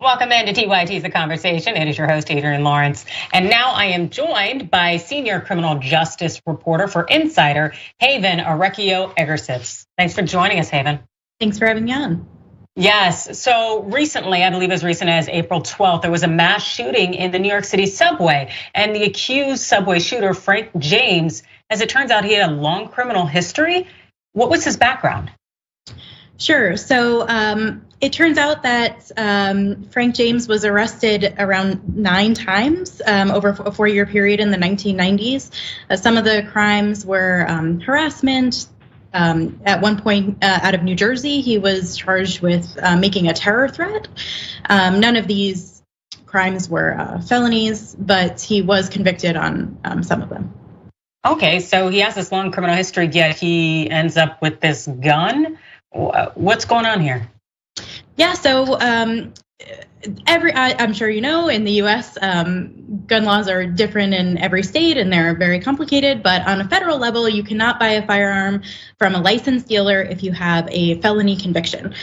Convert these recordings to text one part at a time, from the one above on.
Welcome into TYT's The Conversation. It is your host, Adrienne Lawrence. And now I am joined by senior criminal justice reporter for Insider, Haven Arecchio Egersitz. Thanks for joining us, Haven. Thanks for having me on. Yes, so recently, I believe as recent as April 12th, there was a mass shooting in the New York City subway. And the accused subway shooter, Frank James, as it turns out, he had a long criminal history. What was his background? Sure, so it turns out that Frank James was arrested around 9 times over a 4-year period in the 1990s. Some of the crimes were harassment. At one point out of New Jersey, he was charged with making a terror threat. None of these crimes were felonies, but he was convicted on some of them. Okay, so he has this long criminal history, yet he ends up with this gun. What's going on here? Yeah, so I'm sure you know, in the US, gun laws are different in every state and they're very complicated, but on a federal level, you cannot buy a firearm from a licensed dealer if you have a felony conviction.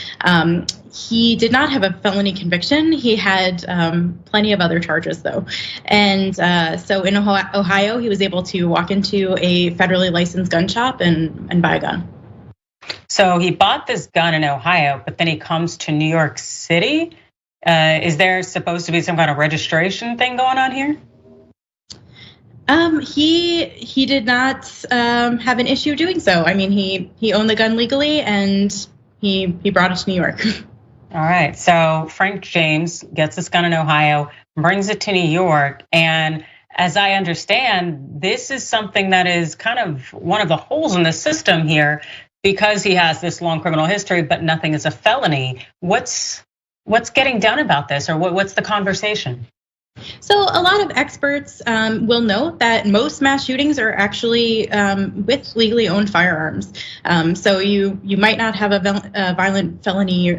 He did not have a felony conviction. He had plenty of other charges though. And so in Ohio, he was able to walk into a federally licensed gun shop and buy a gun. So he bought this gun in Ohio, but then he comes to New York City. Is there supposed to be some kind of registration thing going on here? He did not have an issue doing so. I mean, he owned the gun legally and he brought it to New York. All right, so Frank James gets this gun in Ohio, brings it to New York, and as I understand, this is something that is kind of one of the holes in the system here because he has this long criminal history, but nothing is a felony. What's getting done about this, or what's the conversation? So a lot of experts will note that most mass shootings are actually with legally owned firearms. So you might not have a violent felony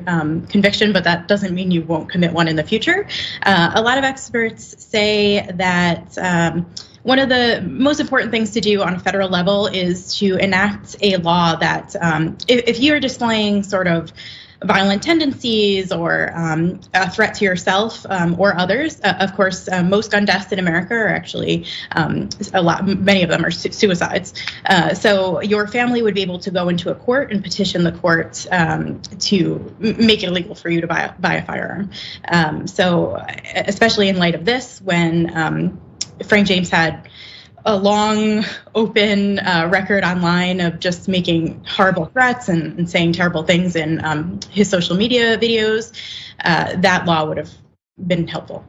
conviction, but that doesn't mean you won't commit one in the future. A lot of experts say that one of the most important things to do on a federal level is to enact a law that if you're displaying sort of violent tendencies or a threat to yourself or others. Of course, most gun deaths in America are actually many of them are suicides. So your family would be able to go into a court and petition the court to make it illegal for you to buy a firearm. So especially in light of this, when Frank James had a long, open record online of just making horrible threats and saying terrible things in his social media videos, that law would have been helpful.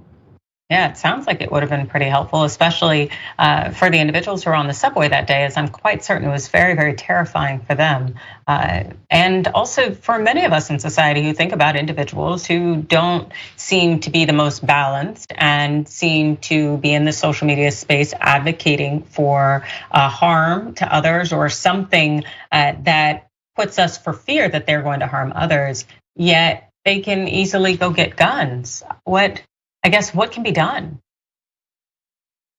Yeah, it sounds like it would have been pretty helpful, especially for the individuals who were on the subway that day, as I'm quite certain it was very, very terrifying for them. And also for many of us in society who think about individuals who don't seem to be the most balanced and seem to be in the social media space advocating for harm to others or something that puts us for fear that they're going to harm others, yet they can easily go get guns. What can be done?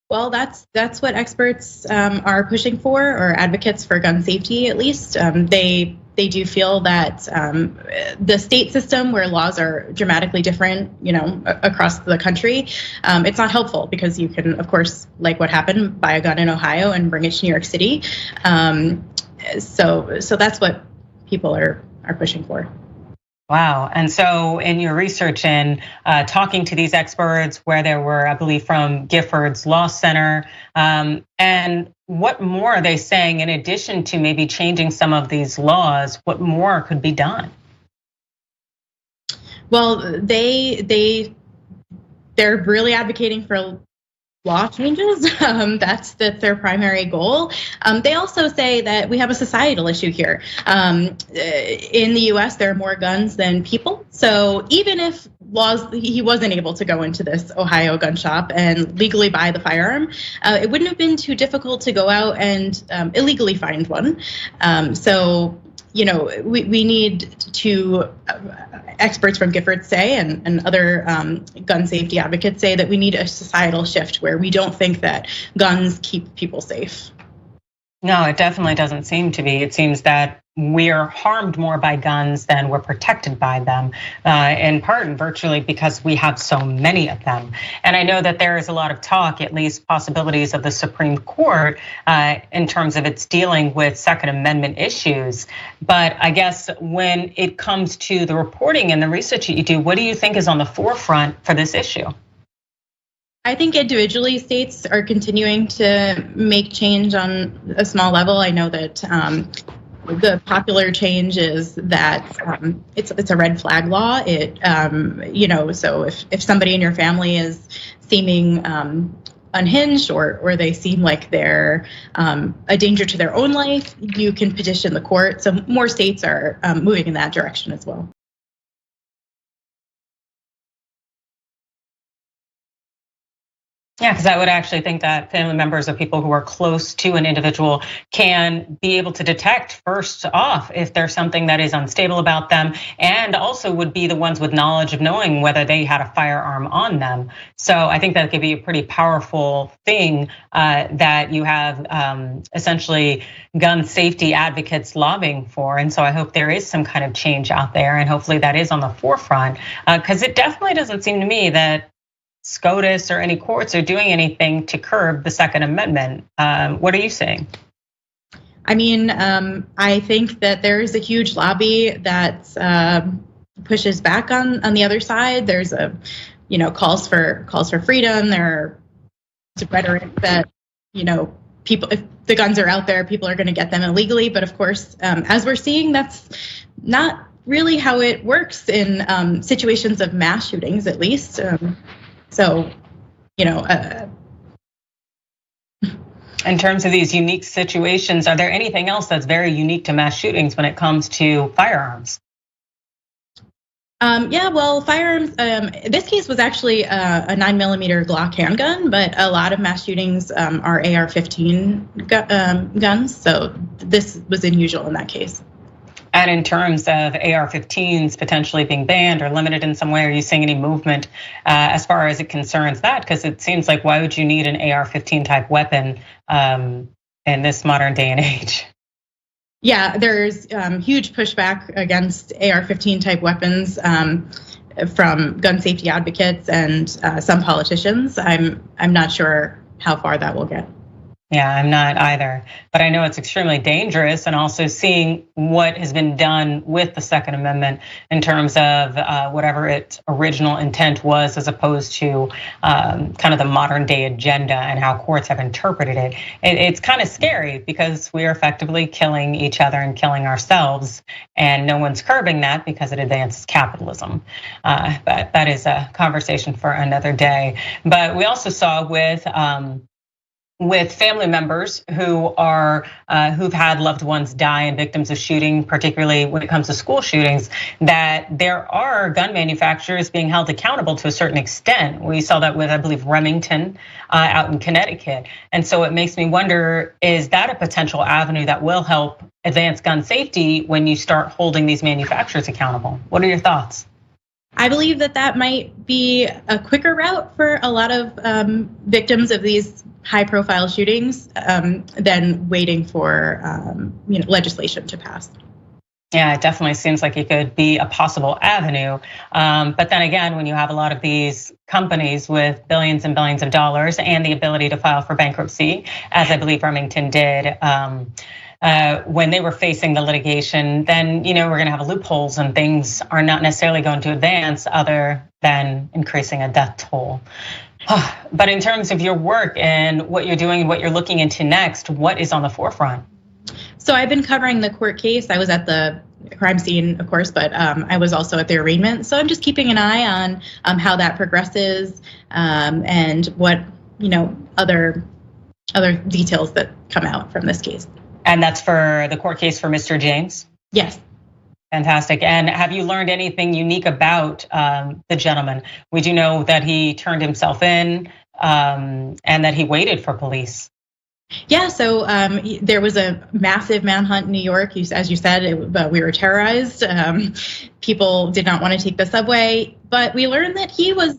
Well, that's what experts are pushing for, or advocates for gun safety at least. They do feel that the state system, where laws are dramatically different, across the country, it's not helpful because you can, of course, like what happened, buy a gun in Ohio and bring it to New York City. So that's what people are pushing for. Wow. And so in your research and talking to these experts, where there were, I believe, from Giffords Law Center, and what more are they saying in addition to maybe changing some of these laws? What more could be done? Well, they're really advocating for law changes. That's their primary goal. They also say that we have a societal issue here. In the US, there are more guns than people. So even if he wasn't able to go into this Ohio gun shop and legally buy the firearm, it wouldn't have been too difficult to go out and illegally find one. So we need to, experts from Giffords say, and other gun safety advocates say, that we need a societal shift where we don't think that guns keep people safe. No, it definitely doesn't seem to be. It seems that we're harmed more by guns than we're protected by them, in part and virtually because we have so many of them. And I know that there is a lot of talk, at least possibilities, of the Supreme Court in terms of its dealing with Second Amendment issues. But I guess when it comes to the reporting and the research that you do, what do you think is on the forefront for this issue? I think individually states are continuing to make change on a small level. I know that the popular change is that it's a red flag law. So if somebody in your family is seeming unhinged or they seem like they're a danger to their own life, you can petition the court. So more states are moving in that direction as well. Yeah, because I would actually think that family members of people who are close to an individual can be able to detect first off if there's something that is unstable about them, and also would be the ones with knowledge of knowing whether they had a firearm on them. So I think that could be a pretty powerful thing that you have essentially gun safety advocates lobbying for. And so I hope there is some kind of change out there, and hopefully that is on the forefront, because it definitely doesn't seem to me that SCOTUS or any courts are doing anything to curb the Second Amendment. What are you saying? I mean, I think that there is a huge lobby that pushes back on the other side. There's calls for freedom. There's rhetoric that people, if the guns are out there, people are going to get them illegally. But of course, as we're seeing, that's not really how it works in situations of mass shootings, at least. In terms of these unique situations, are there anything else that's very unique to mass shootings when it comes to firearms? Firearms, this case was actually a 9mm Glock handgun, but a lot of mass shootings are AR-15 guns, so this was unusual in that case. And in terms of AR-15s potentially being banned or limited in some way, are you seeing any movement as far as it concerns that? Because it seems like, why would you need an AR-15 type weapon in this modern day and age? Yeah, there's huge pushback against AR-15 type weapons from gun safety advocates and some politicians. I'm not sure how far that will get. Yeah, I'm not either, but I know it's extremely dangerous, and also seeing what has been done with the Second Amendment in terms of whatever its original intent was, as opposed to kind of the modern day agenda and how courts have interpreted it. It's kind of scary because we are effectively killing each other and killing ourselves, and no one's curbing that because it advances capitalism. But that is a conversation for another day. But we also saw with family members who've had loved ones die and victims of shooting, particularly when it comes to school shootings, that there are gun manufacturers being held accountable to a certain extent. We saw that with, I believe, Remington out in Connecticut. And so it makes me wonder, is that a potential avenue that will help advance gun safety when you start holding these manufacturers accountable? What are your thoughts? I believe that might be a quicker route for a lot of victims of these high-profile shootings than waiting for legislation to pass. Yeah, it definitely seems like it could be a possible avenue. But then again, when you have a lot of these companies with billions and billions of dollars and the ability to file for bankruptcy, as I believe Remington did, when they were facing the litigation, then we're going to have loopholes and things are not necessarily going to advance other than increasing a death toll. But in terms of your work and what you're doing and what you're looking into next, what is on the forefront? So I've been covering the court case. I was at the crime scene, of course, but I was also at the arraignment. So I'm just keeping an eye on how that progresses and what other details that come out from this case. And that's for the court case for Mr. James? Yes. Fantastic. And have you learned anything unique about the gentleman? We do know that he turned himself in and that he waited for police. Yeah, so there was a massive manhunt in New York. As you said, we were terrorized. People did not want to take the subway, but we learned that he was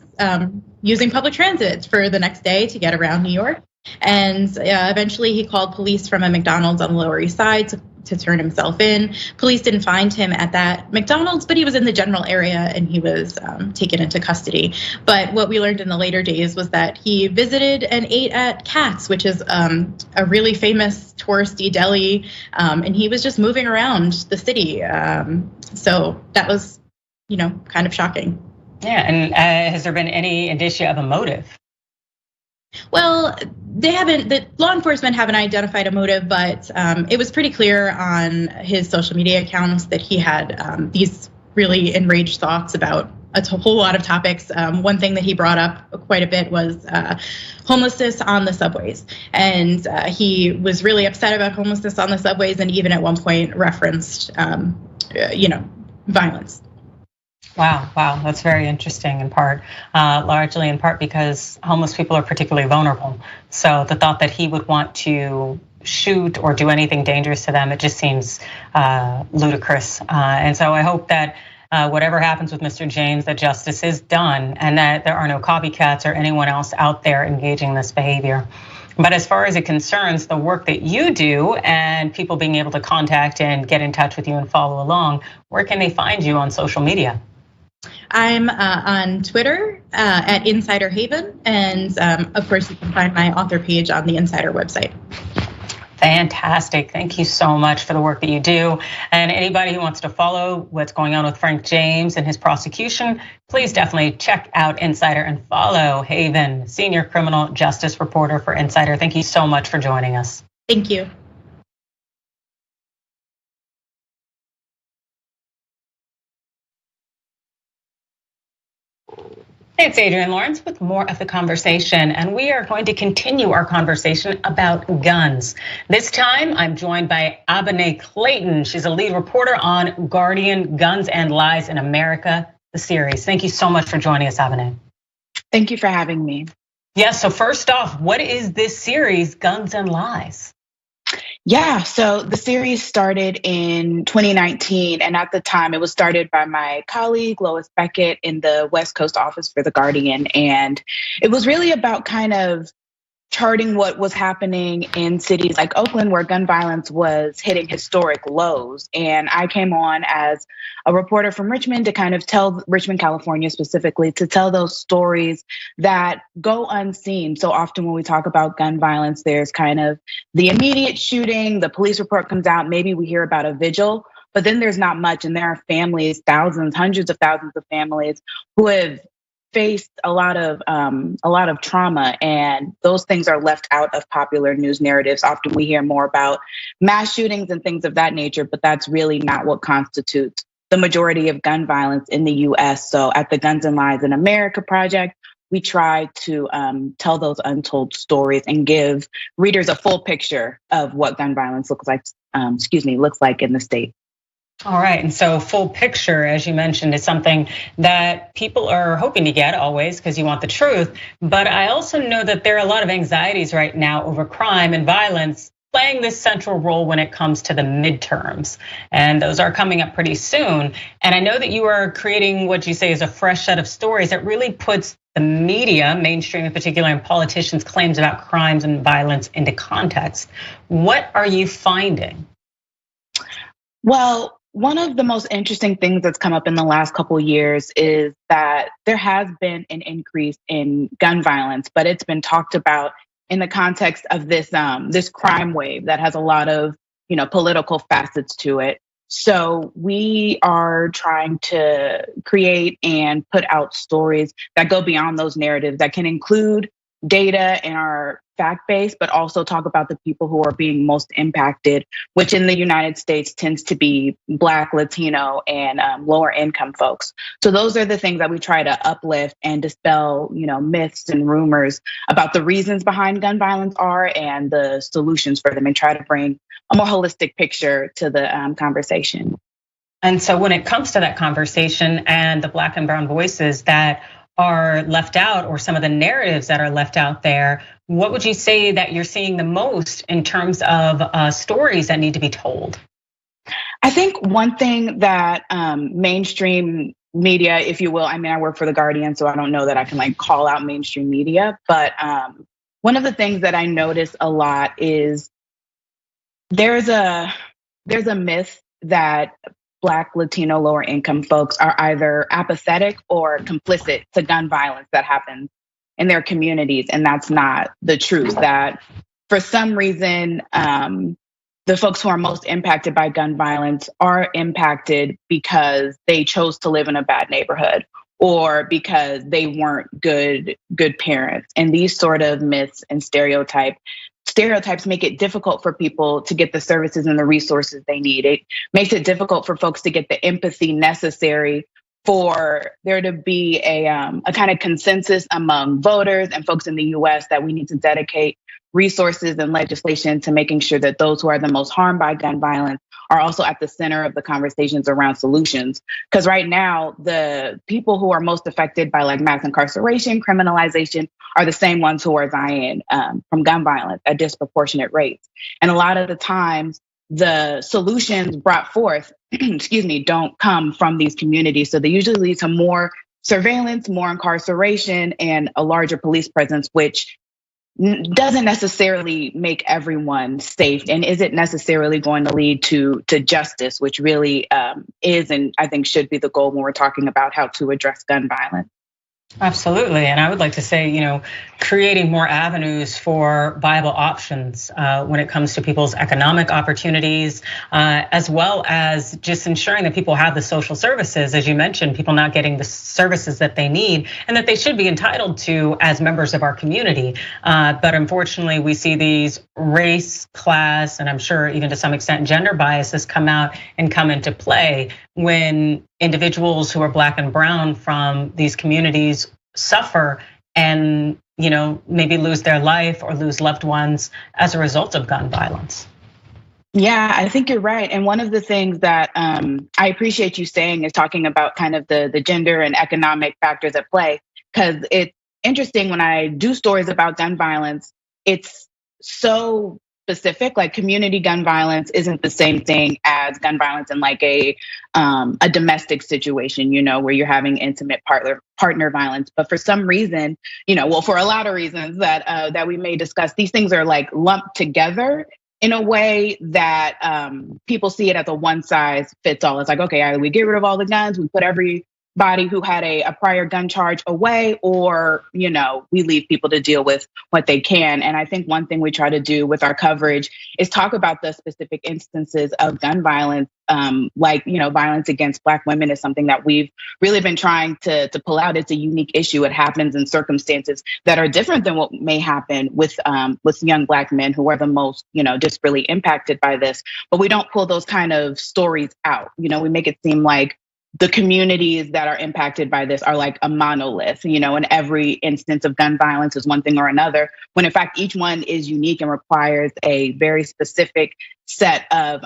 using public transit for the next day to get around New York. And eventually he called police from a McDonald's on the Lower East Side to turn himself in. Police didn't find him at that McDonald's, but he was in the general area and he was taken into custody. But what we learned in the later days was that he visited and ate at Katz, which is a really famous touristy deli, and he was just moving around the city. So that was, kind of shocking. Yeah, and has there been any indicia of a motive? Well, the law enforcement haven't identified a motive, but it was pretty clear on his social media accounts that he had these really enraged thoughts about a whole lot of topics. One thing that he brought up quite a bit was homelessness on the subways. And he was really upset about homelessness on the subways and even at one point referenced, violence. Wow, that's very interesting in part, largely in part because homeless people are particularly vulnerable. So the thought that he would want to shoot or do anything dangerous to them, it just seems ludicrous. And so I hope that whatever happens with Mr. James, that justice is done and that there are no copycats or anyone else out there engaging in this behavior. But as far as it concerns the work that you do and people being able to contact and get in touch with you and follow along, where can they find you on social media? I'm on Twitter at Insider Haven, and of course you can find my author page on the Insider website. Fantastic. Thank you so much for the work that you do. And anybody who wants to follow what's going on with Frank James and his prosecution, please definitely check out Insider and follow Haven, senior criminal justice reporter for Insider. Thank you so much for joining us. Thank you. It's Adrienne Lawrence with more of the conversation, and we are going to continue our conversation about guns. This time, I'm joined by Abene Clayton. She's a lead reporter on Guardian Guns and Lies in America, the series. Thank you so much for joining us, Abene. Thank you for having me. Yes, so first off, what is this series, Guns and Lies? Yeah, so the series started in 2019, and at the time it was started by my colleague Lois Beckett in the West Coast office for The Guardian, and it was really about kind of charting what was happening in cities like Oakland, where gun violence was hitting historic lows. And I came on as a reporter from Richmond to kind of tell Richmond, California specifically, to tell those stories that go unseen. So often when we talk about gun violence, there's kind of the immediate shooting, the police report comes out, maybe we hear about a vigil, but then there's not much. And there are families, thousands, hundreds of thousands of families who have faced a lot of trauma, and those things are left out of popular news narratives. Often we hear more about mass shootings and things of that nature, but that's really not what constitutes the majority of gun violence in the U.S. So at the Guns and Lives in America project, we try to tell those untold stories and give readers a full picture of what gun violence looks like in the state. All right, and so full picture, as you mentioned, is something that people are hoping to get always because you want the truth. But I also know that there are a lot of anxieties right now over crime and violence playing this central role when it comes to the midterms. And those are coming up pretty soon. And I know that you are creating what you say is a fresh set of stories that really puts the media, mainstream in particular, and politicians' claims about crimes and violence into context. What are you finding? Well, one of the most interesting things that's come up in the last couple of years is that there has been an increase in gun violence, but it's been talked about in the context of this crime wave that has a lot of, political facets to it. So we are trying to create and put out stories that go beyond those narratives, that can include data and are fact-based, but also talk about the people who are being most impacted, which in the United States tends to be Black, Latino, and lower income folks. So those are the things that we try to uplift and dispel, myths and rumors about the reasons behind gun violence are and the solutions for them, and try to bring a more holistic picture to the conversation. And so when it comes to that conversation and the Black and brown voices that are left out, or some of the narratives that are left out there, what would you say that you're seeing the most in terms of stories that need to be told? I think one thing that mainstream media, if you will, I work for The Guardian, so I don't know that I can call out mainstream media, but one of the things that I notice a lot is there's a myth that Black, Latino, lower income folks are either apathetic or complicit to gun violence that happens in their communities. And that's not the truth. That for some reason, the folks who are most impacted by gun violence are impacted because they chose to live in a bad neighborhood or because they weren't good parents. And these sort of myths and stereotypes make it difficult for people to get the services and the resources they need. It makes it difficult for folks to get the empathy necessary for there to be a kind of consensus among voters and folks in the US that we need to dedicate resources and legislation to making sure that those who are the most harmed by gun violence are also at the center of the conversations around solutions. Because right now, the people who are most affected by mass incarceration, criminalization, are the same ones who are dying from gun violence at disproportionate rates. And a lot of the times, the solutions brought forth, don't come from these communities. So they usually lead to more surveillance, more incarceration, and a larger police presence, which doesn't necessarily make everyone safe and isn't necessarily going to lead to justice, which really is and I think should be the goal when we're talking about how to address gun violence. Absolutely, and I would like to say, creating more avenues for viable options when it comes to people's economic opportunities, as well as just ensuring that people have the social services, as you mentioned, people not getting the services that they need and that they should be entitled to as members of our community. But unfortunately, we see these race, class, and I'm sure even to some extent gender biases come out and come into play when individuals who are Black and brown from these communities suffer and maybe lose their life or lose loved ones as a result of gun violence. Yeah, I think you're right. And one of the things that I appreciate you saying is talking about kind of the gender and economic factors at play, because it's interesting when I do stories about gun violence, it's so specific. Like community gun violence isn't the same thing as gun violence in like a domestic situation, where you're having intimate partner violence. But for some reason, well, for a lot of reasons that we may discuss, these things are like lumped together in a way that people see it as a one size fits all. It's like, okay, either we get rid of all the guns, we put everybody who had a prior gun charge away, or, we leave people to deal with what they can. And I think one thing we try to do with our coverage is talk about the specific instances of gun violence. Violence against Black women is something that we've really been trying to pull out. It's a unique issue. It happens in circumstances that are different than what may happen with young Black men who are the most, just really impacted by this. But we don't pull those kind of stories out. We make it seem like the communities that are impacted by this are like a monolith, and every instance of gun violence is one thing or another, when in fact each one is unique and requires a very specific set of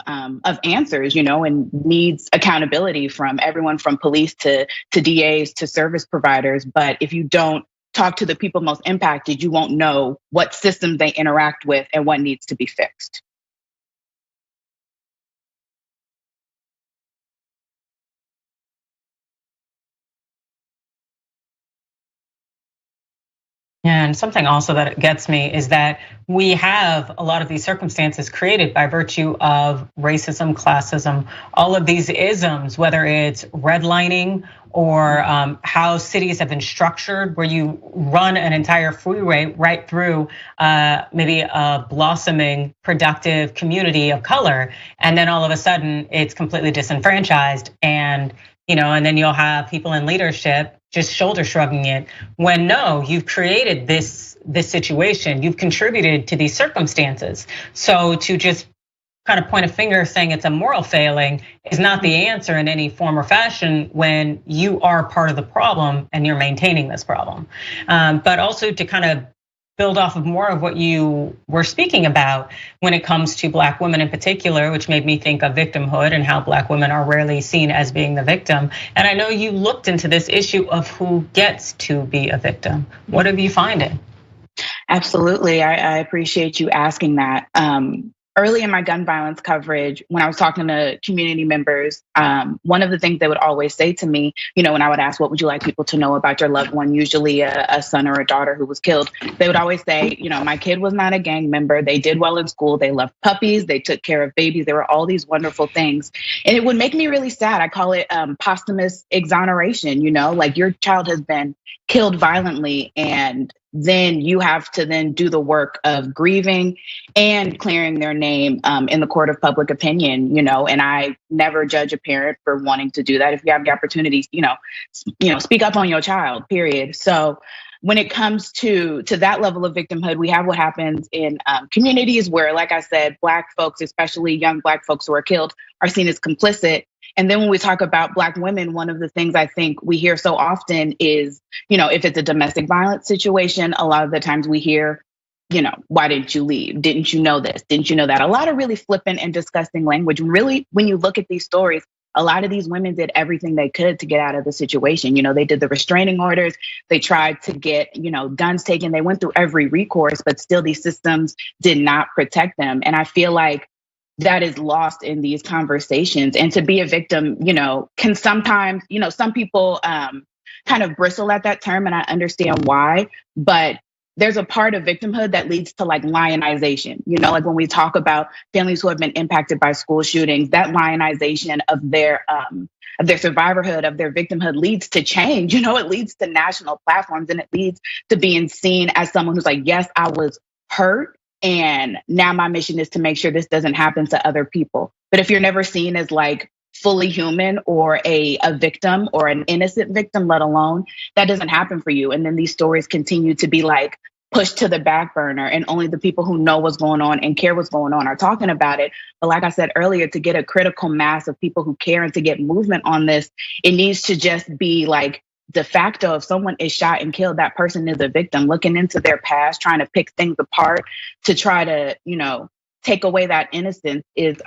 answers, and needs accountability from everyone from police to DAs to service providers. But if you don't talk to the people most impacted, you won't know what systems they interact with and what needs to be fixed. And something also that gets me is that we have a lot of these circumstances created by virtue of racism, classism, all of these isms, whether it's redlining or how cities have been structured, where you run an entire freeway right through maybe a blossoming, productive community of color, and then all of a sudden it's completely disenfranchised, and then you'll have people in leadership just shoulder shrugging it, when no, you've created this situation, you've contributed to these circumstances. So to just kind of point a finger saying it's a moral failing is not the answer in any form or fashion when you are part of the problem and you're maintaining this problem. But also to kind of build off of more of what you were speaking about when it comes to Black women in particular, which made me think of victimhood and how Black women are rarely seen as being the victim. And I know you looked into this issue of who gets to be a victim. What have you found? Absolutely, I appreciate you asking that. Early in my gun violence coverage, when I was talking to community members, one of the things they would always say to me, when I would ask, what would you like people to know about your loved one, usually a son or a daughter who was killed, they would always say, my kid was not a gang member. They did well in school. They loved puppies. They took care of babies. There were all these wonderful things. And it would make me really sad. I call it posthumous exoneration, like your child has been killed violently, and then you have to then do the work of grieving and clearing their name in the court of public opinion, and I never judge a parent for wanting to do that. If you have the opportunity, speak up on your child, period. So when it comes to that level of victimhood, we have what happens in communities where, like I said, Black folks, especially young Black folks who are killed, are seen as complicit. And then when we talk about Black women, one of the things I think we hear so often is, if it's a domestic violence situation, a lot of the times we hear, why didn't you leave? Didn't you know this? Didn't you know that? A lot of really flippant and disgusting language. Really, when you look at these stories, a lot of these women did everything they could to get out of the situation. They did the restraining orders. They tried to get, guns taken. They went through every recourse, but still these systems did not protect them. And I feel like that is lost in these conversations. And to be a victim, can sometimes, some people kind of bristle at that term, and I understand why, but there's a part of victimhood that leads to like lionization. Like when we talk about families who have been impacted by school shootings, that lionization of their survivorhood, of their victimhood leads to change. It leads to national platforms, and it leads to being seen as someone who's like, yes, I was hurt, and now my mission is to make sure this doesn't happen to other people. But if you're never seen as like fully human or a victim or an innocent victim, let alone, that doesn't happen for you. And then these stories continue to be like pushed to the back burner, and only the people who know what's going on and care what's going on are talking about it. But like I said earlier, to get a critical mass of people who care and to get movement on this, it needs to just be like de facto. If someone is shot and killed, that person is a victim. Looking into their past, trying to pick things apart to try to, take away that innocence is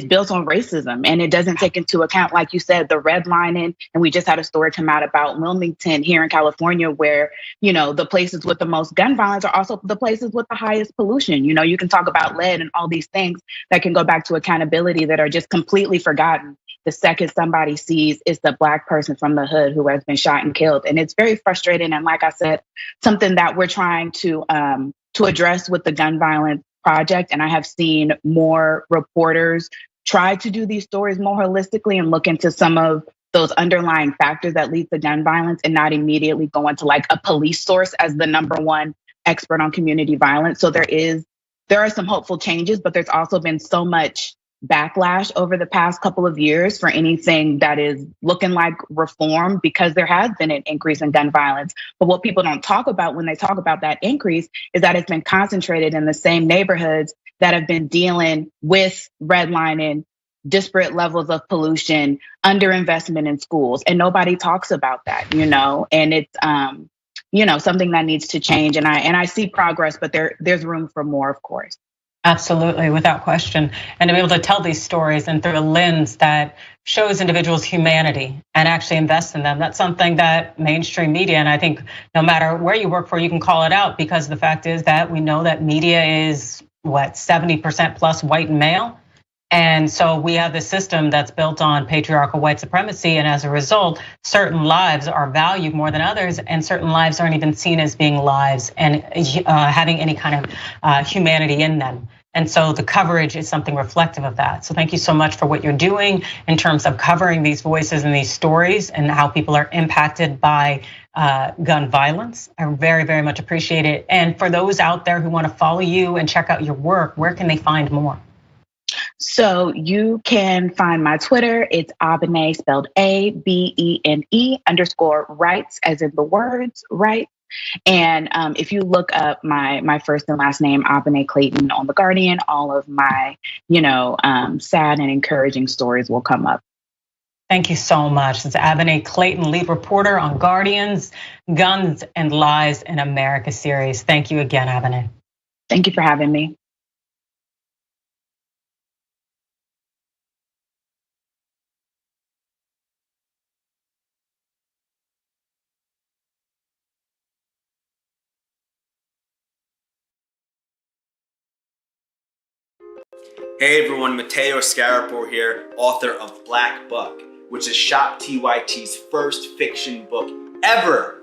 built on racism, and it doesn't take into account, like you said, the redlining. And we just had a story come out about Wilmington here in California, where the places with the most gun violence are also the places with the highest pollution. You can talk about lead and all these things that can go back to accountability that are just completely forgotten the second somebody sees it's the Black person from the hood who has been shot and killed. And it's very frustrating. And like I said, something that we're trying to address with the gun violence project. And I have seen more reporters try to do these stories more holistically and look into some of those underlying factors that lead to gun violence, and not immediately go into like a police source as the number one expert on community violence. So there are some hopeful changes, but there's also been so much backlash over the past couple of years for anything that is looking like reform, because there has been an increase in gun violence. But what people don't talk about when they talk about that increase is that it's been concentrated in the same neighborhoods that have been dealing with redlining, disparate levels of pollution, underinvestment in schools. And nobody talks about that, and it's something that needs to change. And I see progress, but there's room for more, of course. Absolutely, without question. And to be able to tell these stories and through a lens that shows individuals' humanity and actually invest in them, that's something that mainstream media, and I think no matter where you work for, you can call it out, because the fact is that we know that media is 70% plus white and male. And so we have this system that's built on patriarchal white supremacy. And as a result, certain lives are valued more than others, and certain lives aren't even seen as being lives and having any kind of humanity in them. And so the coverage is something reflective of that. So thank you so much for what you're doing in terms of covering these voices and these stories and how people are impacted by gun violence. I very, very much appreciate it. And for those out there who want to follow you and check out your work, where can they find more? So you can find my Twitter. It's Abene, spelled ABENE_rights, as in the words right. And if you look up my first and last name, Abene Clayton, on The Guardian, all of my sad and encouraging stories will come up. Thank you so much. It's Abene Clayton, lead reporter on Guardian's Guns and Lies in America series. Thank you again, Abene. Thank you for having me. Hey everyone, Mateo Scarapore here, author of Black Buck, which is Shop TYT's first fiction book ever.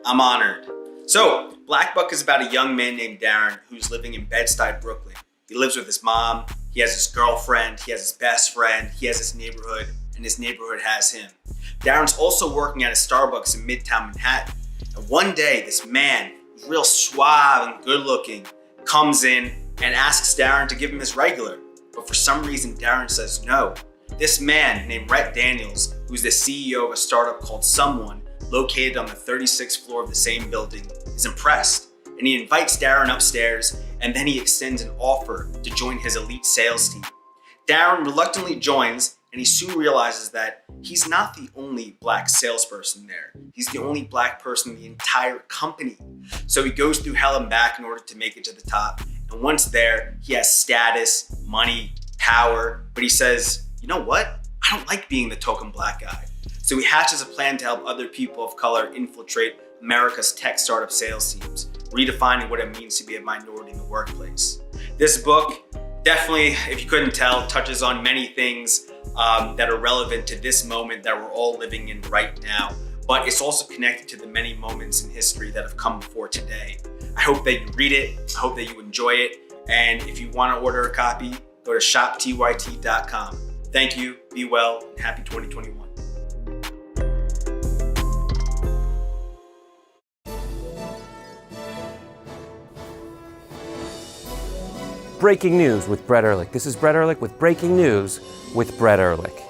I'm honored. So, Black Buck is about a young man named Darren who's living in Bed-Stuy, Brooklyn. He lives with his mom, he has his girlfriend, he has his best friend, he has his neighborhood, and his neighborhood has him. Darren's also working at a Starbucks in Midtown Manhattan. And one day, this man, who's real suave and good looking, comes in and asks Darren to give him his regular. But for some reason, Darren says no. This man named Rhett Daniels, who's the CEO of a startup called Someone, located on the 36th floor of the same building, is impressed. And he invites Darren upstairs, and then he extends an offer to join his elite sales team. Darren reluctantly joins, and he soon realizes that he's not the only Black salesperson there. He's the only Black person in the entire company. So he goes through hell and back in order to make it to the top. And once there, he has status, money, power, but he says, you know what? I don't like being the token Black guy. So he hatches a plan to help other people of color infiltrate America's tech startup sales teams, redefining what it means to be a minority in the workplace. This book definitely, if you couldn't tell, touches on many things that are relevant to this moment that we're all living in right now, but it's also connected to the many moments in history that have come before today. I hope that you read it, I hope that you enjoy it, and if you want to order a copy, go to shoptyt.com. Thank you, be well, and happy 2021. Breaking news with Brett Ehrlich. This is Brett Ehrlich with Breaking News with Brett Ehrlich.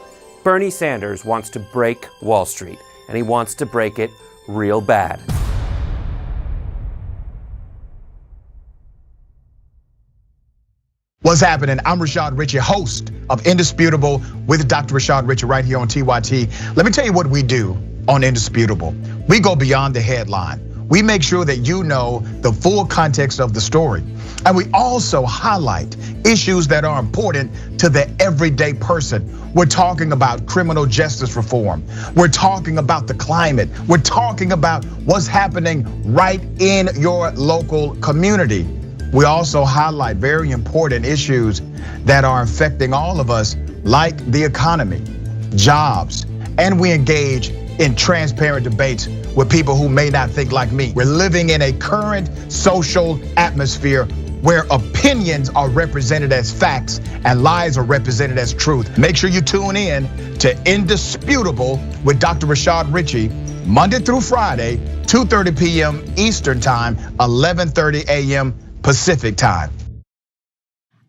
Bernie Sanders wants to break Wall Street, and he wants to break it real bad. What's happening? I'm Rashad Richey, host of Indisputable with Dr. Rashad Richey right here on TYT. Let me tell you what we do on Indisputable. We go beyond the headline. We make sure that you know the full context of the story. And we also highlight issues that are important to the everyday person. We're talking about criminal justice reform. We're talking about the climate. We're talking about what's happening right in your local community. We also highlight very important issues that are affecting all of us, like the economy, jobs, and we engage in transparent debates with people who may not think like me. We're living in a current social atmosphere where opinions are represented as facts and lies are represented as truth. Make sure you tune in to Indisputable with Dr. Rashad Ritchie, Monday through Friday, 2:30 p.m. Eastern Time, 11:30 a.m. Pacific Time.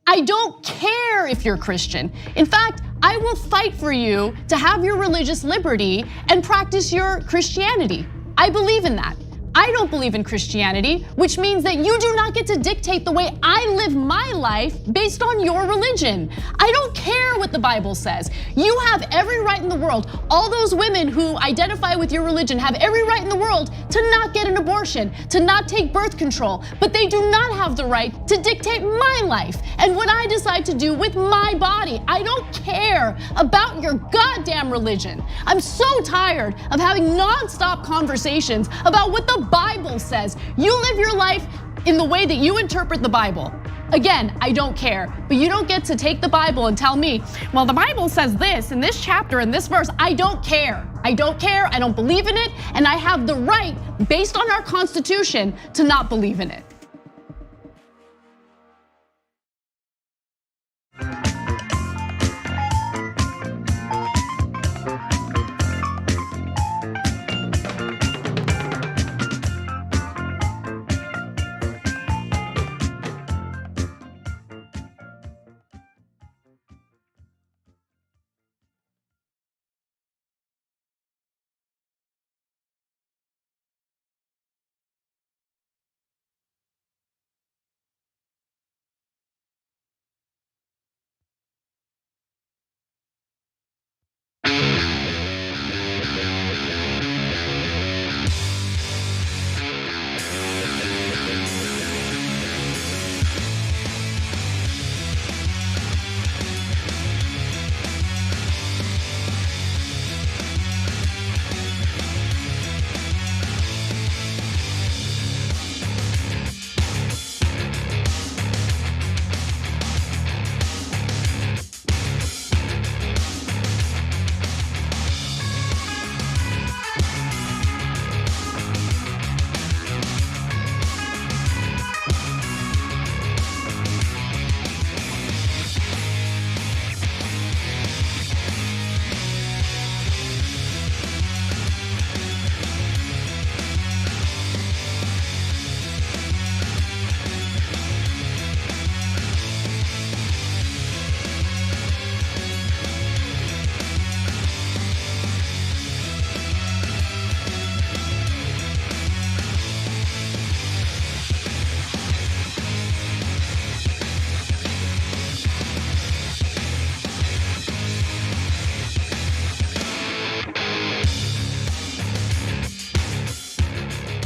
I don't care if you're Christian. In fact, I will fight for you to have your religious liberty and practice your Christianity. I believe in that. I don't believe in Christianity, which means that you do not get to dictate the way I live my life based on your religion. I don't care what the Bible says. You have every right in the world. All those women who identify with your religion have every right in the world to not get an abortion, to not take birth control, but they do not have the right to dictate my life and what I decide to do with my body. I don't care about your goddamn religion. I'm so tired of having nonstop conversations about what the Bible says. You live your life in the way that you interpret the Bible. Again, I don't care, but you don't get to take the Bible and tell me, well, the Bible says this in this chapter, in this verse. I don't care. I don't care, I don't believe in it, and I have the right, based on our Constitution, to not believe in it.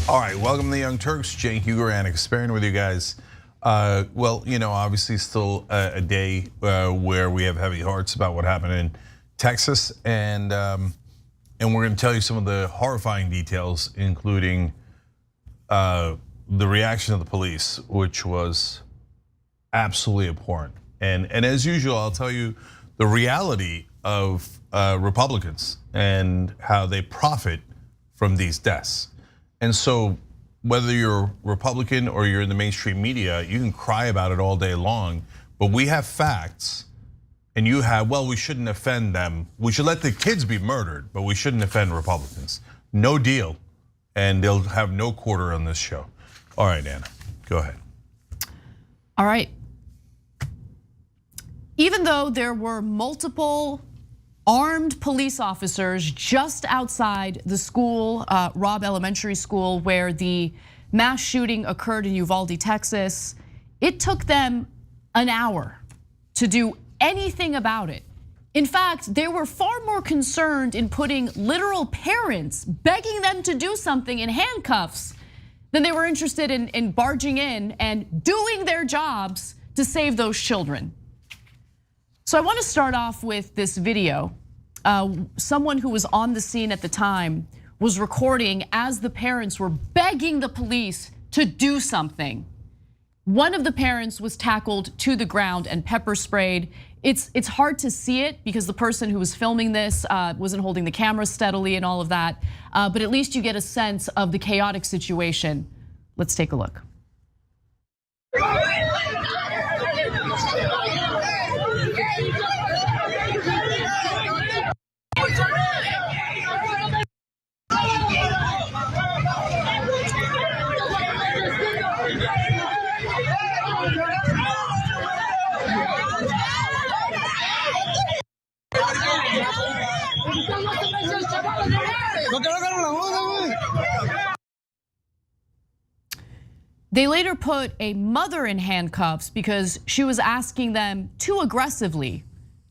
All right, welcome to the Young Turks. Jay Hugaranik sparing with you guys. Well, you know, obviously still a day where we have heavy hearts about what happened in Texas, and we're going to tell you some of the horrifying details, including the reaction of the police, which was absolutely abhorrent. And as usual, I'll tell you the reality of Republicans and how they profit from these deaths. And so whether you're Republican or you're in the mainstream media, you can cry about it all day long, but we have facts and you have, well, we shouldn't offend them. We should let the kids be murdered, but we shouldn't offend Republicans. No deal, and they'll have no quarter on this show. All right, Anna, go ahead. All right. Even though there were multiple armed police officers just outside the school, Robb Elementary School, where the mass shooting occurred in Uvalde, Texas, it took them an hour to do anything about it. In fact, they were far more concerned in putting literal parents, begging them to do something in handcuffs, than they were interested in barging in and doing their jobs to save those children. So I want to start off with this video. Someone who was on the scene at the time was recording as the parents were begging the police to do something. One of the parents was tackled to the ground and pepper sprayed. It's hard to see it because the person who was filming this wasn't holding the camera steadily and all of that, but at least you get a sense of the chaotic situation. Let's take a look. They later put a mother in handcuffs because she was asking them too aggressively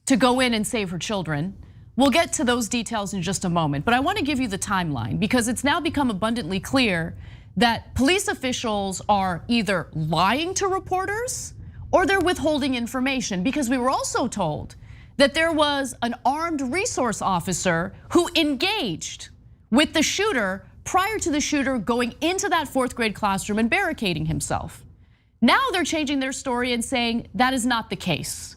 to go in and save her children. We'll get to those details in just a moment, but I want to give you the timeline because it's now become abundantly clear that police officials are either lying to reporters or they're withholding information, because we were also told that there was an armed resource officer who engaged with the shooter prior to the shooter going into that 4th grade classroom and barricading himself. Now they're changing their story and saying that is not the case.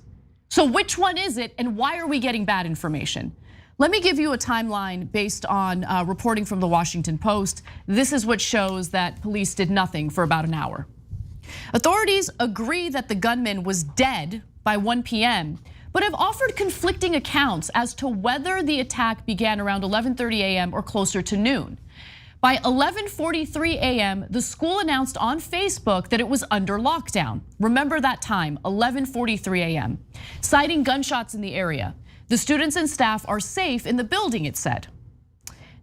So which one is it, and why are we getting bad information? Let me give you a timeline based on reporting from the Washington Post. This is what shows that police did nothing for about an hour. Authorities agree that the gunman was dead by 1 p.m., but have offered conflicting accounts as to whether the attack began around 11:30 a.m. or closer to noon. By 11:43 a.m., the school announced on Facebook that it was under lockdown. Remember that time, 11:43 a.m., citing gunshots in the area. The students and staff are safe in the building, it said.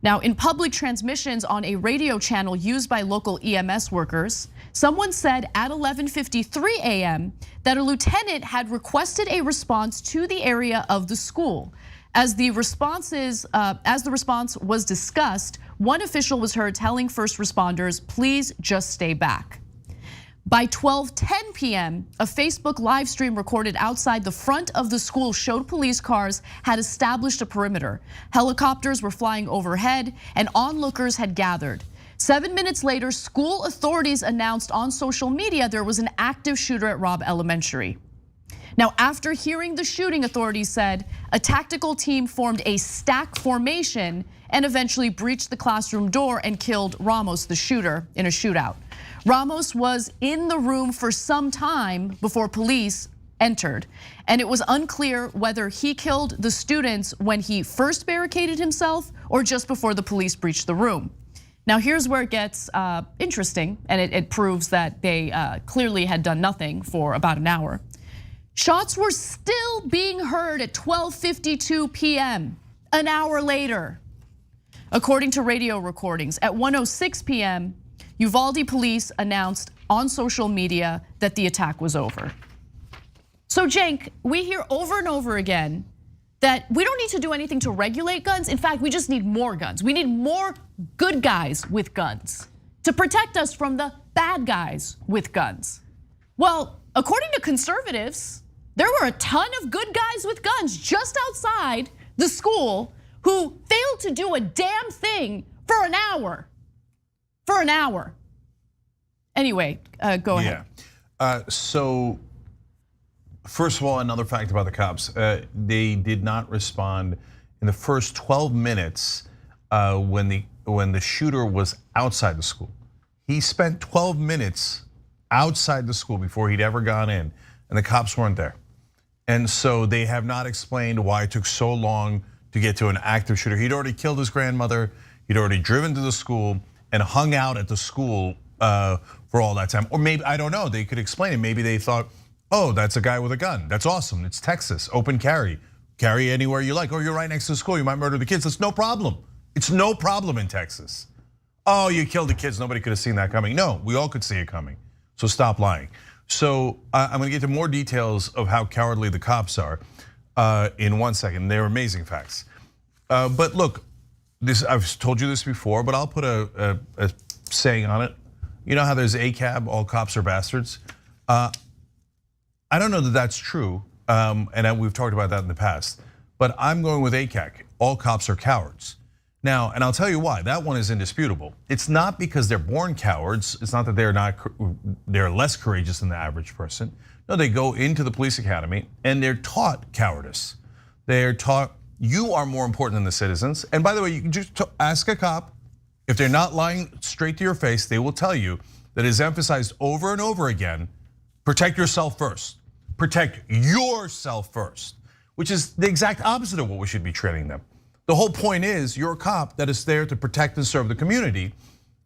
Now, in public transmissions on a radio channel used by local EMS workers, someone said at 11:53 a.m. that a lieutenant had requested a response to the area of the school. As the response was discussed, one official was heard telling first responders, please just stay back. By 12:10 p.m., a Facebook live stream recorded outside the front of the school showed police cars had established a perimeter. Helicopters were flying overhead and onlookers had gathered. 7 minutes later, school authorities announced on social media there was an active shooter at Robb Elementary. Now, after hearing the shooting, authorities said a tactical team formed a stack formation and eventually breached the classroom door and killed Ramos, the shooter, in a shootout. Ramos was in the room for some time before police entered, and it was unclear whether he killed the students when he first barricaded himself or just before the police breached the room. Now, here's where it gets interesting, and it proves that they clearly had done nothing for about an hour. Shots were still being heard at 12:52 p.m., an hour later. According to radio recordings, at 1:06 p.m., Uvalde police announced on social media that the attack was over. So Cenk, we hear over and over again that we don't need to do anything to regulate guns. In fact, we just need more guns. We need more good guys with guns to protect us from the bad guys with guns. Well, according to conservatives, there were a ton of good guys with guns just outside the school who failed to do a damn thing for an hour. For an hour. Anyway, go ahead. Yeah. So, first of all, another fact about the cops: they did not respond in the first 12 minutes when the shooter was outside the school. He spent 12 minutes outside the school before he'd ever gone in, and the cops weren't there. And so they have not explained why it took so long to get to an active shooter. He'd already killed his grandmother. He'd already driven to the school and hung out at the school for all that time. Or maybe, I don't know, they could explain it. Maybe they thought, oh, that's a guy with a gun. That's awesome. It's Texas, open carry. Carry anywhere you like. Oh, you're right next to the school. You might murder the kids. That's no problem. It's no problem in Texas. Oh, you killed the kids. Nobody could have seen that coming. No, we all could see it coming. So stop lying. So I'm gonna get to more details of how cowardly the cops are in 1 second. They're amazing facts. But look, I've told you this before, but I'll put a saying on it. You know how there's ACAB, all cops are bastards? I don't know that that's true, and we've talked about that in the past, but I'm going with ACAC, all cops are cowards. Now, and I'll tell you why, that one is indisputable. It's not because they're born cowards, it's not that they're less courageous than the average person. No, they go into the police academy and they're taught cowardice. They're taught you are more important than the citizens. And by the way, you can just ask a cop, if they're not lying straight to your face, they will tell you that it is emphasized over and over again, protect yourself first. Protect yourself first, which is the exact opposite of what we should be training them. The whole point is you're a cop that is there to protect and serve the community,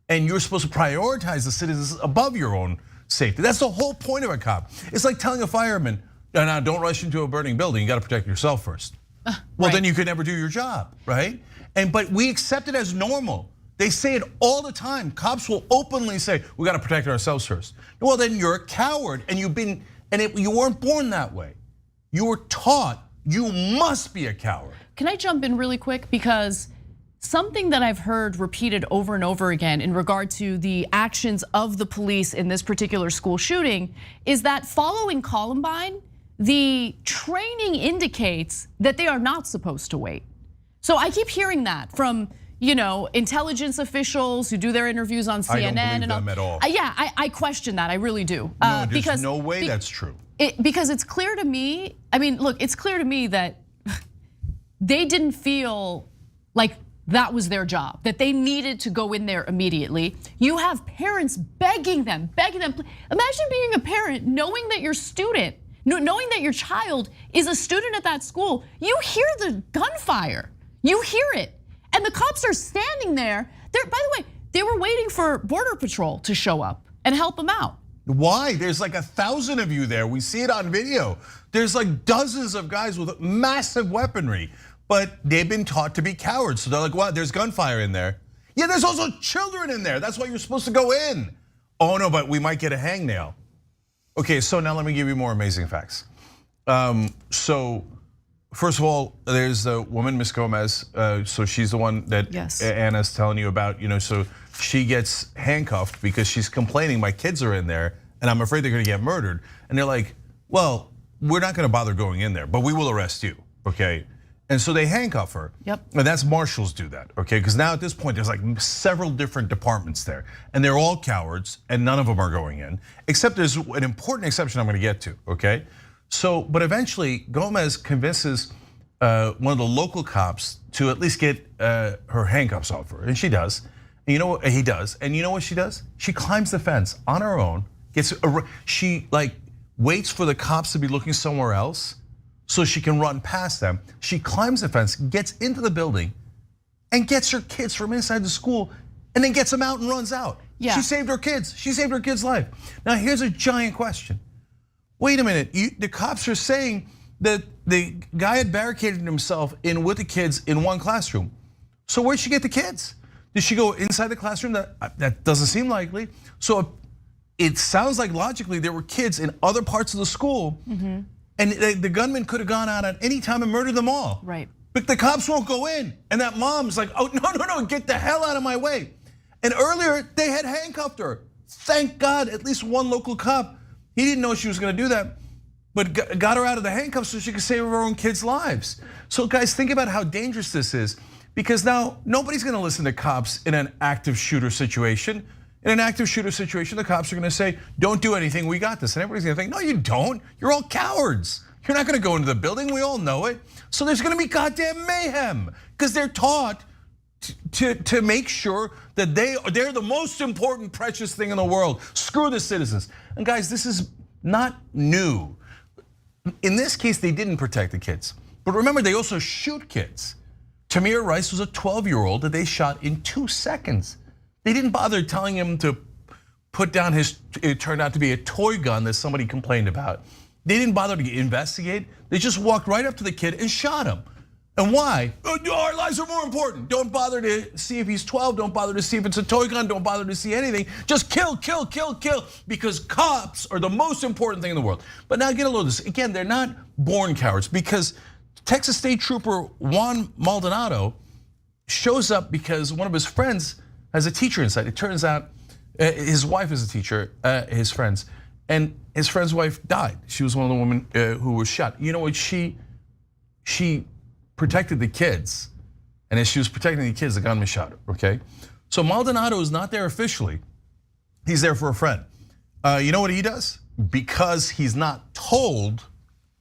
and you're supposed to prioritize the citizens above your own safety. That's the whole point of a cop. It's like telling a fireman, no, don't rush into a burning building, you gotta protect yourself first. Well, then you could never do your job, right? But we accept it as normal. They say it all the time. Cops will openly say, we gotta protect ourselves first. Well, then you're a coward, and you weren't born that way. You were taught you must be a coward. Can I jump in really quick? Because something that I've heard repeated over and over again in regard to the actions of the police in this particular school shooting is that following Columbine, the training indicates that they are not supposed to wait. So I keep hearing that from intelligence officials who do their interviews on CNN. I don't believe them at all. Yeah, I question that, I really do. No, there's no way that's true. Because it's clear to me, look, it's clear to me that they didn't feel like that was their job, that they needed to go in there immediately. You have parents begging them. Imagine being a parent, knowing that your student, knowing that your child is a student at that school. You hear the gunfire, you hear it. And the cops are standing there. By the way, they were waiting for Border Patrol to show up and help them out. Why? There's like 1,000 of you there. We see it on video. There's like dozens of guys with massive weaponry, but they've been taught to be cowards. So they're like, what? There's gunfire in there. Yeah, there's also children in there. That's why you're supposed to go in. Oh no, but we might get a hangnail. Okay, so now let me give you more amazing facts. So first of all, there's the woman, Miss Gomez. So she's the one that Anna's telling you about. So she gets handcuffed because she's complaining, my kids are in there and I'm afraid they're gonna get murdered. And they're like, well, we're not gonna bother going in there, but we will arrest you, okay? And so they handcuff her. Yep. And that's marshals do that, okay? Because now at this point, there's like several different departments there, and they're all cowards, and none of them are going in, except there's an important exception I'm gonna get to, okay? So, but eventually, Gomez convinces one of the local cops to at least get her handcuffs off her, and she does. And you know what he does? And you know what she does? She climbs the fence on her own. She like waits for the cops to be looking somewhere else, so she can run past them. She climbs the fence, gets into the building, and gets her kids from inside the school, and then gets them out and runs out. Yeah. She saved her kids. She saved her kid's life. Now here's a giant question. Wait a minute, the cops are saying that the guy had barricaded himself in with the kids in one classroom. So where'd she get the kids? Did she go inside the classroom? That doesn't seem likely. So it sounds like logically there were kids in other parts of the school, and the gunman could have gone out at any time and murdered them all. Right. But the cops won't go in, and that mom's like, oh no, get the hell out of my way. And earlier they had handcuffed her. Thank God, at least one local cop, he didn't know she was gonna do that, but got her out of the handcuffs so she could save her own kids' lives. So guys, think about how dangerous this is, because now nobody's gonna listen to cops in an active shooter situation. In an active shooter situation, the cops are gonna say, don't do anything, we got this. And everybody's gonna think, no, you don't, you're all cowards. You're not gonna go into the building, we all know it. So there's gonna be goddamn mayhem, because they're taught to make sure that they're the most important, precious thing in the world. Screw the citizens. And guys, this is not new. In this case, they didn't protect the kids. But remember, they also shoot kids. Tamir Rice was a 12-year-old that they shot in 2 seconds. They didn't bother telling him to put down it turned out to be a toy gun that somebody complained about. They didn't bother to investigate. They just walked right up to the kid and shot him. And why? Our lives are more important. Don't bother to see if he's 12. Don't bother to see if it's a toy gun. Don't bother to see anything. Just kill, kill, kill, kill. Because cops are the most important thing in the world. But now get a load of this. Again, they're not born cowards, because Texas State Trooper Juan Maldonado shows up because one of his friends has a teacher inside. It turns out His wife is a teacher, his friends, and his friend's wife died. She was one of the women who was shot. You know what? She protected the kids, and as she was protecting the kids, the gunman shot her, okay? So Maldonado is not there officially. He's there for a friend. You know what he does? Because he's not told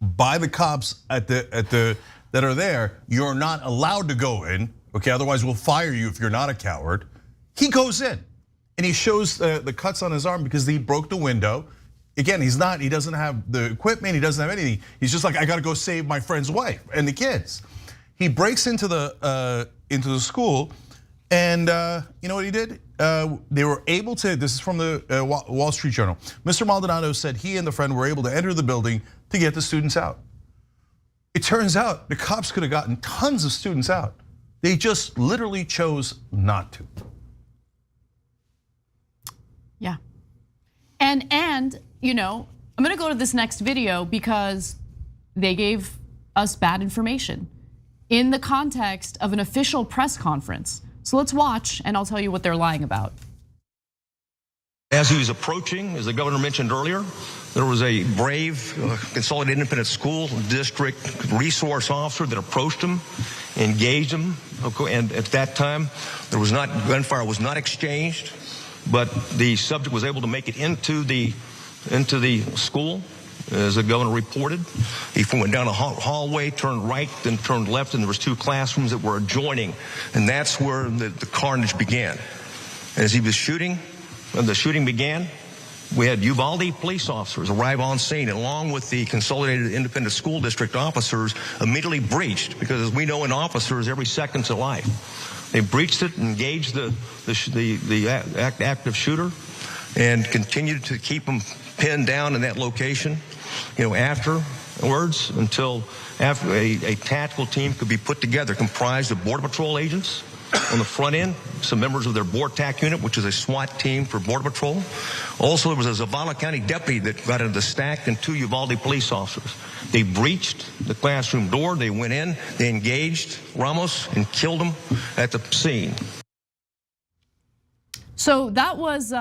by the cops that are there, you're not allowed to go in, okay? Otherwise we'll fire you if you're not a coward. He goes in and he shows the cuts on his arm because he broke the window. Again, he doesn't have the equipment, he doesn't have anything. He's just like, I gotta go save my friend's wife and the kids. He breaks into the school, and you know what he did? They were able to, this is from the Wall Street Journal. Mr. Maldonado said he and the friend were able to enter the building to get the students out. It turns out the cops could have gotten tons of students out. They just literally chose not to. Yeah. And you know, I'm gonna go to this next video because they gave us bad information in the context of an official press conference. So let's watch and I'll tell you what they're lying about. As he was approaching, as the governor mentioned earlier, there was a brave Consolidated Independent School District resource officer that approached him, engaged him, and at that time, gunfire was not exchanged, but the subject was able to make it into the school, as the governor reported. He went down a hallway, turned right, then turned left, and there was 2 classrooms that were adjoining, and that's where the carnage began. As he was shooting, when the shooting began, we had Uvalde police officers arrive on scene, along with the Consolidated Independent School District officers, immediately breached, because as we know in officers, every second's a life. They breached it, engaged the active shooter, and continued to keep him pinned down in that location, afterwards, until after a tactical team could be put together, comprised of Border Patrol agents on the front end, some members of their BORTAC unit, which is a SWAT team for Border Patrol. Also, there was a Zavala County deputy that got into the stack, and 2 Uvalde police officers. They breached the classroom door, they went in, they engaged Ramos and killed him at the scene. So that was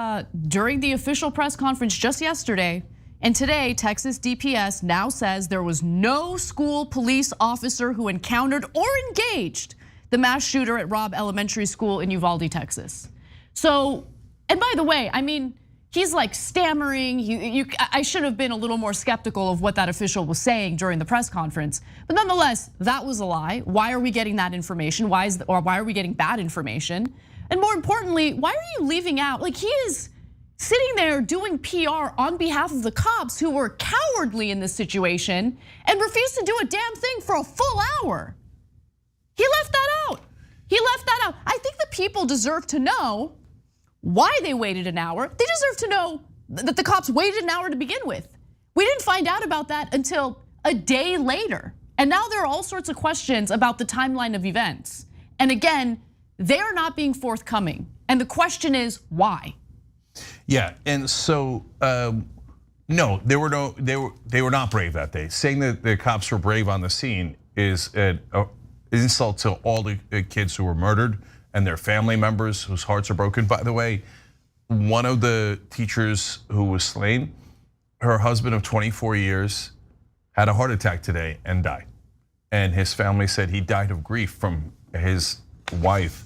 during the official press conference just yesterday. And today, Texas DPS now says there was no school police officer who encountered or engaged the mass shooter at Robb Elementary School in Uvalde, Texas. So, and by the way, I mean, he's like stammering. I should have been a little more skeptical of what that official was saying during the press conference. But nonetheless, that was a lie. Why are we getting that information? Why are we getting bad information? And more importantly, why are you leaving out, like he is sitting there doing PR on behalf of the cops who were cowardly in this situation and refused to do a damn thing for a full hour. He left that out. He left that out. I think the people deserve to know why they waited an hour. They deserve to know that the cops waited an hour to begin with. We didn't find out about that until a day later. And now there are all sorts of questions about the timeline of events. And again, they are not being forthcoming. And the question is why? Yeah, and so no, they were not brave that day. Saying that the cops were brave on the scene is an insult to all the kids who were murdered and their family members whose hearts are broken. By the way, one of the teachers who was slain, her husband of 24 years had a heart attack today and died. And his family said he died of grief from his wife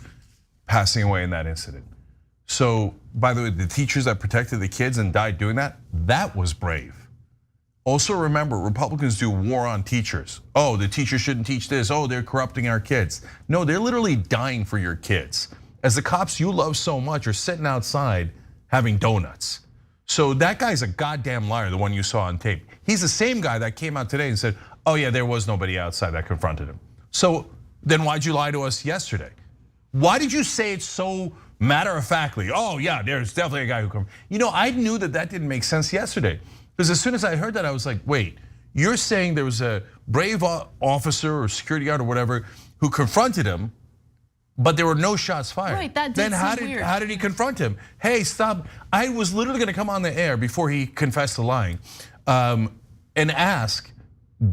passing away in that incident. So, by the way, the teachers that protected the kids and died doing that was brave. Also remember, Republicans do war on teachers. Oh, the teachers shouldn't teach this. Oh, they're corrupting our kids. No, they're literally dying for your kids. As the cops you love so much are sitting outside having donuts. So that guy's a goddamn liar, the one you saw on tape. He's the same guy that came out today and said, oh yeah, there was nobody outside that confronted him. So then why'd you lie to us yesterday? Why did you say it so matter-of-factly? Oh yeah, there's definitely a guy who come. I knew that didn't make sense yesterday. Because as soon as I heard that, I was like, wait, you're saying there was a brave officer or security guard or whatever who confronted him, but there were no shots fired. Right, that did then weird. How did he confront him? Hey, stop. I was literally gonna come on the air before he confessed to lying and ask,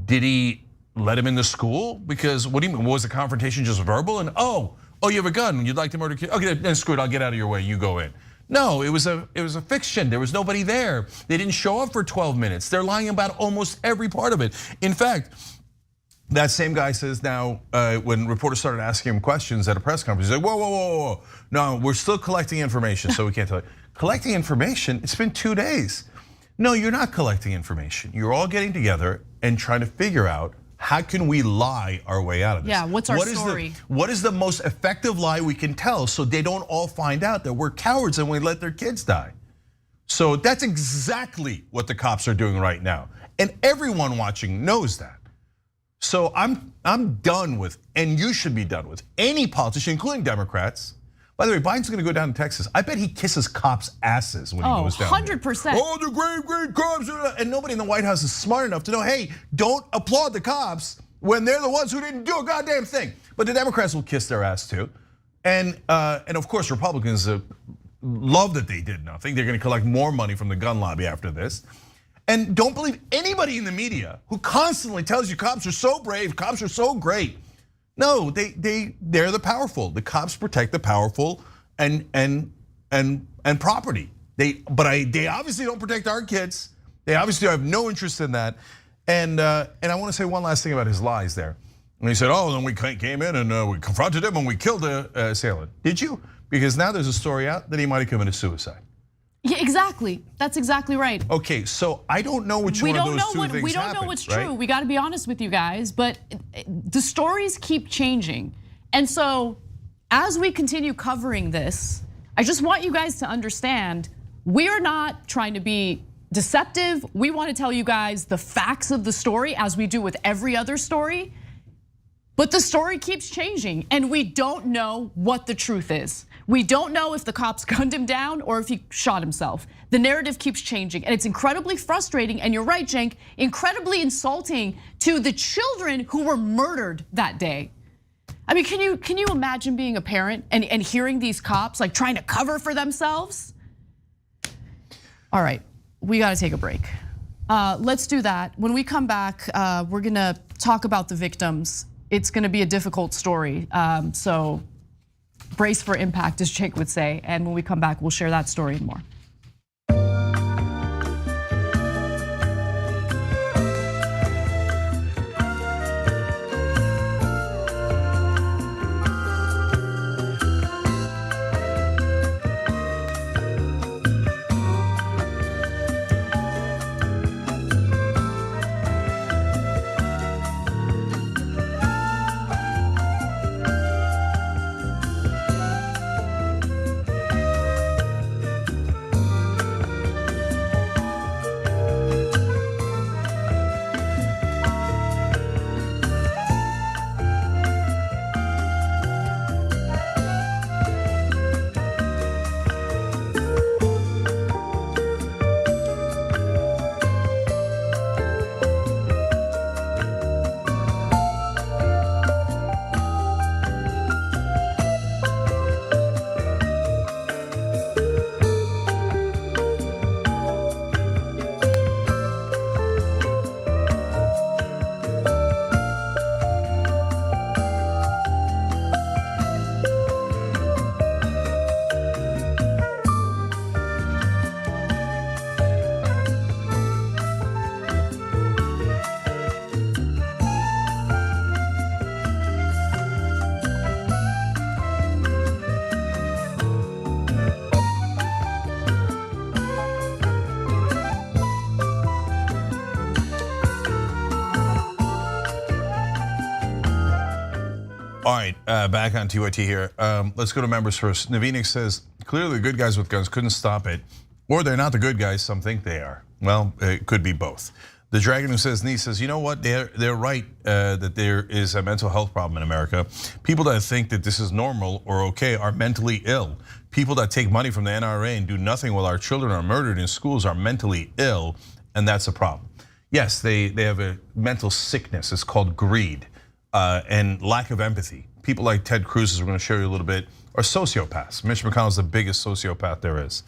did he let him in the school? Because what do you mean, was the confrontation just verbal? And oh, you have a gun, you'd like to murder kids? Okay, then screw it, I'll get out of your way, you go in. No, it was a fiction. There was nobody there. They didn't show up for 12 minutes. They're lying about almost every part of it. In fact, that same guy says now, when reporters started asking him questions at a press conference, he's like, whoa. No, we're still collecting information, so we can't tell you. Collecting information, it's been 2 days. No, you're not collecting information. You're all getting together and trying to figure out, how can we lie our way out of this? Yeah, what's our story? What is the most effective lie we can tell so they don't all find out that we're cowards and we let their kids die? So that's exactly what the cops are doing right now. And everyone watching knows that. So I'm done with, and you should be done with, any politician, including Democrats. By the way, Biden's gonna go down to Texas. I bet he kisses cops' asses when he goes down 100%. there. Oh, the great cops. And nobody in the White House is smart enough to know, hey, don't applaud the cops when they're the ones who didn't do a goddamn thing. But the Democrats will kiss their ass too. And of course, Republicans love that they did nothing. They're gonna collect more money from the gun lobby after this. And don't believe anybody in the media who constantly tells you cops are so brave, cops are so great. No, they're the powerful. The cops protect the powerful and property. They obviously don't protect our kids. They obviously have no interest in that. And I want to say one last thing about his lies there. And he said, oh, then we came in and we confronted him and we killed the assailant. Did you? Because now there's a story out that he might have committed suicide. Yeah, exactly. That's exactly right. Okay, so I don't know which one of those two things We don't know what's true. We got to be honest with you guys, but the stories keep changing. And so as we continue covering this, I just want you guys to understand, we are not trying to be deceptive. We want to tell you guys the facts of the story as we do with every other story. But the story keeps changing and we don't know what the truth is. We don't know if the cops gunned him down or if he shot himself. The narrative keeps changing and it's incredibly frustrating, and you're right, Cenk, incredibly insulting to the children who were murdered that day. I mean, can you imagine being a parent and hearing these cops like trying to cover for themselves? All right, we gotta take a break. Let's do that. When we come back, we're gonna talk about the victims. It's gonna be a difficult story, so brace for impact, as Jake would say. And when we come back, we'll share that story and more. All right, back on TYT here. Let's go to members first. Navinik says, clearly the good guys with guns couldn't stop it, or they're not the good guys, some think they are. Well, it could be both. The Dragon who says, Nee says, you know what, they're right that there is a mental health problem in America. People that think that this is normal or okay are mentally ill. People that take money from the NRA and do nothing while our children are murdered in schools are mentally ill, and that's a problem. Yes, they have a mental sickness, it's called greed. And lack of empathy. People like Ted Cruz, as we're going to show you a little bit, are sociopaths. Mitch McConnell's the biggest sociopath there is.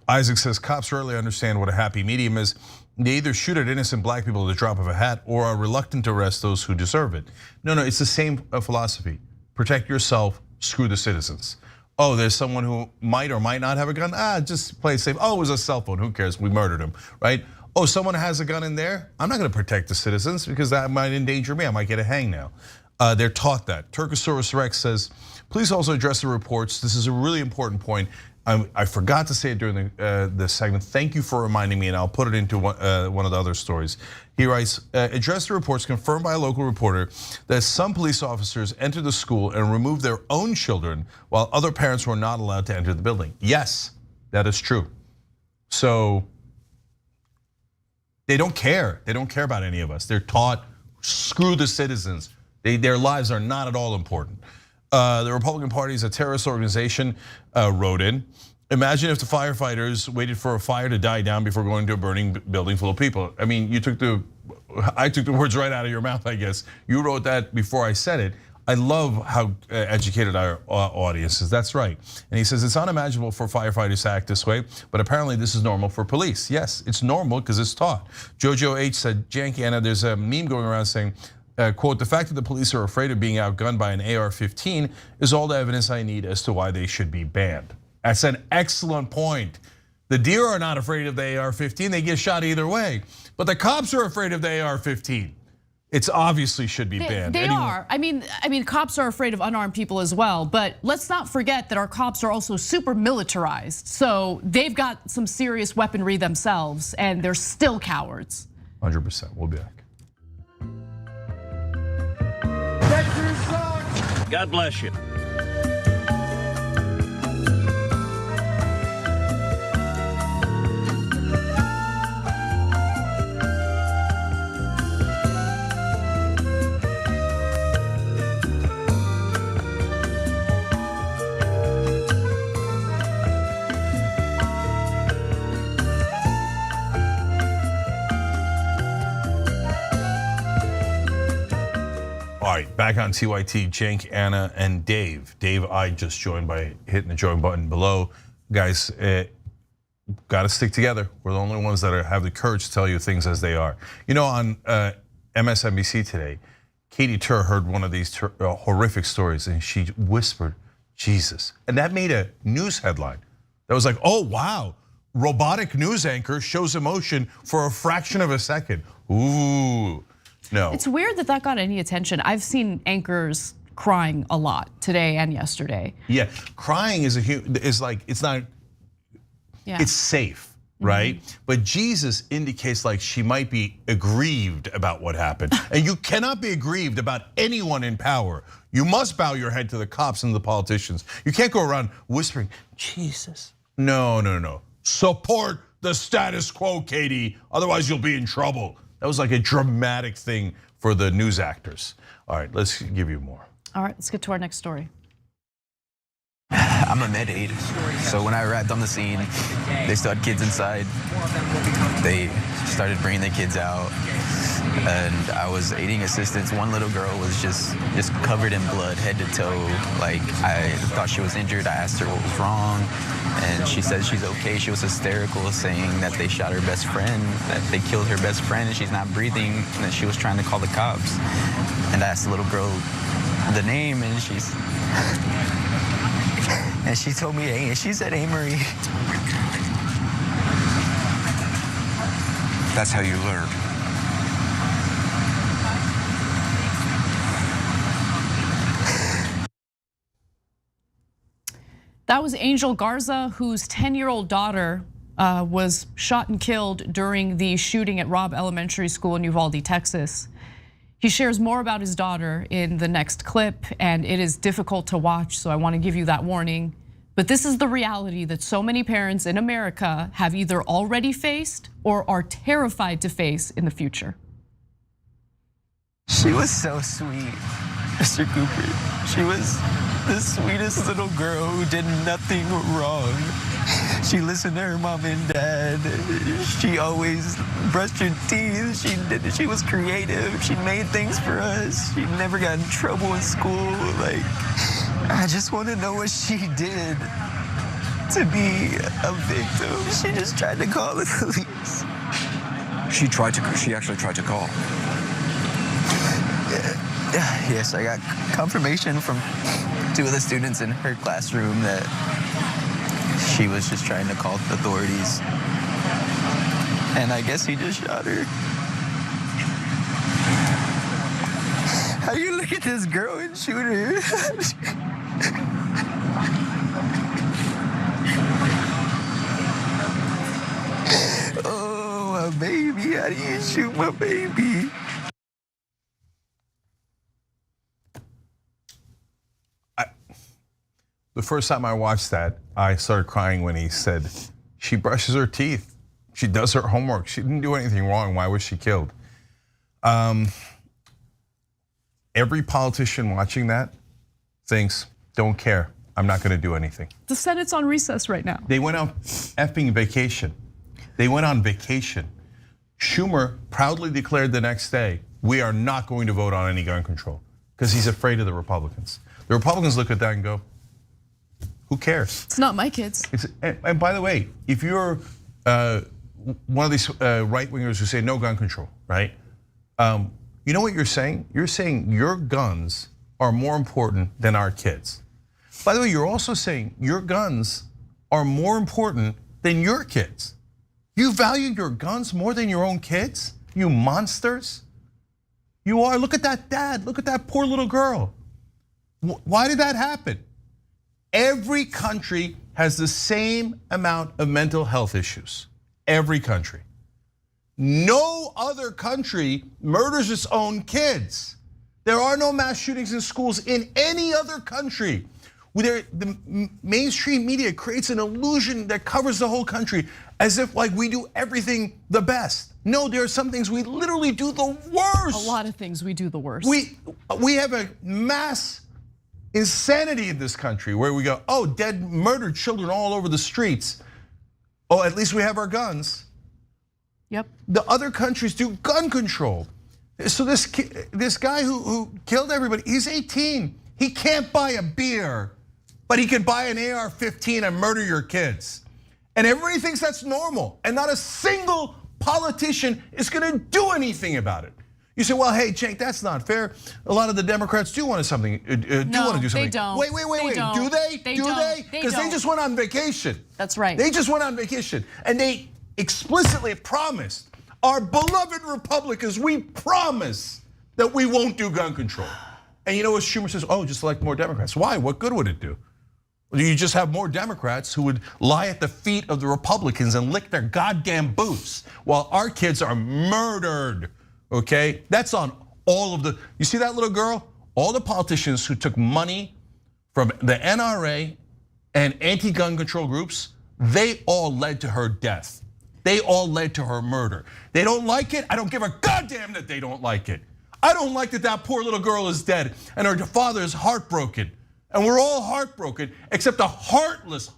Isaac says, cops rarely understand what a happy medium is. They either shoot at innocent black people at the drop of a hat or are reluctant to arrest those who deserve it. No, it's the same philosophy. Protect yourself, screw the citizens. Oh, there's someone who might or might not have a gun. Just play it safe. Oh, it was a cell phone. Who cares? We murdered him, right? Oh, someone has a gun in there. I'm not going to protect the citizens because that might endanger me. I might get a hang now. They're taught that. Turkosaurus Rex says, please also address the reports. This is a really important point. I forgot to say it during the segment. Thank you for reminding me, and I'll put it into one of the other stories. He writes, address the reports confirmed by a local reporter that some police officers entered the school and removed their own children while other parents were not allowed to enter the building. Yes, that is true. So they don't care. They don't care about any of us. They're taught, screw the citizens. Their lives are not at all important. The Republican Party is a terrorist organization, wrote in. Imagine if the firefighters waited for a fire to die down before going to a burning building full of people. I mean, I took the words right out of your mouth, I guess. You wrote that before I said it. I love how educated our audience is, that's right. And he says, it's unimaginable for firefighters to act this way, but apparently this is normal for police. Yes, it's normal because it's taught. Jojo H said, Janky Anna, there's a meme going around saying, quote, the fact that the police are afraid of being outgunned by an AR-15 is all the evidence I need as to why they should be banned. That's an excellent point. The deer are not afraid of the AR-15, they get shot either way. But the cops are afraid of the AR-15. It's obviously should be banned. They are. I mean, cops are afraid of unarmed people as well. But let's not forget that our cops are also super militarized. So they've got some serious weaponry themselves, and they're still cowards. 100%. We'll be back. God bless you. All right, back on TYT, Cenk, Anna, and Dave. Dave, I just joined by hitting the join button below. Guys, gotta stick together. We're the only ones that have the courage to tell you things as they are. You know, on MSNBC today, Katie Tur heard one of these horrific stories and she whispered, Jesus. And that made a news headline. That was like, oh wow, robotic news anchor shows emotion for a fraction of a second. Ooh. No. It's weird that got any attention. I've seen anchors crying a lot today and yesterday. Yeah, crying is like, it's not, it's safe, right? But Jesus indicates like she might be aggrieved about what happened. And you cannot be aggrieved about anyone in power. You must bow your head to the cops and the politicians. You can't go around whispering, Jesus. No. Support the status quo, Katie, otherwise you'll be in trouble. That was like a dramatic thing for the news actors. All right, let's give you more. All right, let's get to our next story. I'm a med aide, so when I arrived on the scene, they still had kids inside. They started bringing the kids out, and I was aiding assistants. One little girl was just covered in blood, head to toe. Like, I thought she was injured. I asked her what was wrong, and she said she's okay. She was hysterical, saying that they shot her best friend, that they killed her best friend, and she's not breathing, and that she was trying to call the cops. And I asked the little girl the name, and she told me, hey, she said, hey, Marie. That's how you learn. That was Angel Garza, whose 10-year-old daughter was shot and killed during the shooting at Robb Elementary School in Uvalde, Texas. He shares more about his daughter in the next clip, and it is difficult to watch, so I want to give you that warning. But this is the reality that so many parents in America have either already faced or are terrified to face in the future. She was so sweet, Mr. Cooper. She was the sweetest little girl who did nothing wrong. She listened to her mom and dad. She always brushed her teeth. She was creative. She made things for us. She never got in trouble in school. Like, I just want to know what she did to be a victim. She just tried to call the police. She actually tried to call. Yes, I got confirmation from two of the students in her classroom that she was just trying to call the authorities. And I guess he just shot her. How do you look at this girl and shoot her? Oh, my baby. How do you shoot my baby? The first time I watched that, I started crying when he said, she brushes her teeth. She does her homework. She didn't do anything wrong. Why was she killed? Every politician watching that thinks, don't care. I'm not gonna do anything. The Senate's on recess right now. They went on effing vacation. They went on vacation. Schumer proudly declared the next day, we are not going to vote on any gun control because he's afraid of the Republicans. The Republicans look at that and go, who cares? It's not my kids. And by the way, if you're one of these right-wingers who say no gun control, right? You know what you're saying? You're saying your guns are more important than our kids. By the way, you're also saying your guns are more important than your kids. You value your guns more than your own kids? You monsters. You are. Look at that dad. Look at that poor little girl. Why did that happen? Every country has the same amount of mental health issues. Every country. No other country murders its own kids. There are no mass shootings in schools in any other country. The mainstream media creates an illusion that covers the whole country as if like we do everything the best. No, there are some things we literally do the worst. A lot of things we do the worst. We have a mass insanity in this country where we go, oh, dead, murdered children all over the streets. Oh, at least we have our guns. Yep. The other countries do gun control. So this guy who killed everybody, he's 18. He can't buy a beer, but he could buy an AR-15 and murder your kids. And everybody thinks that's normal, and not a single politician is gonna do anything about it. You say, well, hey, Jake, that's not fair. A lot of the Democrats do want to do something. They don't. Wait. Don't. Do they? Do they? Because they just went on vacation. That's right. They just went on vacation, and they explicitly promised our beloved Republicans, we promise that we won't do gun control. And you know what Schumer says? Oh, just elect more Democrats. Why? What good would it do? You just have more Democrats who would lie at the feet of the Republicans and lick their goddamn boots while our kids are murdered. Okay, that's on all of the, you see that little girl? All the politicians who took money from the NRA and anti-gun control groups, they all led to her death. They all led to her murder. They don't like it, I don't give a goddamn that they don't like it. I don't like that that poor little girl is dead and her father is heartbroken. And we're all heartbroken except the heartless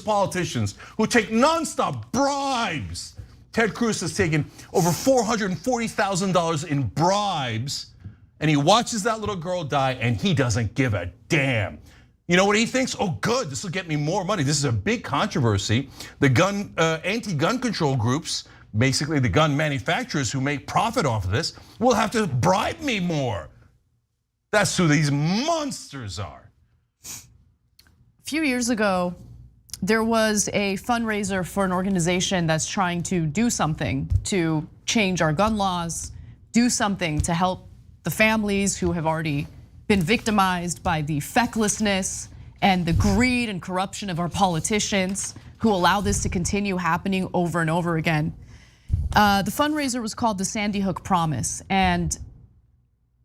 politicians who take nonstop bribes. Ted Cruz has taken over $440,000 in bribes, and he watches that little girl die, and he doesn't give a damn. You know what he thinks? Oh, good, this will get me more money. This is a big controversy. The anti-gun control groups, basically the gun manufacturers who make profit off of this, will have to bribe me more. That's who these monsters are. A few years ago, there was a fundraiser for an organization that's trying to do something to change our gun laws, do something to help the families who have already been victimized by the fecklessness and the greed and corruption of our politicians who allow this to continue happening over and over again. The fundraiser was called the Sandy Hook Promise. And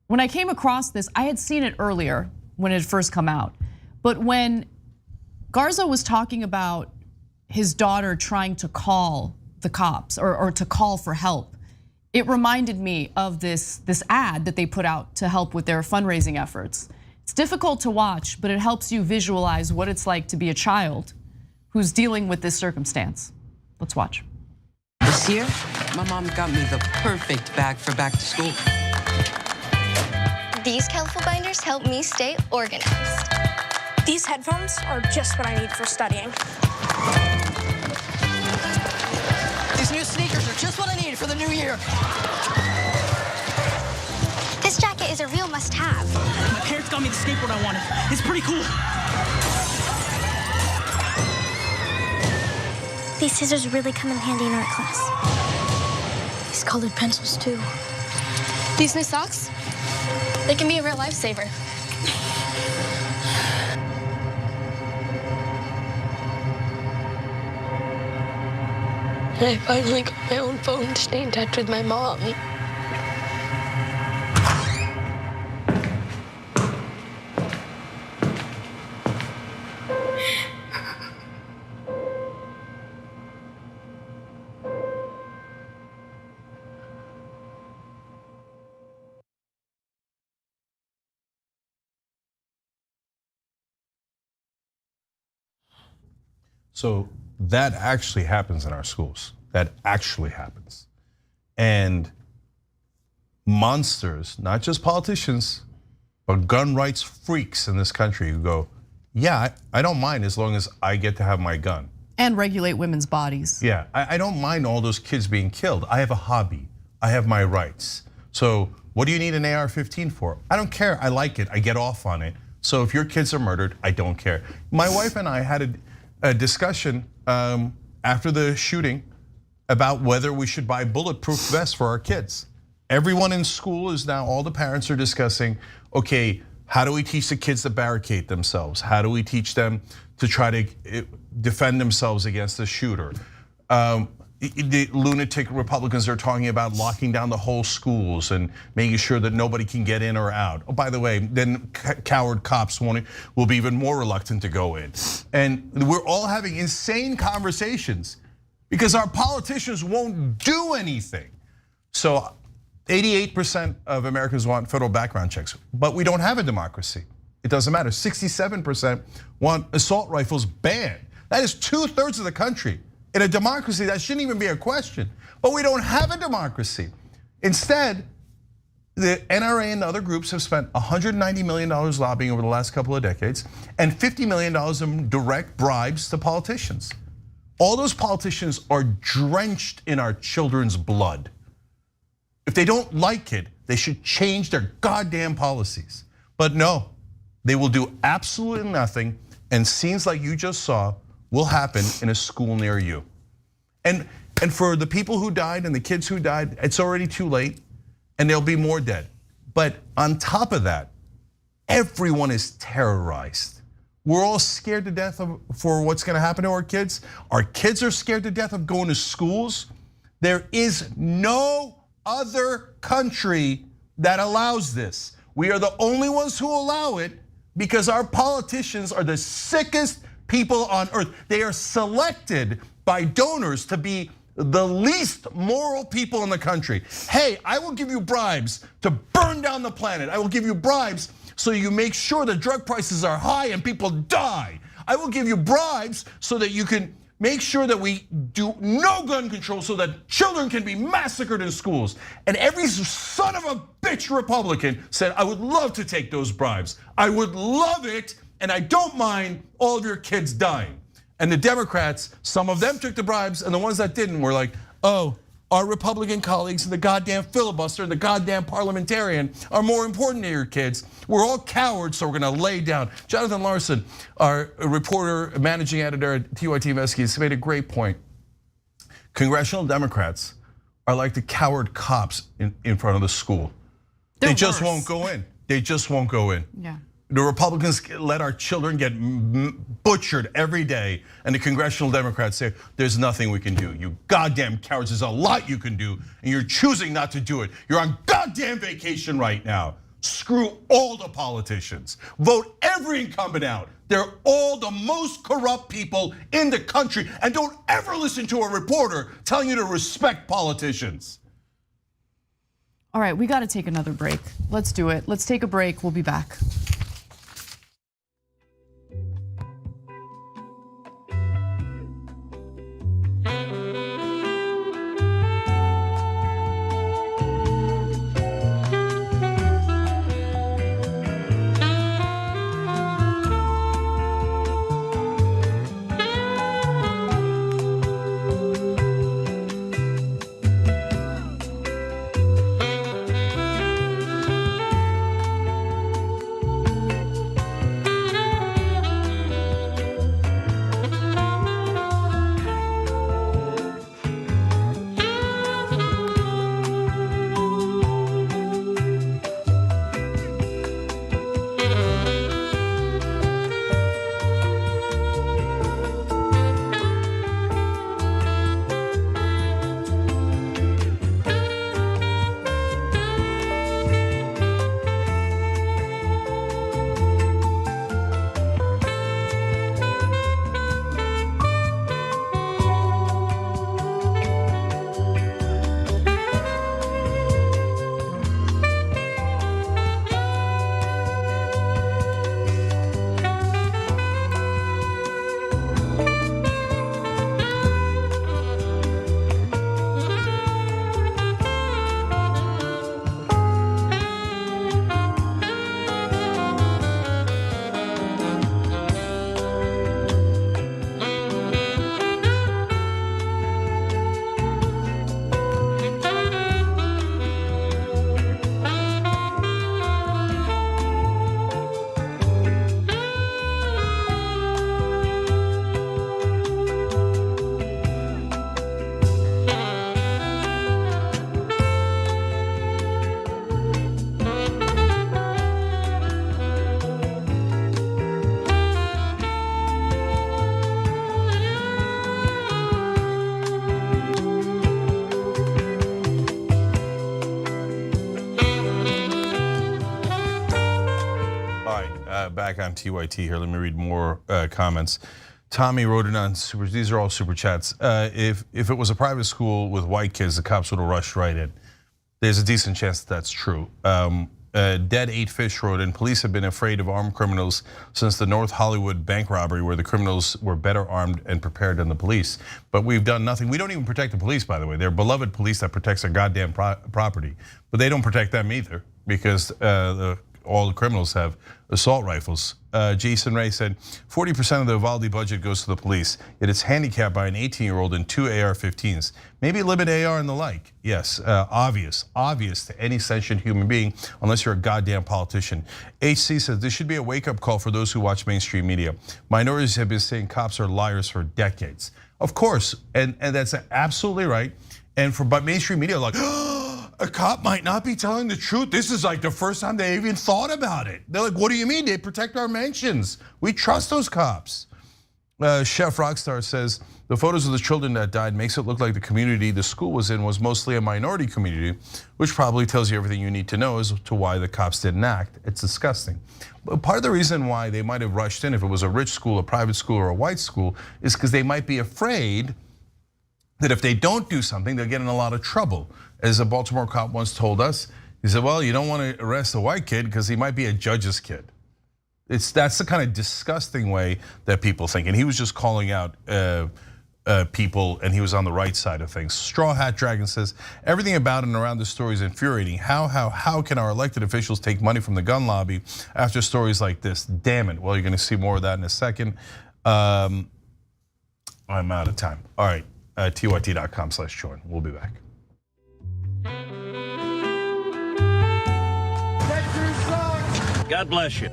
when I came across this, I had seen it earlier when it had first come out. But when Garza was talking about his daughter trying to call the cops or to call for help, it reminded me of this ad that they put out to help with their fundraising efforts. It's difficult to watch, but it helps you visualize what it's like to be a child who's dealing with this circumstance. Let's watch. This year, my mom got me the perfect bag for back to school. These colorful binders help me stay organized. These headphones are just what I need for studying. These new sneakers are just what I need for the new year. This jacket is a real must-have. My parents got me the skateboard I wanted. It's pretty cool. These scissors really come in handy in art class. These colored pencils, too. These new socks, they can be a real lifesaver. I finally got my own phone to stay in touch with my mom. So that actually happens in our schools. That actually happens. And monsters, not just politicians, but gun rights freaks in this country who go, yeah, I don't mind as long as I get to have my gun. And regulate women's bodies. Yeah, I don't mind all those kids being killed. I have a hobby, I have my rights. So what do you need an AR-15 for? I don't care, I like it, I get off on it. So if your kids are murdered, I don't care. My wife and I had a discussion after the shooting about whether we should buy bulletproof vests for our kids. Everyone in school is now, all the parents are discussing, okay, how do we teach the kids to barricade themselves? How do we teach them to try to defend themselves against the shooter? The lunatic Republicans are talking about locking down the whole schools and making sure that nobody can get in or out. Oh, by the way, then coward cops will be even more reluctant to go in. And we're all having insane conversations because our politicians won't do anything. So 88% of Americans want federal background checks, but we don't have a democracy. It doesn't matter. 67% want assault rifles banned. That is 2/3 of the country. In a democracy, that shouldn't even be a question. But we don't have a democracy. Instead, the NRA and other groups have spent $190 million lobbying over the last couple of decades and $50 million in direct bribes to politicians. All those politicians are drenched in our children's blood. If they don't like it, they should change their goddamn policies. But no, they will do absolutely nothing, and scenes like you just saw will happen in a school near you. And for the people who died and the kids who died, it's already too late, and there'll be more dead. But on top of that, everyone is terrorized. We're all scared to death for what's gonna happen to our kids. Our kids are scared to death of going to schools. There is no other country that allows this. We are the only ones who allow it because our politicians are the sickest people on earth. They are selected by donors to be the least moral people in the country. Hey, I will give you bribes to burn down the planet. I will give you bribes so you make sure that drug prices are high and people die. I will give you bribes so that you can make sure that we do no gun control so that children can be massacred in schools. And every son of a bitch Republican said, I would love to take those bribes. I would love it, and I don't mind all of your kids dying. And the Democrats, some of them took the bribes, and the ones that didn't were like, oh, our Republican colleagues and the goddamn filibuster and the goddamn parliamentarian are more important to your kids. We're all cowards, so we're gonna lay down. Jonathan Larson, our reporter, managing editor at TYT Investigates, made a great point. Congressional Democrats are like the coward cops in front of the school. They just won't go in. They just won't go in. Yeah. The Republicans let our children get butchered every day, and the congressional Democrats say, there's nothing we can do. You goddamn cowards, there's a lot you can do, and you're choosing not to do it. You're on goddamn vacation right now. Screw all the politicians. Vote every incumbent out. They're all the most corrupt people in the country, and don't ever listen to a reporter telling you to respect politicians. All right, we gotta take another break. Let's do it. Let's take a break, we'll be back. All right, back on TYT here. Let me read more comments. Tommy wrote it on super. These are all super chats. If it was a private school with white kids, the cops would have rushed right in. There's a decent chance that's true. Dead 8 Fish wrote in, police have been afraid of armed criminals since the North Hollywood bank robbery, where the criminals were better armed and prepared than the police. But we've done nothing. We don't even protect the police, by the way. They're beloved police that protects their goddamn property. But they don't protect them either, because all the criminals have assault rifles. Jason Ray said, 40% of the Uvalde budget goes to the police, yet it's handicapped by an 18-year-old and 2 AR-15s. Maybe limit AR and the like. Yes, obvious to any sentient human being, unless you're a goddamn politician. HC says, this should be a wake-up call for those who watch mainstream media. Minorities have been saying cops are liars for decades. Of course, and that's absolutely right. But mainstream media are like, a cop might not be telling the truth. This is like the first time they even thought about it. They're like, what do you mean? They protect our mansions. We trust those cops. Chef Rockstar says, the photos of the children that died makes it look like the community the school was in was mostly a minority community, which probably tells you everything you need to know as to why the cops didn't act. It's disgusting. But part of the reason why they might have rushed in, if it was a rich school, a private school, or a white school, is because they might be afraid that if they don't do something, they'll get in a lot of trouble. As a Baltimore cop once told us, he said, well, you don't want to arrest a white kid because he might be a judge's kid. That's the kind of disgusting way that people think. And he was just calling out people, and he was on the right side of things. Straw Hat Dragon says, everything about and around the story is infuriating. How can our elected officials take money from the gun lobby after stories like this? Damn it. Well, you're gonna see more of that in a second. I'm out of time. All right, tyt.com/join. We'll be back. God bless you.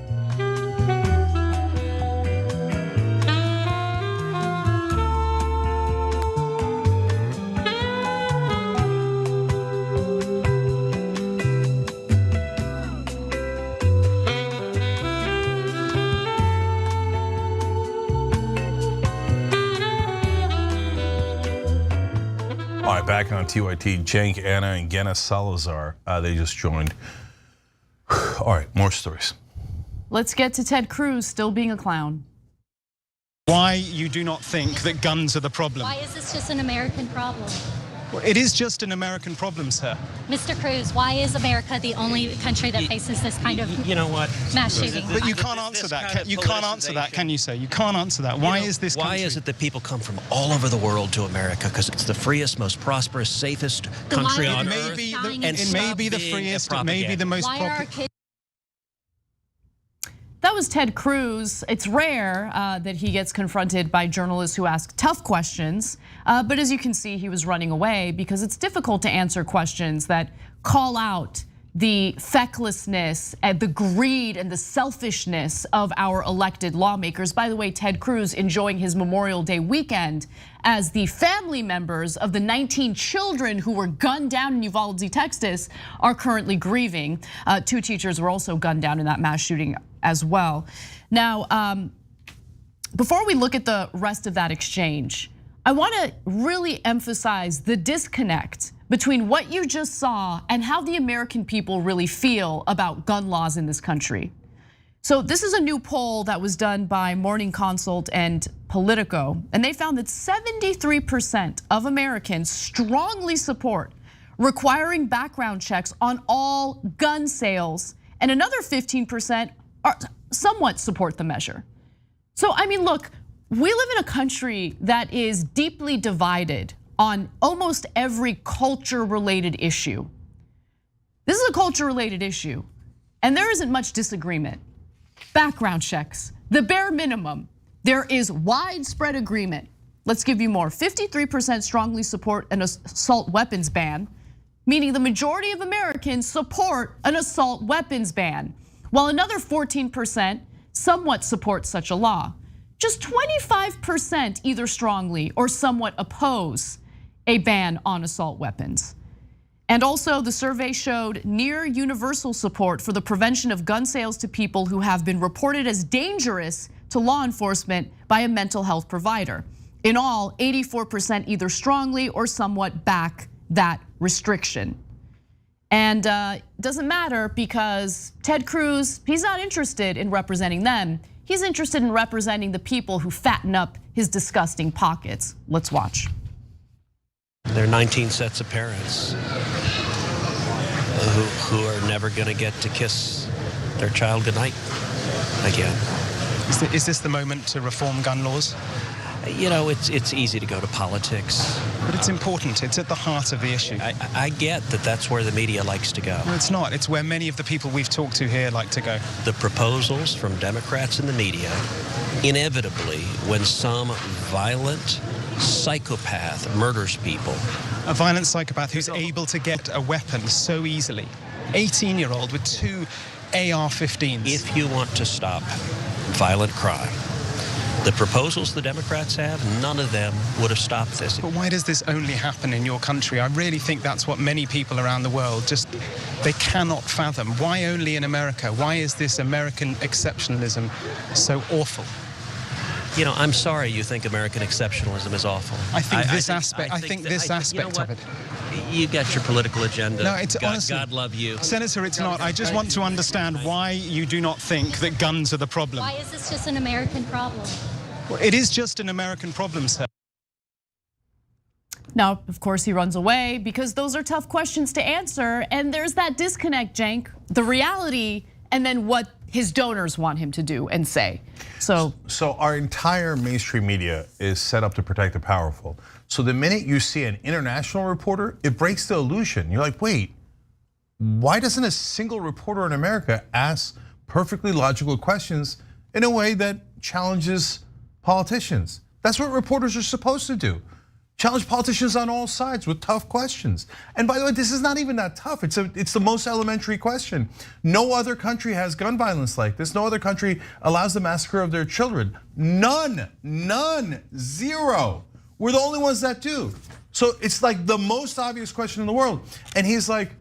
All right, back on TYT, Cenk, Anna, and Genna Salazar, they just joined. All right, more stories. Let's get to Ted Cruz still being a clown. Why you do not think that guns are the problem? Why is this just an American problem? Well, it is just an American problem, sir. Mr. Cruz, why is America the only country that faces this kind of mass shooting? But you can't answer that. You can't answer that, can you, sir? You can't answer that. Why is this country? Why is it that people come from all over the world to America? Because it's the freest, most prosperous, safest country on earth. It may be the freest, it may be the most popular. That was Ted Cruz. It's rare that he gets confronted by journalists who ask tough questions. But as you can see, he was running away because it's difficult to answer questions that call out the fecklessness and the greed and the selfishness of our elected lawmakers. By the way, Ted Cruz enjoying his Memorial Day weekend as the family members of the 19 children who were gunned down in Uvalde, Texas, are currently grieving. 2 teachers were also gunned down in that mass shooting as well. Now, before we look at the rest of that exchange, I want to really emphasize the disconnect between what you just saw and how the American people really feel about gun laws in this country. So this is a new poll that was done by Morning Consult and Politico, and they found that 73% of Americans strongly support requiring background checks on all gun sales, and another 15% somewhat support the measure. So I mean, look, we live in a country that is deeply divided on almost every culture-related issue. This is a culture-related issue, and there isn't much disagreement. Background checks, the bare minimum. There is widespread agreement. Let's give you more. 53% strongly support an assault weapons ban, meaning the majority of Americans support an assault weapons ban, while another 14% somewhat support such a law. Just 25% either strongly or somewhat oppose a ban on assault weapons. And also the survey showed near universal support for the prevention of gun sales to people who have been reported as dangerous to law enforcement by a mental health provider. In all, 84% either strongly or somewhat back that restriction. And it doesn't matter because Ted Cruz, he's not interested in representing them. He's interested in representing the people who fatten up his disgusting pockets. Let's watch. There are 19 sets of parents who are never going to get to kiss their child goodnight again. Is this the moment to reform gun laws? You know, it's easy to go to politics. But it's important. It's at the heart of the issue. I get that that's where the media likes to go. No, it's not. It's where many of the people we've talked to here like to go. The proposals from Democrats in the media, inevitably, when some violent psychopath murders people. A violent psychopath who's able to get a weapon so easily. 18-year-old with 2 AR-15s. If you want to stop violent crime, the proposals the Democrats have, none of them would have stopped this. But why does this only happen in your country? I really think that's what many people around the world just, they cannot fathom. Why only in America? Why is this American exceptionalism so awful? You know, I'm sorry you think American exceptionalism is awful. I think this aspect of it. You got your political agenda. No, it's honestly, God love you. Senator, it's not. I just want to understand why you do not think that guns are the problem. Why is this just an American problem? Well, it is just an American problem, sir. Now, of course, he runs away because those are tough questions to answer. And there's that disconnect, Cenk, the reality and then what his donors want him to do and say. So our entire mainstream media is set up to protect the powerful. So the minute you see an international reporter, it breaks the illusion. You're like, wait, why doesn't a single reporter in America ask perfectly logical questions in a way that challenges politicians? That's what reporters are supposed to do. Challenge politicians on all sides with tough questions. And by the way, this is not even that tough. It's the most elementary question. No other country has gun violence like this. No other country allows the massacre of their children. None, zero. We're the only ones that do. So it's like the most obvious question in the world. And he's like,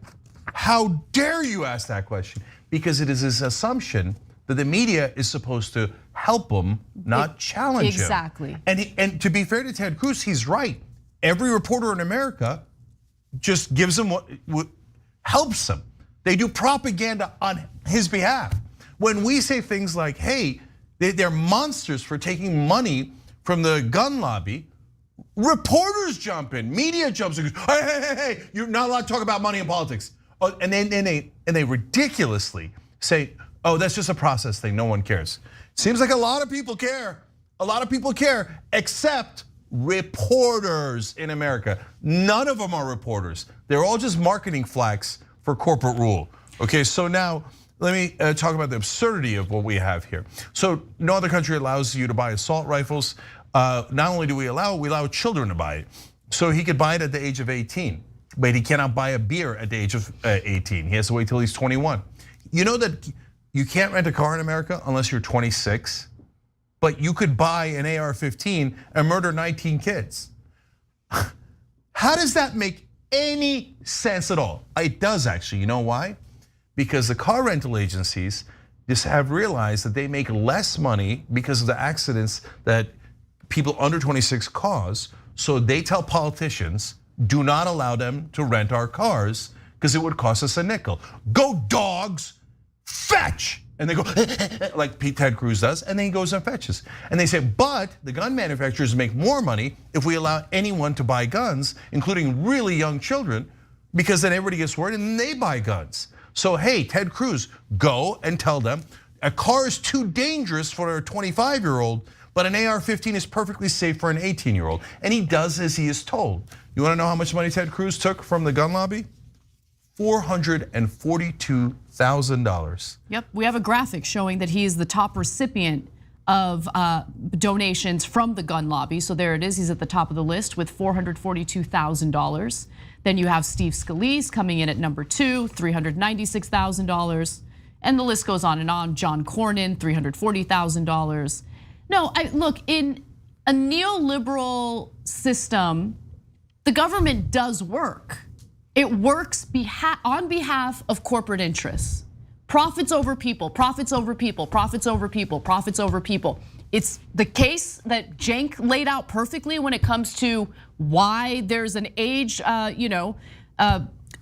how dare you ask that question? Because it is his assumption that the media is supposed to help him, not challenge him. Exactly. And to be fair to Ted Cruz, he's right. Every reporter in America just gives him what helps him. They do propaganda on his behalf. When we say things like, hey, they're monsters for taking money from the gun lobby, reporters jump in, media jumps in, hey, you're not allowed to talk about money in politics. And they ridiculously say, oh, that's just a process thing, no one cares. Seems like a lot of people care. A lot of people care, except reporters in America. None of them are reporters. They're all just marketing flags for corporate rule. Okay, so now let me talk about the absurdity of what we have here. So no other country allows you to buy assault rifles. Not only do we allow children to buy it. So he could buy it at the age of 18, but he cannot buy a beer at the age of 18. He has to wait till he's 21. You know that you can't rent a car in America unless you're 26, but you could buy an AR-15 and murder 19 kids. How does that make any sense at all? It does actually, you know why? Because the car rental agencies just have realized that they make less money because of the accidents that people under 26 cause. So they tell politicians, do not allow them to rent our cars because it would cost us a nickel. Go dogs, fetch. And they go, like Ted Cruz does, and then he goes and fetches. And they say, but the gun manufacturers make more money if we allow anyone to buy guns, including really young children, because then everybody gets worried and they buy guns. So hey, Ted Cruz, go and tell them a car is too dangerous for a 25-year-old, but an AR-15 is perfectly safe for an 18-year-old. And he does as he is told. You wanna know how much money Ted Cruz took from the gun lobby? $442,000. Yep, we have a graphic showing that he is the top recipient of donations from the gun lobby. So there it is, he's at the top of the list with $442,000. Then you have Steve Scalise coming in at number 2, $396,000. And the list goes on and on. John Cornyn, $340,000. No, look, in a neoliberal system, the government does work. It works on behalf of corporate interests. Profits over people, profits over people, profits over people, profits over people. It's the case that Cenk laid out perfectly when it comes to why there's an age,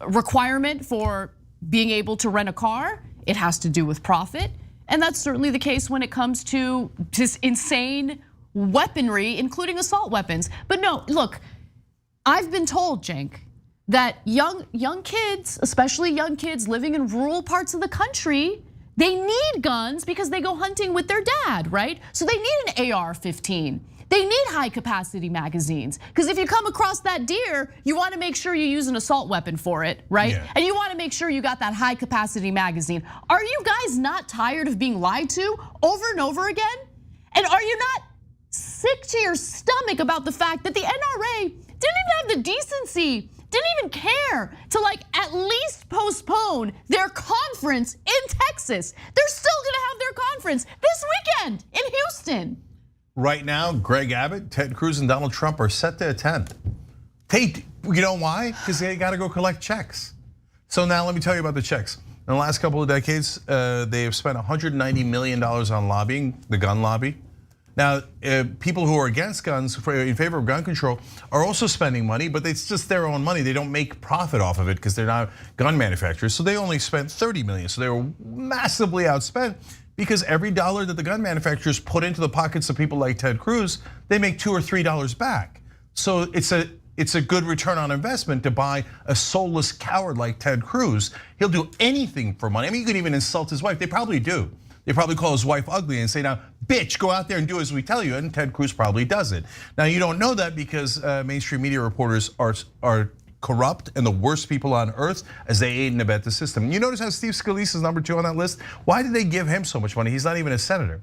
requirement for being able to rent a car. It has to do with profit. And that's certainly the case when it comes to this insane weaponry, including assault weapons. But no, look, I've been told, Cenk, that young kids, especially young kids living in rural parts of the country, they need guns because they go hunting with their dad, right? So they need an AR-15. They need high capacity magazines, because if you come across that deer, you want to make sure you use an assault weapon for it, right? Yeah. And you want to make sure you got that high capacity magazine. Are you guys not tired of being lied to over and over again? And are you not sick to your stomach about the fact that the NRA didn't even have the decency, didn't even care to like at least postpone their conference in Texas? They're still gonna have their conference this weekend in Houston. Right now, Greg Abbott, Ted Cruz, and Donald Trump are set to attend. You know why? Because they got to go collect checks. So now let me tell you about the checks. In the last couple of decades, they have spent $190 million on lobbying, the gun lobby. Now, people who are against guns, in favor of gun control, are also spending money, but it's just their own money. They don't make profit off of it because they're not gun manufacturers. So they only spent $30 million. So they were massively outspent, because every dollar that the gun manufacturers put into the pockets of people like Ted Cruz, they make $2 or $3 back. So it's a good return on investment to buy a soulless coward like Ted Cruz. He'll do anything for money. I mean, you could even insult his wife. They probably do. They probably call his wife ugly and say, now, bitch, go out there and do as we tell you. And Ted Cruz probably does it. Now, you don't know that because mainstream media reporters are corrupt and the worst people on earth as they aid and abet the system. You notice how Steve Scalise is number 2 on that list? Why did they give him so much money? He's not even a senator.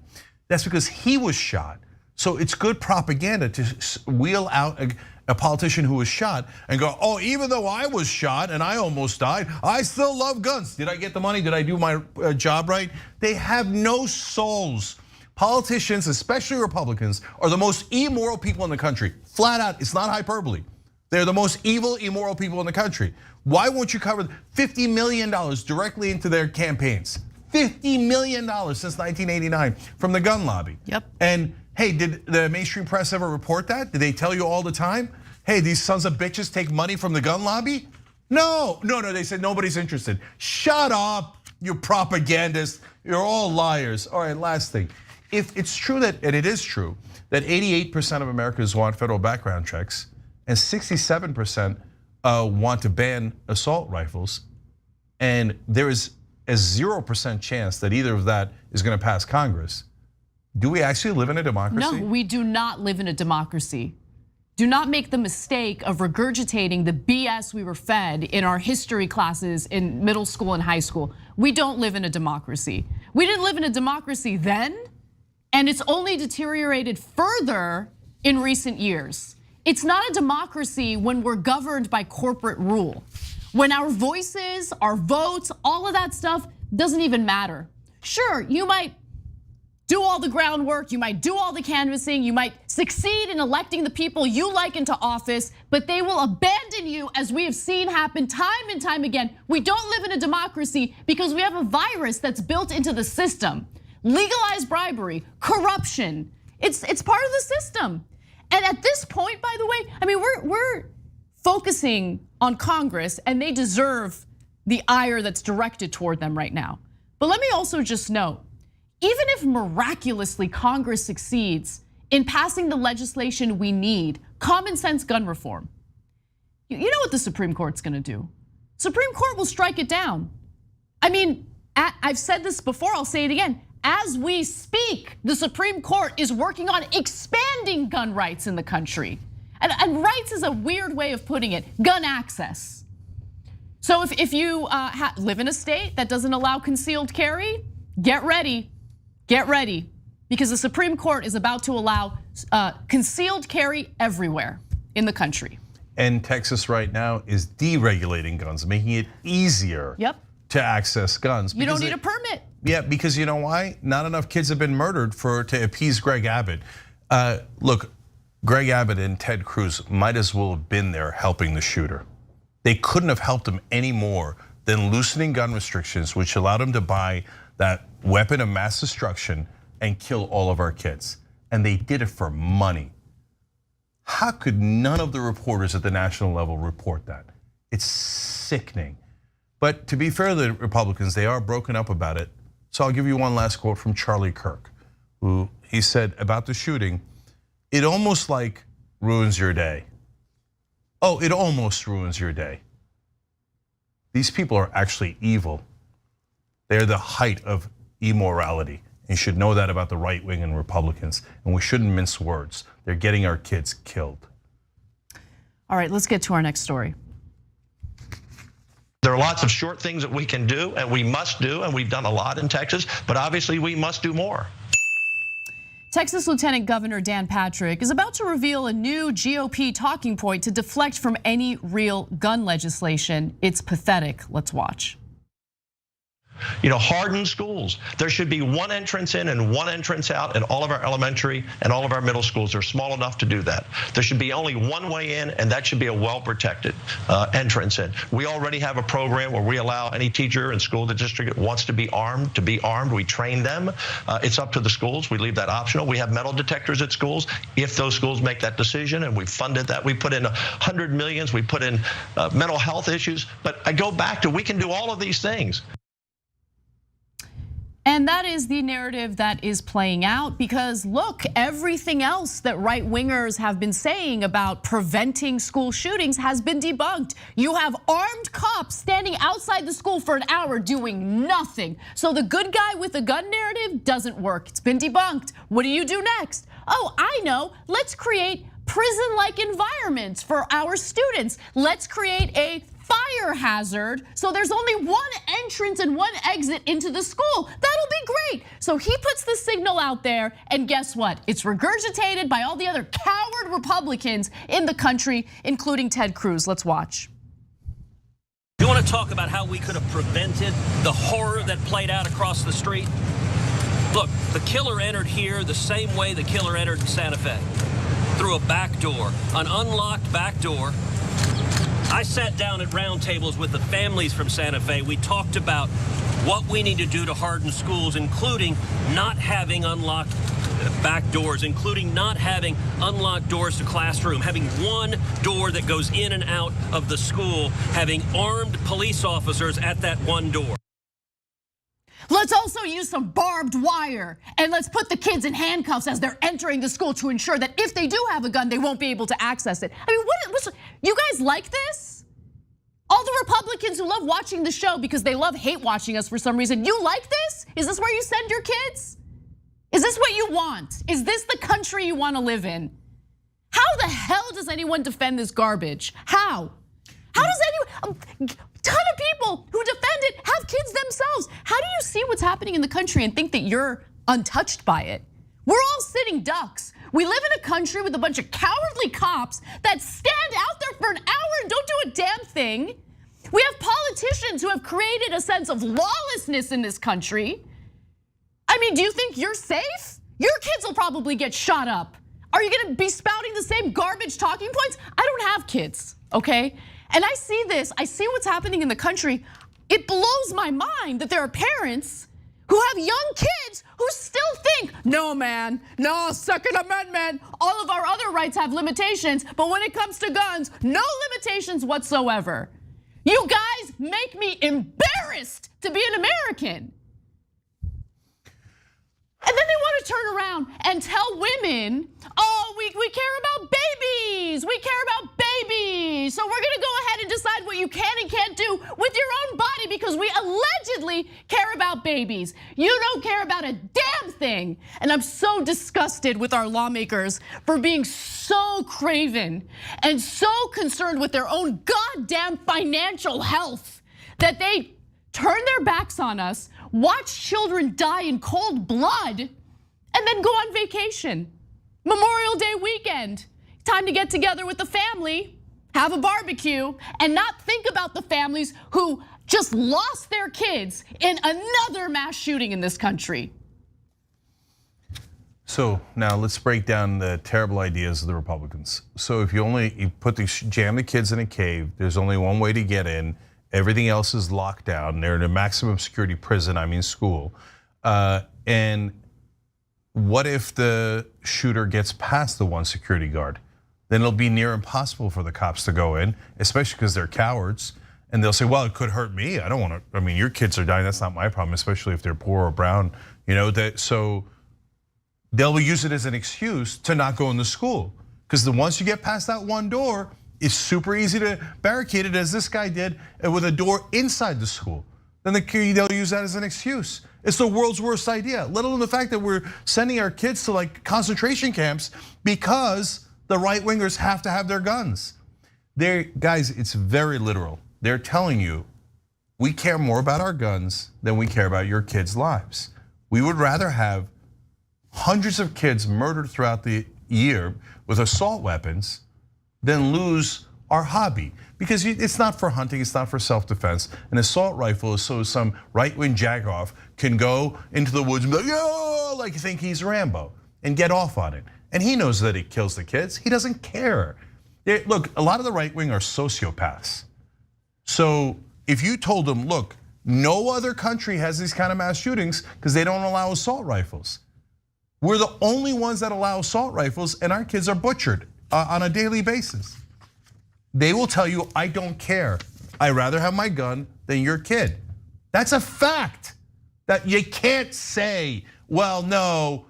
That's because he was shot. So it's good propaganda to wheel out a politician who was shot and go, oh, even though I was shot and I almost died, I still love guns. Did I get the money? Did I do my job right? They have no souls. Politicians, especially Republicans, are the most immoral people in the country. Flat out, it's not hyperbole. They're the most evil, immoral people in the country. Why won't you cover $50 million directly into their campaigns? $50 million since 1989 from the gun lobby. Yep. And hey, did the mainstream press ever report that? Did they tell you all the time? Hey, these sons of bitches take money from the gun lobby? No, they said nobody's interested. Shut up, you propagandists. You're all liars. All right, last thing. If it's true that, and it is true, that 88% of Americans want federal background checks, and 67% want to ban assault rifles, and there is a 0% chance that either of that is going to pass Congress. Do we actually live in a democracy? No, we do not live in a democracy. Do not make the mistake of regurgitating the BS we were fed in our history classes in middle school and high school. We don't live in a democracy. We didn't live in a democracy then, and it's only deteriorated further in recent years. It's not a democracy when we're governed by corporate rule. When our voices, our votes, all of that stuff doesn't even matter. Sure, you might do all the groundwork, you might do all the canvassing, you might succeed in electing the people you like into office, but they will abandon you, as we have seen happen time and time again. We don't live in a democracy because we have a virus that's built into the system. Legalized bribery, corruption, it's part of the system. And at this point, by the way, I mean, we're focusing on Congress and they deserve the ire that's directed toward them right now. But let me also just note, even if miraculously Congress succeeds in passing the legislation we need, common sense gun reform, you know what the Supreme Court's gonna do? Supreme Court will strike it down. I mean, I've said this before, I'll say it again. As we speak, the Supreme Court is working on expanding gun rights in the country. And rights is a weird way of putting it, gun access. So if you live in a state that doesn't allow concealed carry, get ready, because the Supreme Court is about to allow concealed carry everywhere in the country. And Texas right now is deregulating guns, making it easier to access guns. You don't need a permit. Yeah, because you know why? Not enough kids have been murdered to appease Greg Abbott. Look, Greg Abbott and Ted Cruz might as well have been there helping the shooter. They couldn't have helped him any more than loosening gun restrictions, which allowed him to buy that weapon of mass destruction and kill all of our kids. And they did it for money. How could none of the reporters at the national level report that? It's sickening. But to be fair to the Republicans, they are broken up about it. So I'll give you one last quote from Charlie Kirk, who he said about the shooting, it almost like ruins your day. Oh, it almost ruins your day. These people are actually evil. They're the height of immorality. You should know that about the right wing and Republicans, and we shouldn't mince words. They're getting our kids killed. All right, let's get to our next story. There are lots of short things that we can do and we must do, and we've done a lot in Texas, but obviously we must do more. Texas Lieutenant Governor Dan Patrick is about to reveal a new GOP talking point to deflect from any real gun legislation. It's pathetic. Let's watch. Harden schools. There should be one entrance in and one entrance out in all of our elementary and all of our middle schools. They're small enough to do that. There should be only one way in, and that should be a well-protected entrance in. We already have a program where we allow any teacher in school the district that wants to be armed. We train them. It's up to the schools. We leave that optional. We have metal detectors at schools if those schools make that decision, and we funded that. We put in $100 million. We put in mental health issues. But I go back to, we can do all of these things. And that is the narrative that is playing out because look, everything else that right wingers have been saying about preventing school shootings has been debunked. You have armed cops standing outside the school for an hour doing nothing. So the good guy with a gun narrative doesn't work. It's been debunked. What do you do next? Oh, I know. Let's create prison-like environments for our students. Let's create a fire hazard, so there's only one entrance and one exit into the school. That'll be great. So he puts the signal out there, and guess what? It's regurgitated by all the other coward Republicans in the country, including Ted Cruz. Let's watch. You want to talk about how we could have prevented the horror that played out across the street? Look, the killer entered here the same way the killer entered in Santa Fe, through a back door, an unlocked back door. I sat down at round tables with the families from Santa Fe. We talked about what we need to do to harden schools, including not having unlocked back doors, including not having unlocked doors to classroom, having one door that goes in and out of the school, having armed police officers at that one door. Let's also use some barbed wire and let's put the kids in handcuffs as they're entering the school to ensure that if they do have a gun, they won't be able to access it. I mean, you guys like this? All the Republicans who love watching the show because they hate watching us for some reason, you like this? Is this where you send your kids? Is this what you want? Is this the country you want to live in? How the hell does anyone defend this garbage? How? How does anyone, a ton of people who defend it have kids themselves. How do you see what's happening in the country and think that you're untouched by it? We're all sitting ducks. We live in a country with a bunch of cowardly cops that stand out there for an hour and don't do a damn thing. We have politicians who have created a sense of lawlessness in this country. I mean, do you think you're safe? Your kids will probably get shot up. Are you gonna be spouting the same garbage talking points? I don't have kids, okay? And I see this, I see what's happening in the country. It blows my mind that there are parents who have young kids who still think, no man, no Second Amendment, all of our other rights have limitations, but when it comes to guns, no limitations whatsoever. You guys make me embarrassed to be an American. And then they want to turn around and tell women, oh, we care about babies. We care about babies. So we're gonna go ahead and decide what you can and can't do with your own body because we allegedly care about babies. You don't care about a damn thing. And I'm so disgusted with our lawmakers for being so craven and so concerned with their own goddamn financial health that they turn their backs on us, watch children die in cold blood, and then go on vacation. Memorial Day weekend, time to get together with the family, have a barbecue, and not think about the families who just lost their kids in another mass shooting in this country. So now let's break down the terrible ideas of the Republicans. So if you jam the kids in a cave, there's only one way to get in. Everything else is locked down. They're in a maximum security prison, I mean school. And what if the shooter gets past the one security guard? then it'll be near impossible for the cops to go in, especially because they're cowards. And they'll say, well, it could hurt me. I don't want to, I mean, your kids are dying, that's not my problem, especially if they're poor or brown, so they'll use it as an excuse to not go into school. Because once you get past that one door, it's super easy to barricade it, as this guy did, with a door inside the school. Then they'll use that as an excuse. It's the world's worst idea, let alone the fact that we're sending our kids to like concentration camps because the right-wingers have to have their guns. Guys, it's very literal. They're telling you, we care more about our guns than we care about your kids' lives. We would rather have hundreds of kids murdered throughout the year with assault weapons than lose our hobby. Because it's not for hunting, it's not for self-defense. An assault rifle is so some right-wing jagoff can go into the woods and be like, yo, like you think he's Rambo and get off on it. And he knows that it kills the kids, he doesn't care. Look, a lot of the right wing are sociopaths. So if you told them, look, no other country has these kind of mass shootings because they don't allow assault rifles. We're the only ones that allow assault rifles, and our kids are butchered on a daily basis. They will tell you, I don't care. I'd rather have my gun than your kid. That's a fact that you can't say, well, no,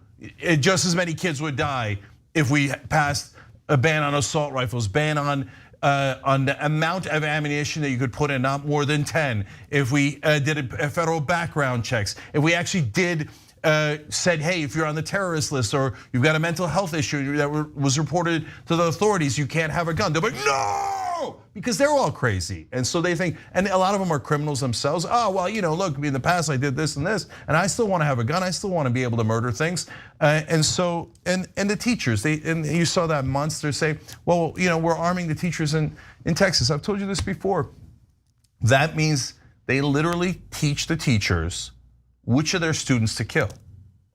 just as many kids would die if we passed a ban on assault rifles, ban on the amount of ammunition that you could put in, not more than 10. If we did a federal background checks, if we actually did said, hey, if you're on the terrorist list or you've got a mental health issue that was reported to the authorities, you can't have a gun. They're like, no, because they're all crazy. And so they think, and a lot of them are criminals themselves. Oh, well, look, in the past I did this and this, and I still want to have a gun. I still want to be able to murder things. And so, and the teachers, and you saw that monster say, well, we're arming the teachers in Texas. I've told you this before. That means they literally teach the teachers which of their students to kill,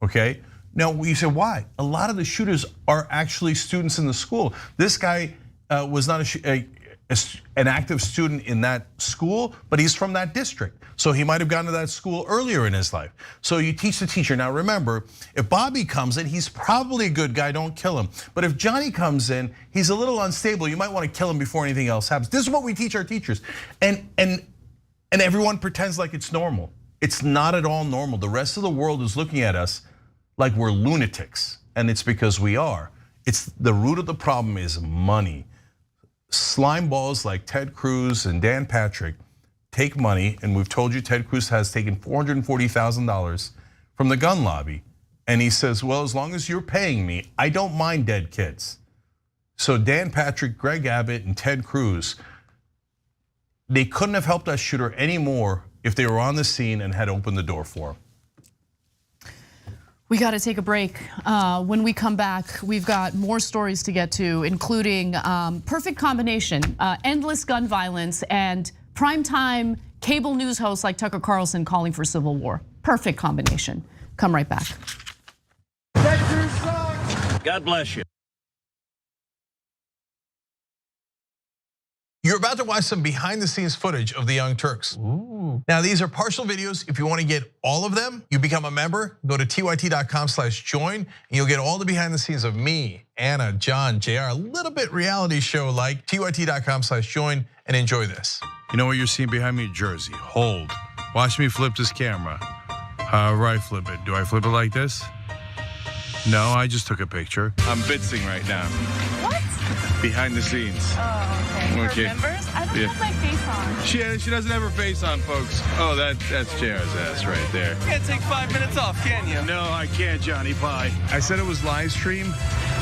okay? Now, you say, why? A lot of the shooters are actually students in the school. This guy was not an active student in that school, but he's from that district. So he might have gone to that school earlier in his life. So you teach the teacher. Now remember, if Bobby comes in, he's probably a good guy, don't kill him. But if Johnny comes in, he's a little unstable, you might want to kill him before anything else happens. This is what we teach our teachers. And everyone pretends like it's normal. It's not at all normal. The rest of the world is looking at us like we're lunatics, and it's because we are. It's the root of the problem is money. Slime balls like Ted Cruz and Dan Patrick take money, and we've told you Ted Cruz has taken $440,000 from the gun lobby. And he says, well, as long as you're paying me, I don't mind dead kids. So Dan Patrick, Greg Abbott, and Ted Cruz, they couldn't have helped that shooter anymore if they were on the scene and had opened the door for him. We got to take a break. When we come back, we've got more stories to get to, including perfect combination, endless gun violence and primetime cable news hosts like Tucker Carlson calling for civil war. Perfect combination. Come right back. God bless you. You're about to watch some behind the scenes footage of the Young Turks. Ooh. Now these are partial videos. If you want to get all of them, you become a member, go to tyt.com/join, and you'll get all the behind the scenes of me, Anna, John, JR, a little bit reality show like tyt.com/join, and enjoy this. You know what you're seeing behind me? Jersey, hold. Watch me flip this camera. However I flip it. Do I flip it like this? No, I just took a picture. I'm bitzing right now. What? Behind the scenes. Oh, okay. For members? I don't have my face on. She doesn't have her face on, folks. Oh, that's JR's ass right there. You can't take 5 minutes off, can you? No, I can't, Johnny Pie. I said it was live stream,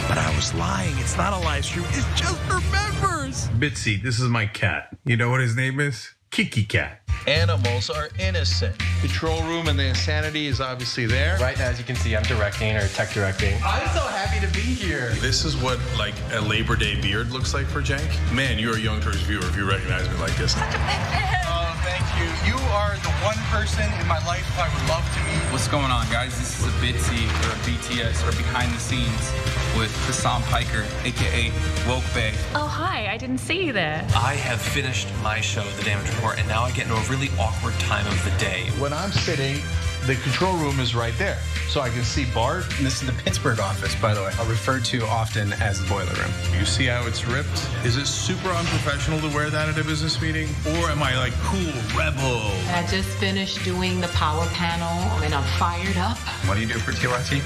but I was lying. It's not a live stream. It's just for members. Bitsy, this is my cat. You know what his name is? Kiki Cat. Animals are innocent. Control room and the insanity is obviously there. Right now, as you can see, I'm directing or tech directing. I'm so happy to be here. This is what like a Labor Day beard looks like for Cenk. Man, you're a Young Turks viewer if you recognize me like this. Such a big fan. Oh, thank you. You are the one person in my life I would love to meet. What's going on, guys? This is a Bitsy or a BTS or behind the scenes with Hassan Piker, AKA Woke Bay. Oh, hi, I didn't see you there. I have finished my show, The Damage Report, and now I get into a really awkward time of the day. When I'm sitting, the control room is right there. so I can see Bart. This is the Pittsburgh office, by the way. Referred to often as the boiler room. You see how it's ripped? Is it super unprofessional to wear that at a business meeting? Or am I like cool, rebel? I just finished doing the power panel and I'm fired up. What do you do for TYT?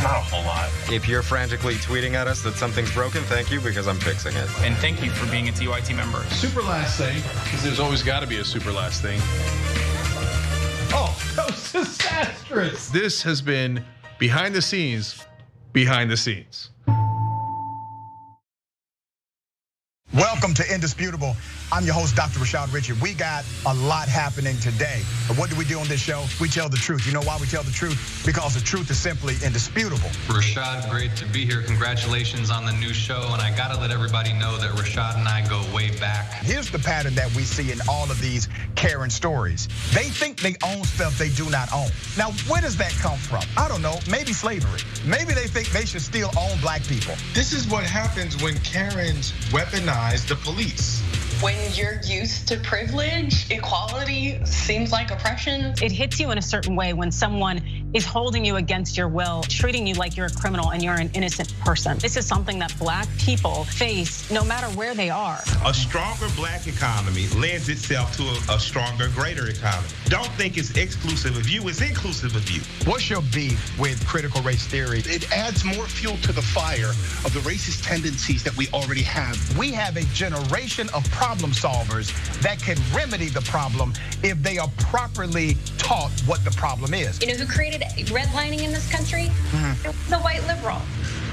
Not a whole lot. If you're frantically tweeting at us that something's broken, thank you, because I'm fixing it. And thank you for being a TYT member. Super last thing, because there's always got to be a super last thing. Oh, that was disastrous. This has been behind the scenes, behind the scenes. Welcome to Indisputable. I'm your host, Dr. Rashad Richard. We got a lot happening today. But what do we do on this show? We tell the truth. You know why we tell the truth? Because the truth is simply indisputable. Rashad, great to be here. Congratulations on the new show. And I gotta let everybody know that Rashad and I go way back. Here's the pattern that we see in all of these Karen stories. They think they own stuff they do not own. Now, where does that come from? I don't know, maybe slavery. Maybe they think they should still own black people. This is what happens when Karens weaponize the police. When you're used to privilege, equality seems like oppression. It hits you in a certain way when someone is holding you against your will, treating you like you're a criminal and you're an innocent person. This is something that black people face no matter where they are. A stronger black economy lends itself to a stronger, greater economy. Don't think it's exclusive of you, it's inclusive of you. What's your beef with critical race theory? It adds more fuel to the fire of the racist tendencies that we already have. We have a generation of problem solvers that can remedy the problem if they are properly taught what the problem is. You know who created redlining in this country? It was the white liberal.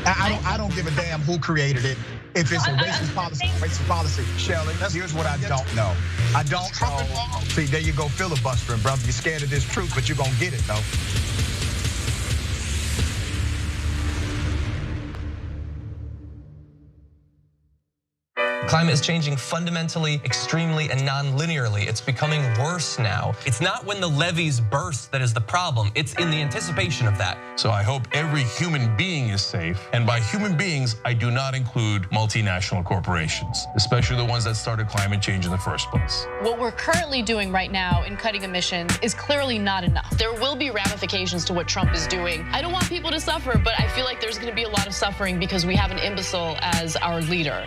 I don't give a damn who created it. If it's a racist policy, Shelley, here's what I don't know. I don't know. See, there you go filibustering, brother. You're scared of this truth, but you're gonna get it, though. Climate is changing fundamentally, extremely, and non-linearly. It's becoming worse now. It's not when the levees burst that is the problem. It's in the anticipation of that. So I hope every human being is safe. And by human beings, I do not include multinational corporations, especially the ones that started climate change in the first place. What we're currently doing right now in cutting emissions is clearly not enough. There will be ramifications to what Trump is doing. I don't want people to suffer, but I feel like there's gonna be a lot of suffering because we have an imbecile as our leader.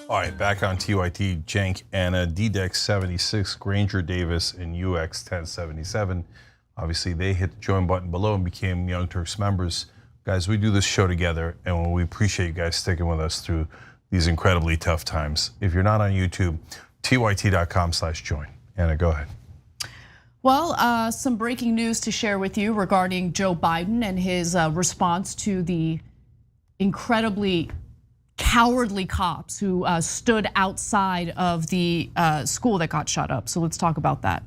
All right, back on TYT, Cenk Anna, DDEX 76, Granger Davis, and UX 1077. Obviously, they hit the join button below and became Young Turks members. Guys, we do this show together, and we appreciate you guys sticking with us through these incredibly tough times. If you're not on YouTube, tyt.com/join. Anna, go ahead. Well, some breaking news to share with you regarding Joe Biden and his response to the incredibly cowardly cops who stood outside of the school that got shut up. So let's talk about that.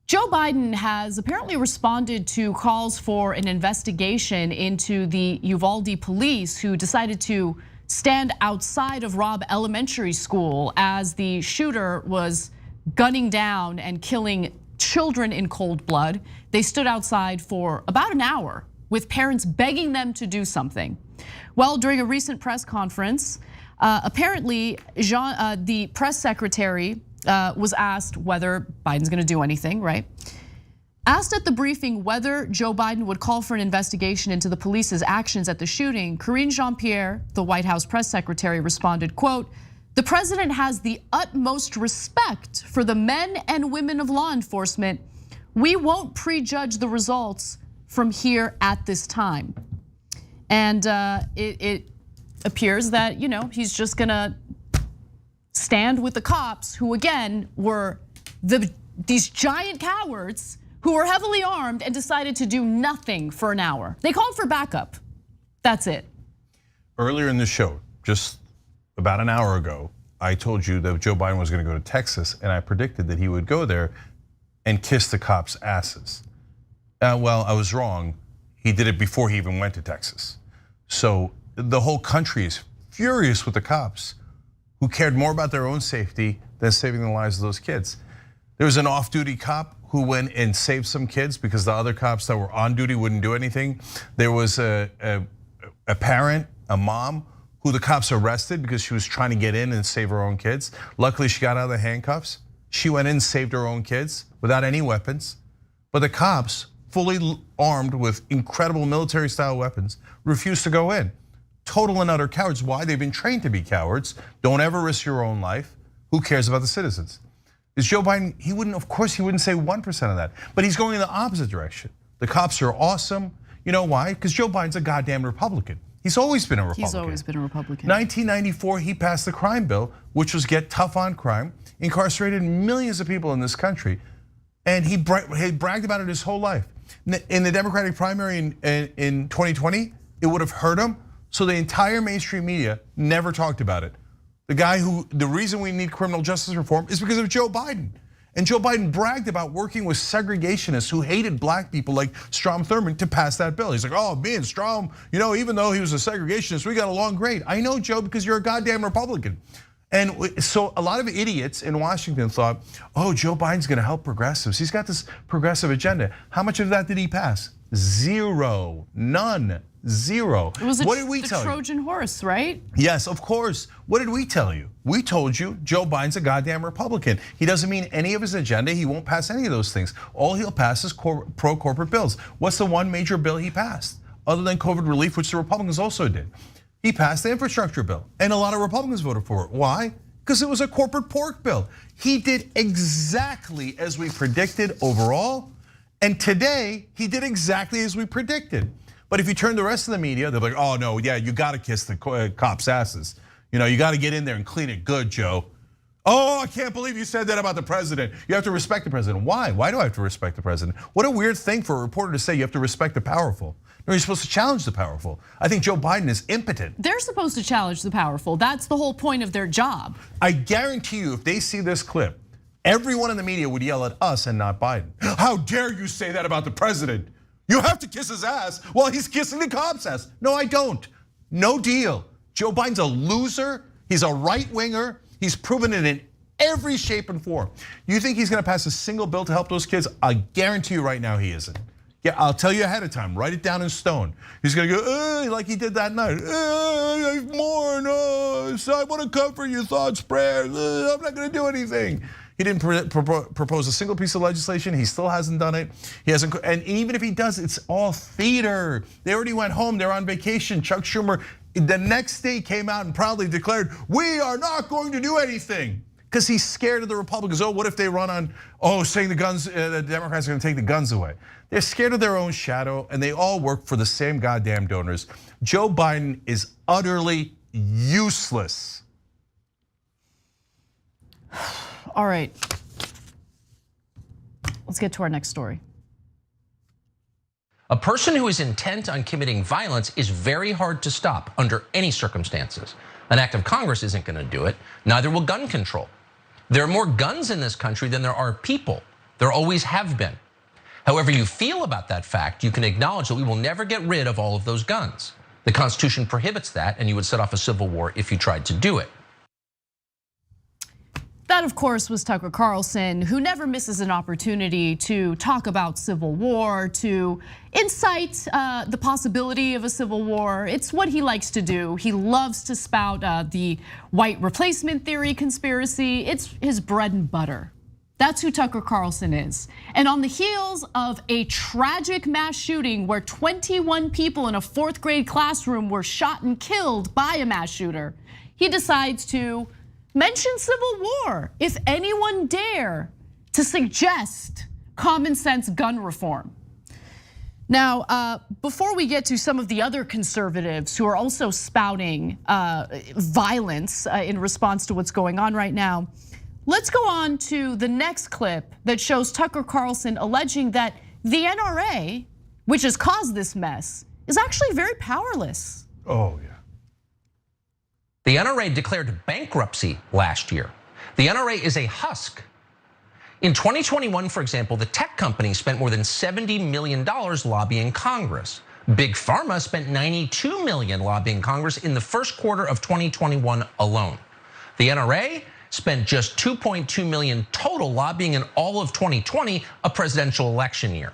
Joe Biden has apparently responded to calls for an investigation into the Uvalde police who decided to stand outside of Robb Elementary School as the shooter was gunning down and killing children in cold blood. They stood outside for about an hour with parents begging them to do something. Well, during a recent press conference, apparently the press secretary was asked whether Biden's gonna do anything, right? Asked at the briefing whether Joe Biden would call for an investigation into the police's actions at the shooting, Karine Jean-Pierre, the White House press secretary, responded, quote, "The president has the utmost respect for the men and women of law enforcement. We won't prejudge the results from here at this time." And it appears that he's just gonna stand with the cops who again were these giant cowards who were heavily armed and decided to do nothing for an hour. They called for backup. That's it. Earlier in the show, just about an hour ago, I told you that Joe Biden was gonna go to Texas, and I predicted that he would go there and kiss the cops' asses. Well, I was wrong. He did it before he even went to Texas. So the whole country is furious with the cops who cared more about their own safety than saving the lives of those kids. There was an off-duty cop who went and saved some kids because the other cops that were on duty wouldn't do anything. There was a parent, a mom, who the cops arrested because she was trying to get in and save her own kids. Luckily, she got out of the handcuffs. She went in and saved her own kids without any weapons. But the cops, fully armed with incredible military-style weapons, refused to go in. Total and utter cowards. Why? They've been trained to be cowards. Don't ever risk your own life. Who cares about the citizens? Is Joe Biden, of course he wouldn't say 1% of that, but he's going in the opposite direction. The cops are awesome. You know why? Because Joe Biden's a goddamn Republican. He's always been a Republican. He's always been a Republican. 1994, he passed the crime bill, which was get tough on crime, incarcerated millions of people in this country. And he bragged about it his whole life. In the Democratic primary in 2020, it would have hurt him. So the entire mainstream media never talked about it. The reason we need criminal justice reform is because of Joe Biden. And Joe Biden bragged about working with segregationists who hated black people like Strom Thurmond to pass that bill. He's like, oh, me and Strom, even though he was a segregationist, we got along great. I know, Joe, because you're a goddamn Republican. And so a lot of idiots in Washington thought, oh, Joe Biden's gonna help progressives. He's got this progressive agenda. How much of that did he pass? Zero, none, zero. It was what did we tell you? The Trojan horse, right? Yes, of course. What did we tell you? We told you Joe Biden's a goddamn Republican. He doesn't mean any of his agenda. He won't pass any of those things. All he'll pass is pro-corporate bills. What's the one major bill he passed? Other than COVID relief, which the Republicans also did. He passed the infrastructure bill, and a lot of Republicans voted for it. Why? Because it was a corporate pork bill. He did exactly as we predicted overall, and today he did exactly as we predicted. But if you turn the rest of the media, they're like, oh no, yeah, you gotta kiss the cops' asses. You gotta get in there and clean it good, Joe. Oh, I can't believe you said that about the president. You have to respect the president. Why? Why do I have to respect the president? What a weird thing for a reporter to say, you have to respect the powerful. No, you're supposed to challenge the powerful. I think Joe Biden is impotent. They're supposed to challenge the powerful. That's the whole point of their job. I guarantee you, if they see this clip, everyone in the media would yell at us and not Biden. How dare you say that about the president? You have to kiss his ass while he's kissing the cops' ass. No, I don't. No deal. Joe Biden's a loser. He's a right-winger. He's proven it in every shape and form. You think he's gonna pass a single bill to help those kids? I guarantee you right now he isn't. Yeah, I'll tell you ahead of time, write it down in stone. He's gonna go, like he did that night. I mourn, so I wanna comfort your thoughts, prayers. I'm not gonna do anything. He didn't propose a single piece of legislation. He still hasn't done it. He hasn't, and even if he does, it's all theater. They already went home, they're on vacation. Chuck Schumer, the next day came out and proudly declared, we are not going to do anything. Because he's scared of the Republicans. Oh, what if they run on, saying the Democrats are gonna take the guns away. They're scared of their own shadow, and they all work for the same goddamn donors. Joe Biden is utterly useless. All right, let's get to our next story. A person who is intent on committing violence is very hard to stop under any circumstances. An act of Congress isn't gonna do it, neither will gun control. There are more guns in this country than there are people. There always have been. However you feel about that fact, you can acknowledge that we will never get rid of all of those guns. The Constitution prohibits that, and you would set off a civil war if you tried to do it. That, of course, was Tucker Carlson, who never misses an opportunity to talk about civil war, to incite the possibility of a civil war. It's what he likes to do. He loves to spout the white replacement theory conspiracy. It's his bread and butter. That's who Tucker Carlson is. And on the heels of a tragic mass shooting where 21 people in a 4th grade classroom were shot and killed by a mass shooter, he decides to mention civil war if anyone dare to suggest common sense gun reform. Now, before we get to some of the other conservatives who are also spouting violence in response to what's going on right now, let's go on to the next clip that shows Tucker Carlson alleging that the NRA, which has caused this mess, is actually very powerless. Oh, yeah. The NRA declared bankruptcy last year. The NRA is a husk. In 2021, for example, the tech company spent more than $70 million lobbying Congress. Big Pharma spent $92 million lobbying Congress in the first quarter of 2021 alone. The NRA spent just $2.2 million total lobbying in all of 2020, a presidential election year.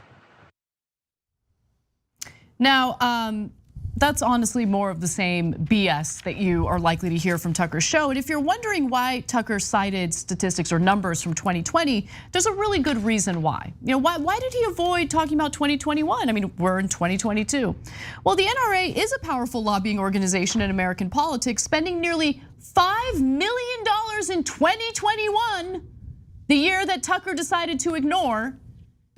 Now, that's honestly more of the same BS that you are likely to hear from Tucker's show. And if you're wondering why Tucker cited statistics or numbers from 2020, there's a really good reason why. Why did he avoid talking about 2021? I mean, we're in 2022. Well, the NRA is a powerful lobbying organization in American politics, spending nearly $5 million in 2021, the year that Tucker decided to ignore,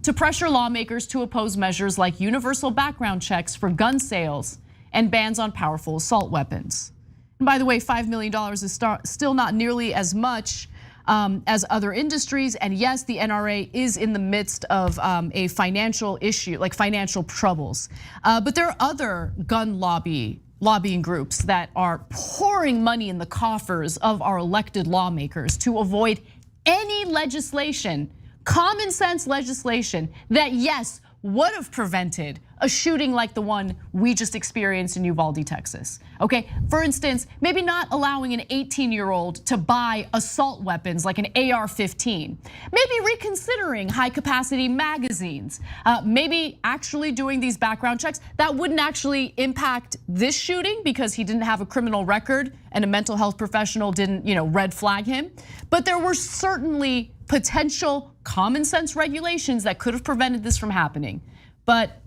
to pressure lawmakers to oppose measures like universal background checks for gun sales and bans on powerful assault weapons. And by the way, $5 million is still not nearly as much as other industries. And yes, the NRA is in the midst of a financial issue, like financial troubles. But there are other gun lobbying groups that are pouring money in the coffers of our elected lawmakers to avoid any legislation, common sense legislation that, yes, would have prevented a shooting like the one we just experienced in Uvalde, Texas. Okay, for instance, maybe not allowing an 18-year-old to buy assault weapons like an AR-15. Maybe reconsidering high-capacity magazines. Maybe actually doing these background checks that wouldn't actually impact this shooting because he didn't have a criminal record and a mental health professional didn't, red flag him. But there were certainly potential common sense regulations that could have prevented this from happening. But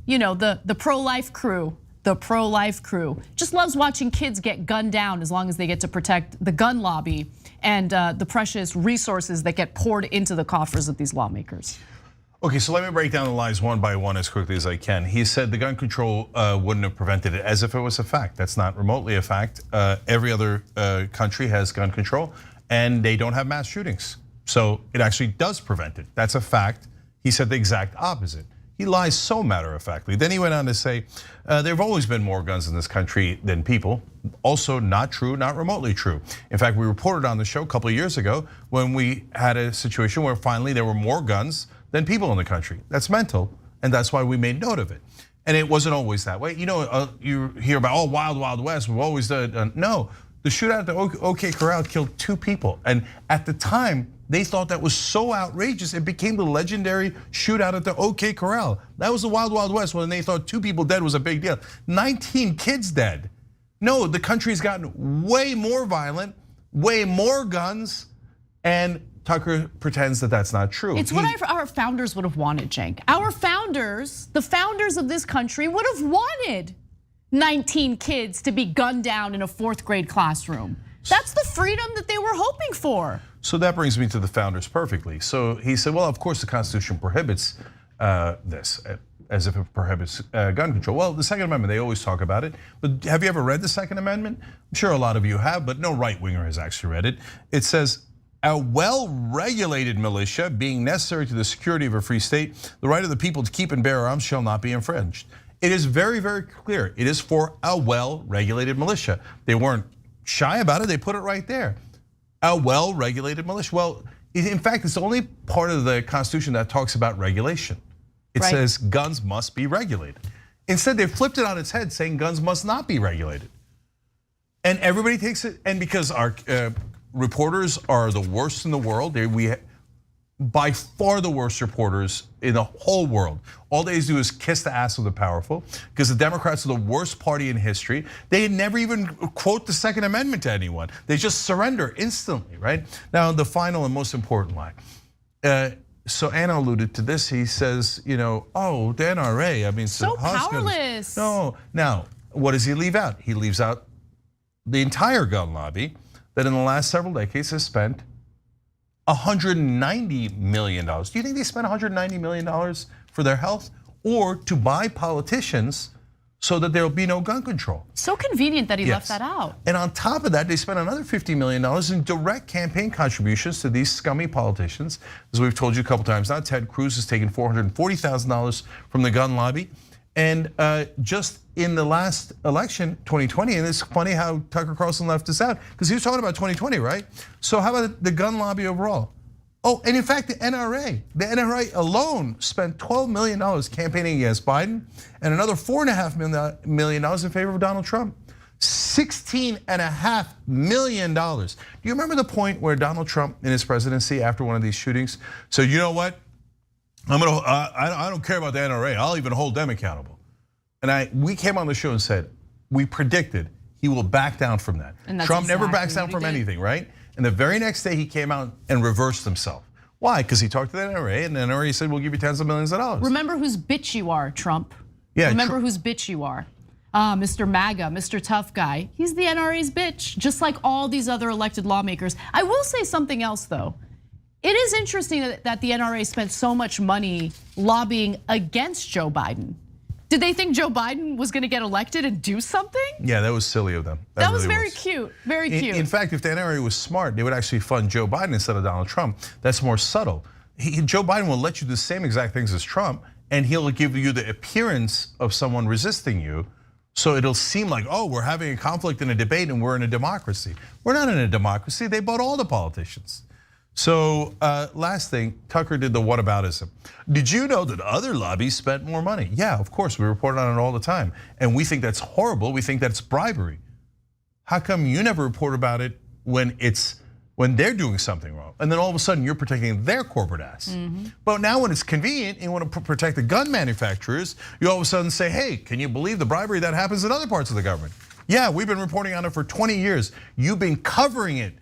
the pro-life crew just loves watching kids get gunned down as long as they get to protect the gun lobby and the precious resources that get poured into the coffers of these lawmakers. Okay, so let me break down the lies one by one as quickly as I can. He said the gun control wouldn't have prevented it, as if it was a fact. That's not remotely a fact. Every other country has gun control and they don't have mass shootings. So it actually does prevent it. That's a fact. He said the exact opposite. He lies so matter-of-factly. Then he went on to say, there have always been more guns in this country than people. Also not true, not remotely true. In fact, we reported on the show a couple of years ago when we had a situation where finally there were more guns than people in the country. That's mental, and that's why we made note of it. And it wasn't always that way. You hear about, Wild Wild West, we've always done, no. The shootout at the OK Corral killed 2 people. And at the time, they thought that was so outrageous, it became the legendary shootout at the OK Corral. That was the Wild Wild West when they thought 2 people dead was a big deal. 19 kids dead. No, the country's gotten way more violent, way more guns, and Tucker pretends that that's not true. It's what our founders would have wanted, Cenk. Our founders, the founders of this country would have wanted 19 kids to be gunned down in a 4th grade classroom. That's the freedom that they were hoping for. So that brings me to the founders perfectly. So he said, well, of course the Constitution prohibits this, as if it prohibits gun control. Well, the Second Amendment, they always talk about it. But have you ever read the Second Amendment? I'm sure a lot of you have, but no right-winger has actually read it. It says, a well-regulated militia being necessary to the security of a free state, the right of the people to keep and bear arms shall not be infringed. It is very, very clear. It is for a well-regulated militia. They weren't shy about it, they put it right there. A well-regulated militia. Well, in fact, it's the only part of the Constitution that talks about regulation. It says guns must be regulated. Instead, they flipped it on its head, saying guns must not be regulated. And everybody takes it, and because our reporters are the worst in the world, we by far the worst reporters in the whole world. All they do is kiss the ass of the powerful, because the Democrats are the worst party in history. They never even quote the Second Amendment to anyone. They just surrender instantly, right? Now, the final and most important lie. So Anna alluded to this. He says, the NRA, I mean, so powerless. No, now, what does he leave out? He leaves out the entire gun lobby that in the last several decades has spent $190 million. Do you think they spent $190 million for their health or to buy politicians so that there will be no gun control? So convenient that he left that out. And on top of that, they spent another $50 million in direct campaign contributions to these scummy politicians. As we've told you a couple times now, Ted Cruz has taken $440,000 from the gun lobby. And just in the last election, 2020, and it's funny how Tucker Carlson left this out, because he was talking about 2020, right? So how about the gun lobby overall? Oh, and in fact, the NRA alone spent $12 million campaigning against Biden and another $4.5 million in favor of Donald Trump. $16.5 million. Do you remember the point where Donald Trump in his presidency after one of these shootings said, you know what? I don't care about the NRA. I'll even hold them accountable. And we came on the show and said, we predicted he will back down from that. Trump never backs down from anything, right? And the very next day he came out and reversed himself. Why? Because he talked to the NRA and the NRA said, we'll give you tens of millions of dollars. Remember whose bitch you are, Trump. Yeah. Remember whose bitch you are. Mr. MAGA, Mr. Tough Guy. He's the NRA's bitch, just like all these other elected lawmakers. I will say something else though. It is interesting that the NRA spent so much money lobbying against Joe Biden. Did they think Joe Biden was gonna get elected and do something? Yeah, that was silly of them. That was very cute, very cute. In fact, if the NRA was smart, they would actually fund Joe Biden instead of Donald Trump. That's more subtle. Joe Biden will let you do the same exact things as Trump, and he'll give you the appearance of someone resisting you. So it'll seem like, oh, we're having a conflict in a debate and we're in a democracy. We're not in a democracy, they bought all the politicians. So last thing, Tucker did the whataboutism. Did you know that other lobbies spent more money? Yeah, of course, we report on it all the time. And we think that's horrible, we think that's bribery. How come you never report about it when they're doing something wrong? And then all of a sudden you're protecting their corporate ass. But now when it's convenient and you want to protect the gun manufacturers, you all of a sudden say, hey, can you believe the bribery that happens in other parts of the government? Yeah, we've been reporting on it for 20 years. You've been covering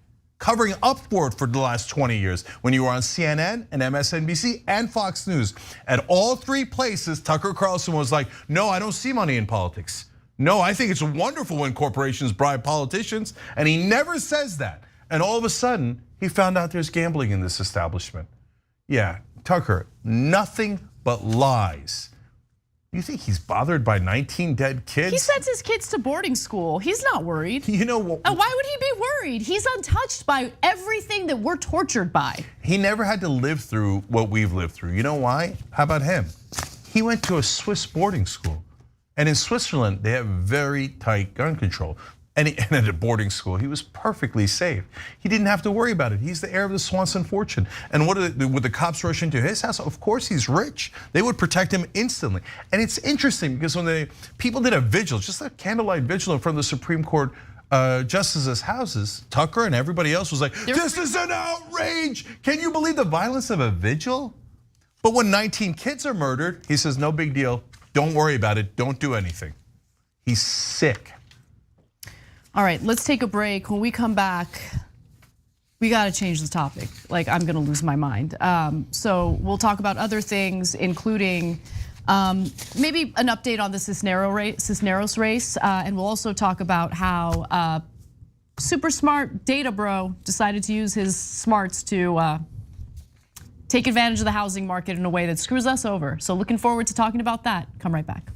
up for it for the last 20 years when you were on CNN and MSNBC and Fox News. At all three places, Tucker Carlson was like, no, I don't see money in politics. No, I think it's wonderful when corporations bribe politicians, and he never says that. And all of a sudden, he found out there's gambling in this establishment. Yeah, Tucker, nothing but lies. You think he's bothered by 19 dead kids? He sends his kids to boarding school. He's not worried. You know what? Why would he be worried? He's untouched by everything that we're tortured by. He never had to live through what we've lived through. You know why? How about him? He went to a Swiss boarding school. And in Switzerland, they have very tight gun control. And at a boarding school, he was perfectly safe. He didn't have to worry about it. He's the heir of the Swanson fortune. And would the cops rush into his house? Of course he's rich. They would protect him instantly. And it's interesting because when people did a vigil, just a candlelight vigil in front of the Supreme Court justices' houses, Tucker and everybody else was like, this is an outrage. Can you believe the violence of a vigil? But when 19 kids are murdered, he says, no big deal. Don't worry about it. Don't do anything. He's sick. All right, let's take a break. When we come back, we gotta change the topic. Like, I'm gonna lose my mind. So we'll talk about other things, including maybe an update on the Cisneros race. And we'll also talk about how super smart data bro decided to use his smarts to take advantage of the housing market in a way that screws us over. So looking forward to talking about that. Come right back.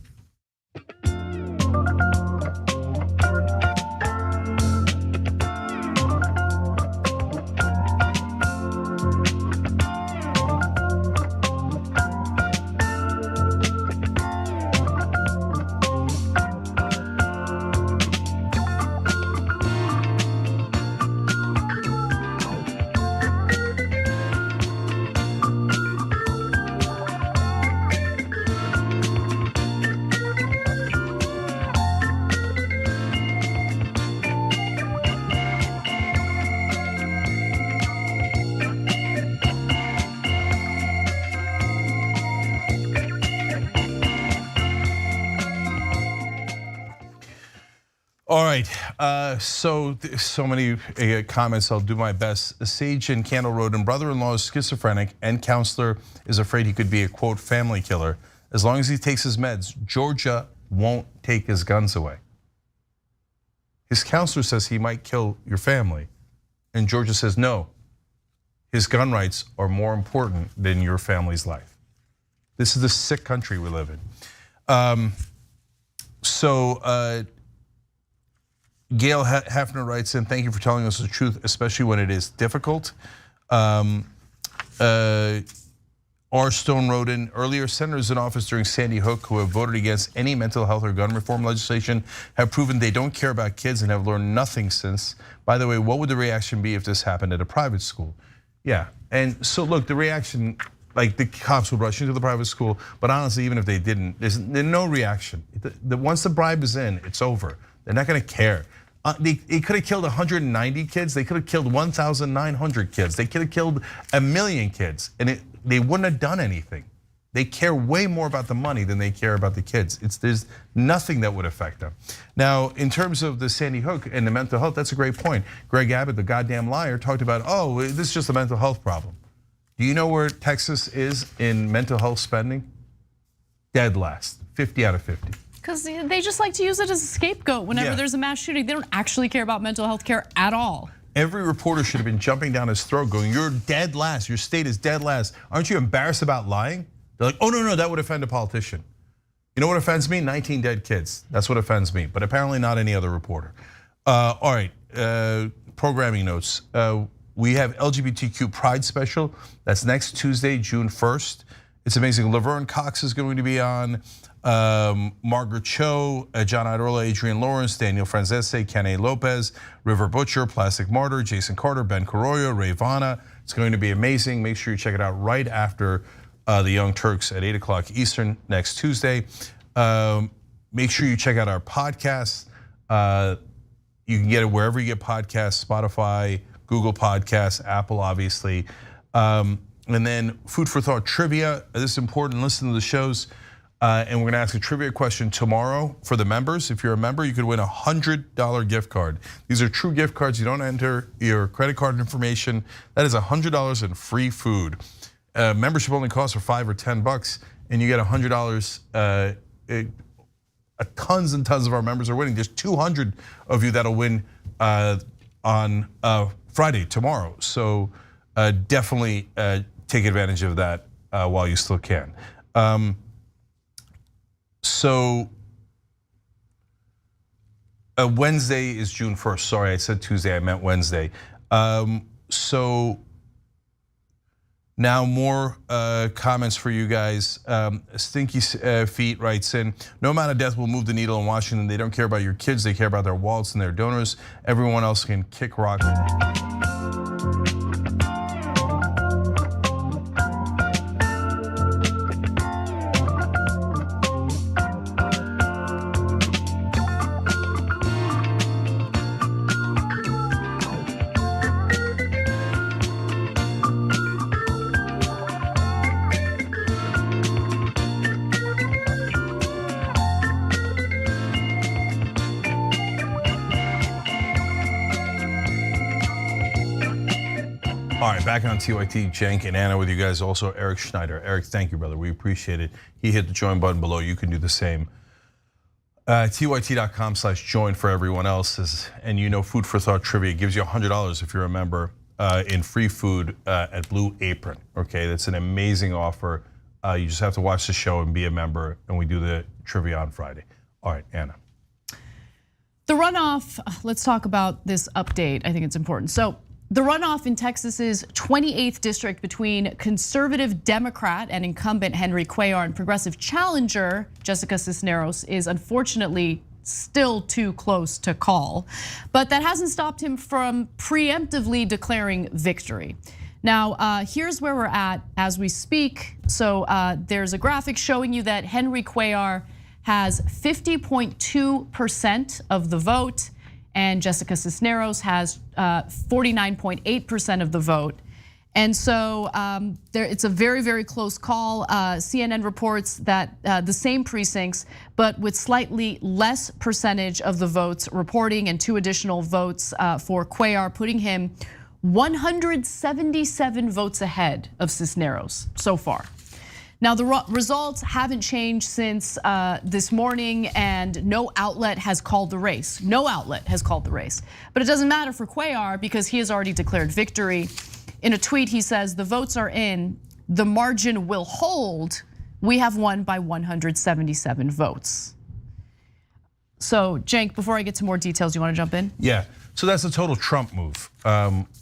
All right, so many comments, I'll do my best. Sage in Candle Road, and brother-in-law is schizophrenic and counselor is afraid he could be a quote family killer. As long as he takes his meds, Georgia won't take his guns away. His counselor says he might kill your family, and Georgia says no. His gun rights are more important than your family's life. This is the sick country we live in. Gail Hafner writes in, thank you for telling us the truth, especially when it is difficult. R. Stone wrote in, earlier senators in office during Sandy Hook who have voted against any mental health or gun reform legislation have proven they don't care about kids and have learned nothing since. By the way, what would the reaction be if this happened at a private school? Yeah, and so look, the reaction, like the cops would rush into the private school, but honestly, even if they didn't, there's no reaction. Once the bribe is in, it's over. They're not gonna care. They could have killed 190 kids. They could have killed 1,900 kids. They could have killed 1 million kids, and they wouldn't have done anything. They care way more about the money than they care about the kids. There's nothing that would affect them. Now, in terms of the Sandy Hook and the mental health, that's a great point. Greg Abbott, the goddamn liar, talked about, oh, this is just a mental health problem. Do you know where Texas is in mental health spending? Dead last, 50 out of 50. Because they just like to use it as a scapegoat whenever there's a mass shooting. They don't actually care about mental health care at all. Every reporter should have been jumping down his throat going, you're dead last, your state is dead last. Aren't you embarrassed about lying? They're like, oh no, that would offend a politician. You know what offends me? 19 dead kids, that's what offends me, but apparently not any other reporter. All right, programming notes. We have LGBTQ Pride special, that's next Tuesday, June 1st. It's amazing, Laverne Cox is going to be on, Margaret Cho, John Idola, Adrian Lawrence, Daniel Franzese, Kenny Lopez, River Butcher, Plastic Martyr, Jason Carter, Ben Carollo, Ray Vanna. It's going to be amazing. Make sure you check it out right after the Young Turks at 8 o'clock Eastern next Tuesday. Make sure you check out our podcast. You can get it wherever you get podcasts, Spotify, Google Podcasts, Apple, obviously. And then food for thought trivia. This is important. Listen to the shows. And we're gonna ask a trivia question tomorrow for the members. If you're a member, you could win a $100 gift card. These are true gift cards. You don't enter your credit card information. That is $100 in free food. Membership only costs for $5 or $10, and you get $100. Tons and tons of our members are winning. There's 200 of you that'll win on Friday, tomorrow. So definitely take advantage of that while you still can. So Wednesday is June 1st. Sorry, I said Tuesday, I meant Wednesday. So now more comments for you guys. Stinky Feet writes in, no amount of death will move the needle in Washington. They don't care about your kids, they care about their wallets and their donors. Everyone else can kick rock. All right, back on TYT, Cenk and Anna with you guys. Also, Eric Schneider. Eric, thank you, brother. We appreciate it. He hit the join button below. You can do the same. TYT.com/join for everyone else. And you know, Food for Thought Trivia gives you $100 if you're a member in free food at Blue Apron. Okay, that's an amazing offer. You just have to watch the show and be a member, and we do the trivia on Friday. All right, Anna. The runoff, let's talk about this update. I think it's important. So the runoff in Texas's 28th district between conservative Democrat and incumbent Henry Cuellar and progressive challenger Jessica Cisneros is unfortunately still too close to call. But that hasn't stopped him from preemptively declaring victory. Now, here's where we're at as we speak. So there's a graphic showing you that Henry Cuellar has 50.2% of the vote, and Jessica Cisneros has 49.8% of the vote. And so it's a very, very close call. CNN reports that the same precincts, but with slightly less percentage of the votes reporting and 2 additional votes for Cuellar, putting him 177 votes ahead of Cisneros so far. Now, the results haven't changed since this morning, and no outlet has called the race. No outlet has called the race. But it doesn't matter for Cuellar because he has already declared victory. In a tweet, he says, the votes are in, the margin will hold. We have won by 177 votes. So, Cenk, before I get to more details, you want to jump in? Yeah, so that's a total Trump move.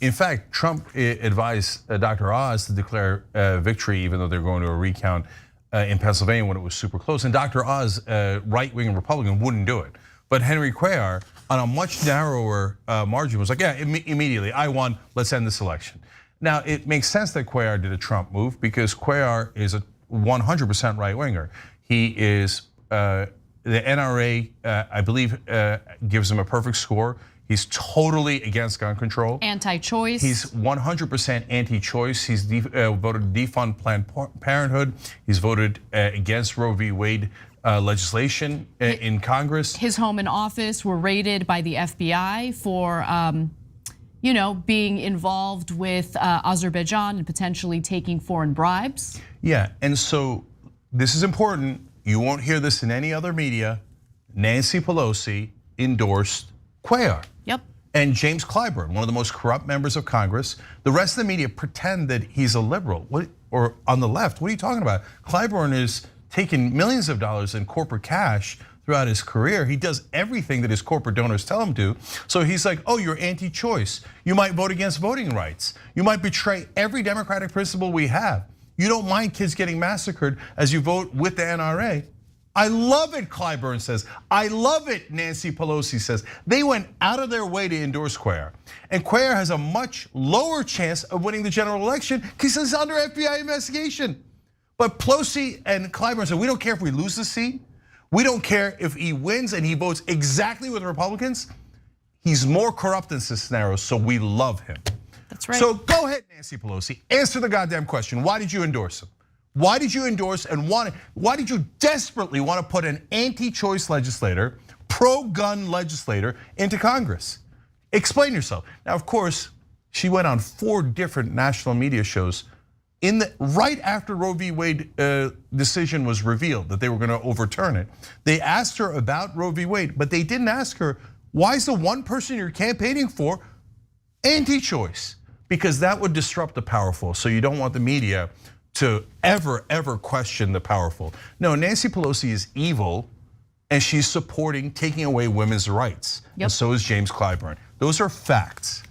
In fact, Trump advised Dr. Oz to declare victory even though they're going to a recount in Pennsylvania when it was super close. And Dr. Oz, right-wing Republican, wouldn't do it. But Henry Cuellar, on a much narrower margin, was like, yeah, immediately, I won, let's end this election. Now, it makes sense that Cuellar did a Trump move because Cuellar is a 100% right-winger. He is, the NRA, I believe, gives him a perfect score. He's totally against gun control. Anti-choice. He's 100% anti-choice. He's voted to defund Planned Parenthood. He's voted against Roe v. Wade legislation in Congress. His home and office were raided by the FBI for being involved with Azerbaijan and potentially taking foreign bribes. Yeah, and so this is important. You won't hear this in any other media. Nancy Pelosi endorsed Cuellar. Yep. And James Clyburn, one of the most corrupt members of Congress. The rest of the media pretend that he's a liberal, or on the left. What are you talking about? Clyburn is taking millions of dollars in corporate cash throughout his career. He does everything that his corporate donors tell him to. So he's like, oh, you're anti-choice. You might vote against voting rights. You might betray every democratic principle we have. You don't mind kids getting massacred as you vote with the NRA. I love it, Clyburn says. I love it, Nancy Pelosi says. They went out of their way to endorse Cuellar. And Cuellar has a much lower chance of winning the general election because he's under FBI investigation. But Pelosi and Clyburn said, we don't care if we lose the seat. We don't care if he wins and he votes exactly with the Republicans. He's more corrupt than Cisneros, so we love him. That's right. So go ahead, Nancy Pelosi, answer the goddamn question. Why did you endorse him? Why did you endorse and why did you desperately want to put an anti-choice legislator, pro-gun legislator into Congress? Explain yourself. Now, of course, she went on 4 different national media shows right after Roe v. Wade decision was revealed that they were going to overturn it. They asked her about Roe v. Wade, but they didn't ask her, why is the one person you're campaigning for anti-choice? Because that would disrupt the powerful. So you don't want the media to ever question the powerful. No, Nancy Pelosi is evil and she's supporting taking away women's rights. Yep. And so is James Clyburn. Those are facts.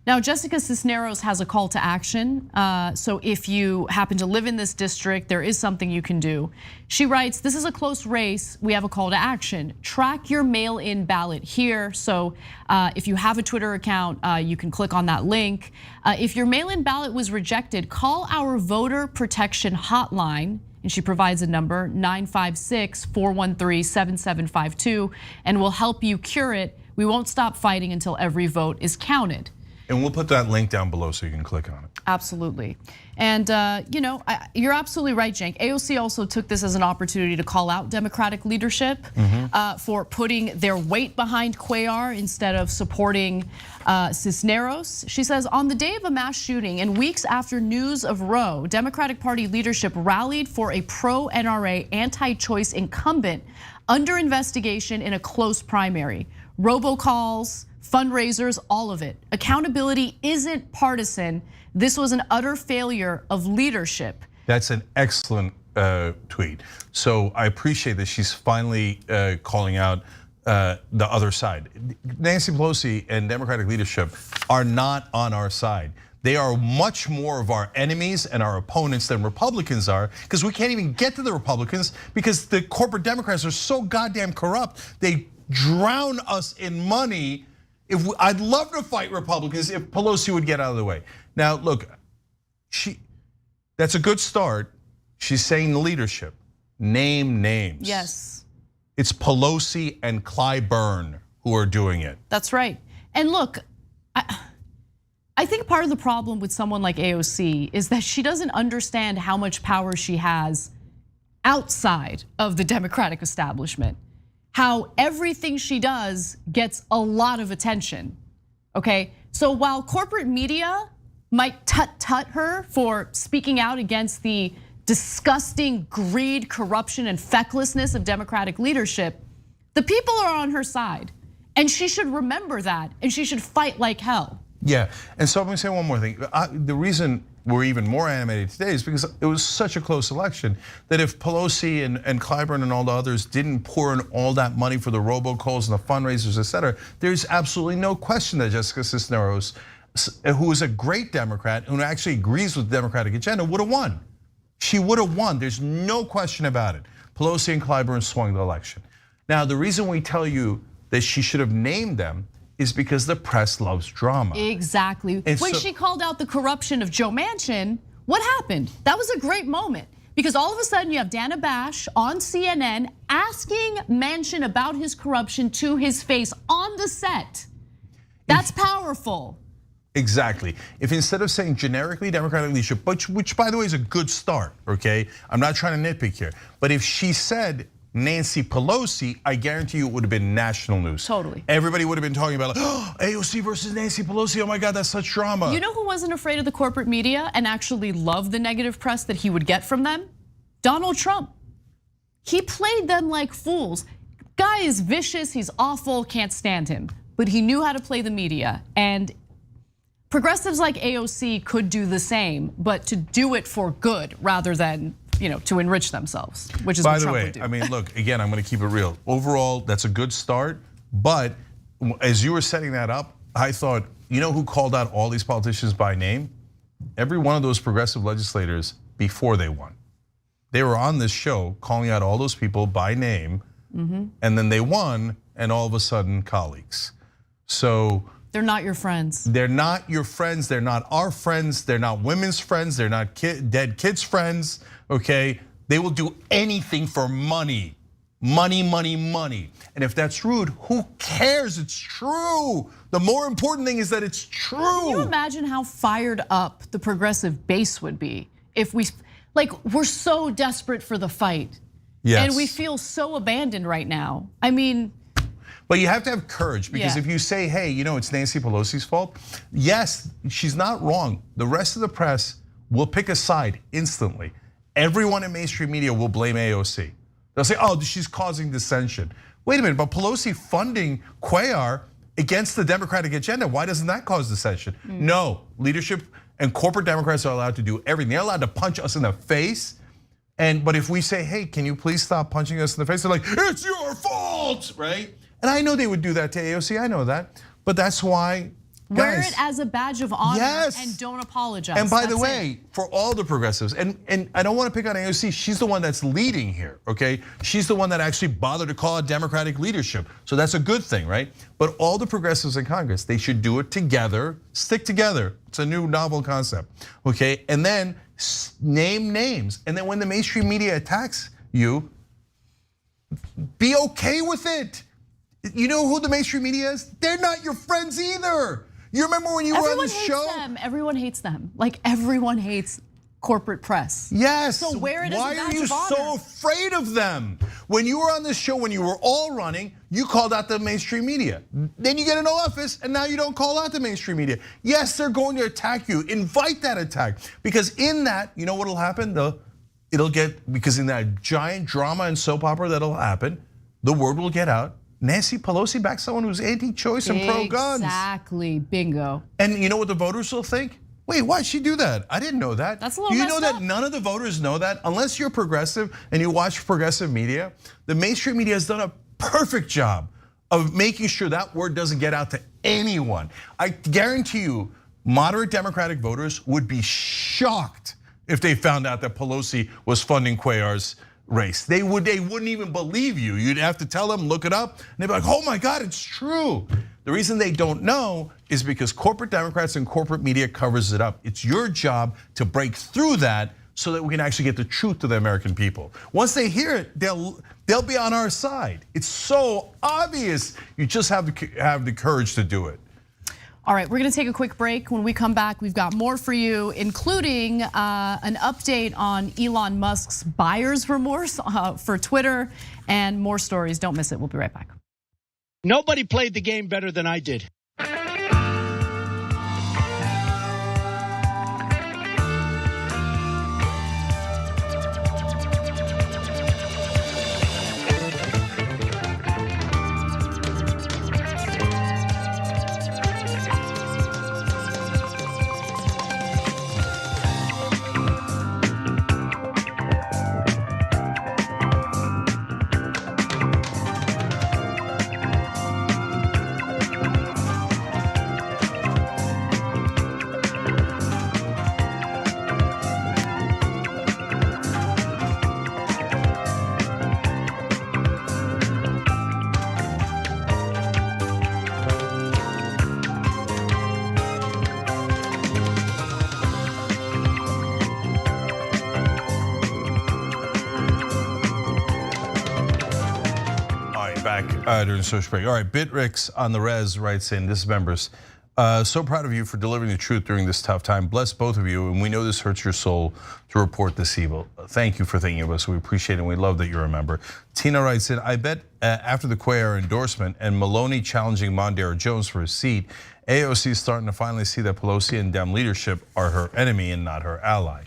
Now, Jessica Cisneros has a call to action. So if you happen to live in this district, there is something you can do. She writes, this is a close race. We have a call to action. Track your mail-in ballot here. So if you have a Twitter account, you can click on that link. If your mail-in ballot was rejected, call our voter protection hotline. And she provides a number, 956-413-7752, and we'll help you cure it. We won't stop fighting until every vote is counted. And we'll put that link down below so you can click on it. Absolutely. And you're absolutely right, Cenk. AOC also took this as an opportunity to call out Democratic leadership for putting their weight behind Cuellar instead of supporting Cisneros. She says, on the day of a mass shooting and weeks after news of Roe, Democratic Party leadership rallied for a pro-NRA anti-choice incumbent under investigation in a close primary. Robocalls, fundraisers, all of it. Accountability isn't partisan. This was an utter failure of leadership. That's an excellent tweet. So I appreciate that she's finally calling out the other side. Nancy Pelosi and Democratic leadership are not on our side. They are much more of our enemies and our opponents than Republicans are, because we can't even get to the Republicans because the corporate Democrats are so goddamn corrupt. They drown us in money. I'd love to fight Republicans if Pelosi would get out of the way. Now, look, that's a good start. She's saying leadership, name names. Yes. It's Pelosi and Clyburn who are doing it. That's right. And look, I think part of the problem with someone like AOC is that she doesn't understand how much power she has outside of the Democratic establishment. How everything she does gets a lot of attention, okay? So while corporate media might tut her for speaking out against the disgusting greed, corruption, and fecklessness of Democratic leadership, the people are on her side. And she should remember that, and she should fight like hell. Yeah, and so I'm gonna say one more thing. The reason we're even more animated today is because it was such a close election that if Pelosi and Clyburn and all the others didn't pour in all that money for the robocalls and the fundraisers, et cetera, there's absolutely no question that Jessica Cisneros, who is a great Democrat, who actually agrees with the Democratic agenda, would have won. She would have won, there's no question about it. Pelosi and Clyburn swung the election. Now, the reason we tell you that she should have named them is because the press loves drama. Exactly. When she called out the corruption of Joe Manchin, what happened? That was a great moment. Because all of a sudden you have Dana Bash on CNN asking Manchin about his corruption to his face on the set. That's powerful. Exactly. If instead of saying generically Democratic leadership, which by the way is a good start, okay? I'm not trying to nitpick here. But if she said Nancy Pelosi, I guarantee you it would have been national news. Totally. Everybody would have been talking about like, AOC versus Nancy Pelosi, oh my God, that's such drama. You know who wasn't afraid of the corporate media and actually loved the negative press that he would get from them? Donald Trump. He played them like fools. Guy is vicious, he's awful, can't stand him. But he knew how to play the media, and progressives like AOC could do the same, but to do it for good rather than to enrich themselves, which is what Trump would do. By the way, I mean, look, again, I'm gonna keep it real. Overall, that's a good start, but as you were setting that up, I thought, you know who called out all these politicians by name? Every one of those progressive legislators before they won. They were on this show calling out all those people by name, and then they won, and all of a sudden, colleagues. So they're not your friends. They're not your friends. They're not our friends. They're not women's friends. They're not dead kids' friends. Okay, they will do anything for money, money, money, money. And if that's rude, who cares? It's true. The more important thing is that it's true. Can you imagine how fired up the progressive base would be if we're so desperate for the fight, and we feel so abandoned right now? I mean. But you have to have courage, because if you say, hey, it's Nancy Pelosi's fault, yes, she's not wrong. The rest of the press will pick a side instantly. Everyone in mainstream media will blame AOC. They'll say, oh, she's causing dissension. Wait a minute, but Pelosi funding Cuellar against the Democratic agenda, why doesn't that cause dissension? No, leadership and corporate Democrats are allowed to do everything. They're allowed to punch us in the face. But if we say, hey, can you please stop punching us in the face? They're like, it's your fault, right? And I know they would do that to AOC, I know that. But that's why, guys, wear it as a badge of honor and don't apologize. And by the way, for all the progressives, and I don't want to pick on AOC, she's the one that's leading here, okay? She's the one that actually bothered to call out Democratic leadership. So that's a good thing, right? But all the progressives in Congress, they should do it together, stick together. It's a new novel concept, okay? And then name names. And then when the mainstream media attacks you, be okay with it. You know who the mainstream media is? They're not your friends either. You remember when you were on the show? Everyone hates them. Like everyone hates corporate press. Yes. So wear it as a badge of honor. Why are you so afraid of them? When you were on this show, when you were all running, you called out the mainstream media. Then you get in office and now you don't call out the mainstream media. Yes, they're going to attack you. Invite that attack. Because in that, you know what'll happen? Because in that giant drama and soap opera that'll happen, the word will get out. Nancy Pelosi backs someone who's anti-choice and pro-guns. Exactly, bingo. And you know what the voters will think? Wait, why'd she do that? I didn't know that. That's a little messed up. You know that none of the voters know that? Unless you're progressive and you watch progressive media, the mainstream media has done a perfect job of making sure that word doesn't get out to anyone. I guarantee you, moderate Democratic voters would be shocked if they found out that Pelosi was funding Cuellar's race. They wouldn't even believe you. You'd have to tell them, look it up, and they'd be like, oh my God, it's true. The reason they don't know is because corporate Democrats and corporate media covers it up. It's your job to break through that so that we can actually get the truth to the American people. Once they hear it, they'll be on our side. It's so obvious. You just have the courage to do it. All right, we're gonna take a quick break. When we come back, we've got more for you, including an update on Elon Musk's buyer's remorse for Twitter and more stories. Don't miss it, we'll be right back. Nobody played the game better than I did. back during the social break. All right, Bitrix on the res writes in, this is members. So proud of you for delivering the truth during this tough time. Bless both of you, and we know this hurts your soul to report this evil. Thank you for thinking of us. We appreciate it, and we love that you're a member. Tina writes in, I bet after the Cuellar endorsement and Maloney challenging Mondale Jones for his seat, AOC is starting to finally see that Pelosi and Dem leadership are her enemy and not her ally.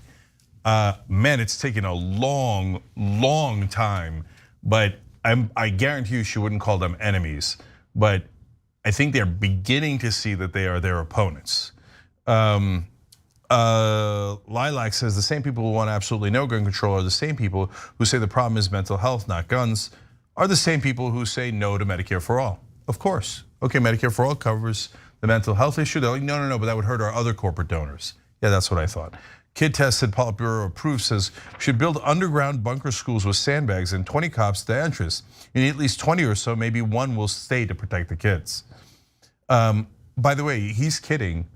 Man, it's taken a long, long time, but I guarantee you she wouldn't call them enemies, but I think they're beginning to see that they are their opponents. Lilac says the same people who want absolutely no gun control are the same people who say the problem is mental health, not guns, are the same people who say no to Medicare for all. Of course. Okay, Medicare for all covers the mental health issue. They're like, no, but that would hurt our other corporate donors. Yeah, that's what I thought. Kid tested, Politburo approved, says should build underground bunker schools with sandbags and 20 cops to entrance. You need at least 20 or so, maybe one will stay to protect the kids. By the way, he's kidding,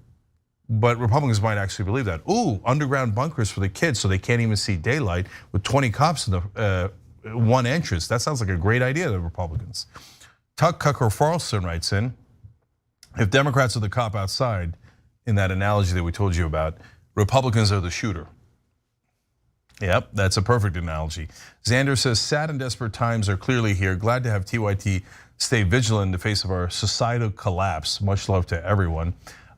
but Republicans might actually believe that. Ooh, underground bunkers for the kids so they can't even see daylight with 20 cops in the one entrance. That sounds like a great idea to the Republicans. Tucker Farlson writes in, if Democrats are the cop outside, in that analogy that we told you about, Republicans are the shooter. Yep, that's a perfect analogy. Xander says, sad and desperate times are clearly here. Glad to have TYT stay vigilant in the face of our societal collapse. Much love to everyone.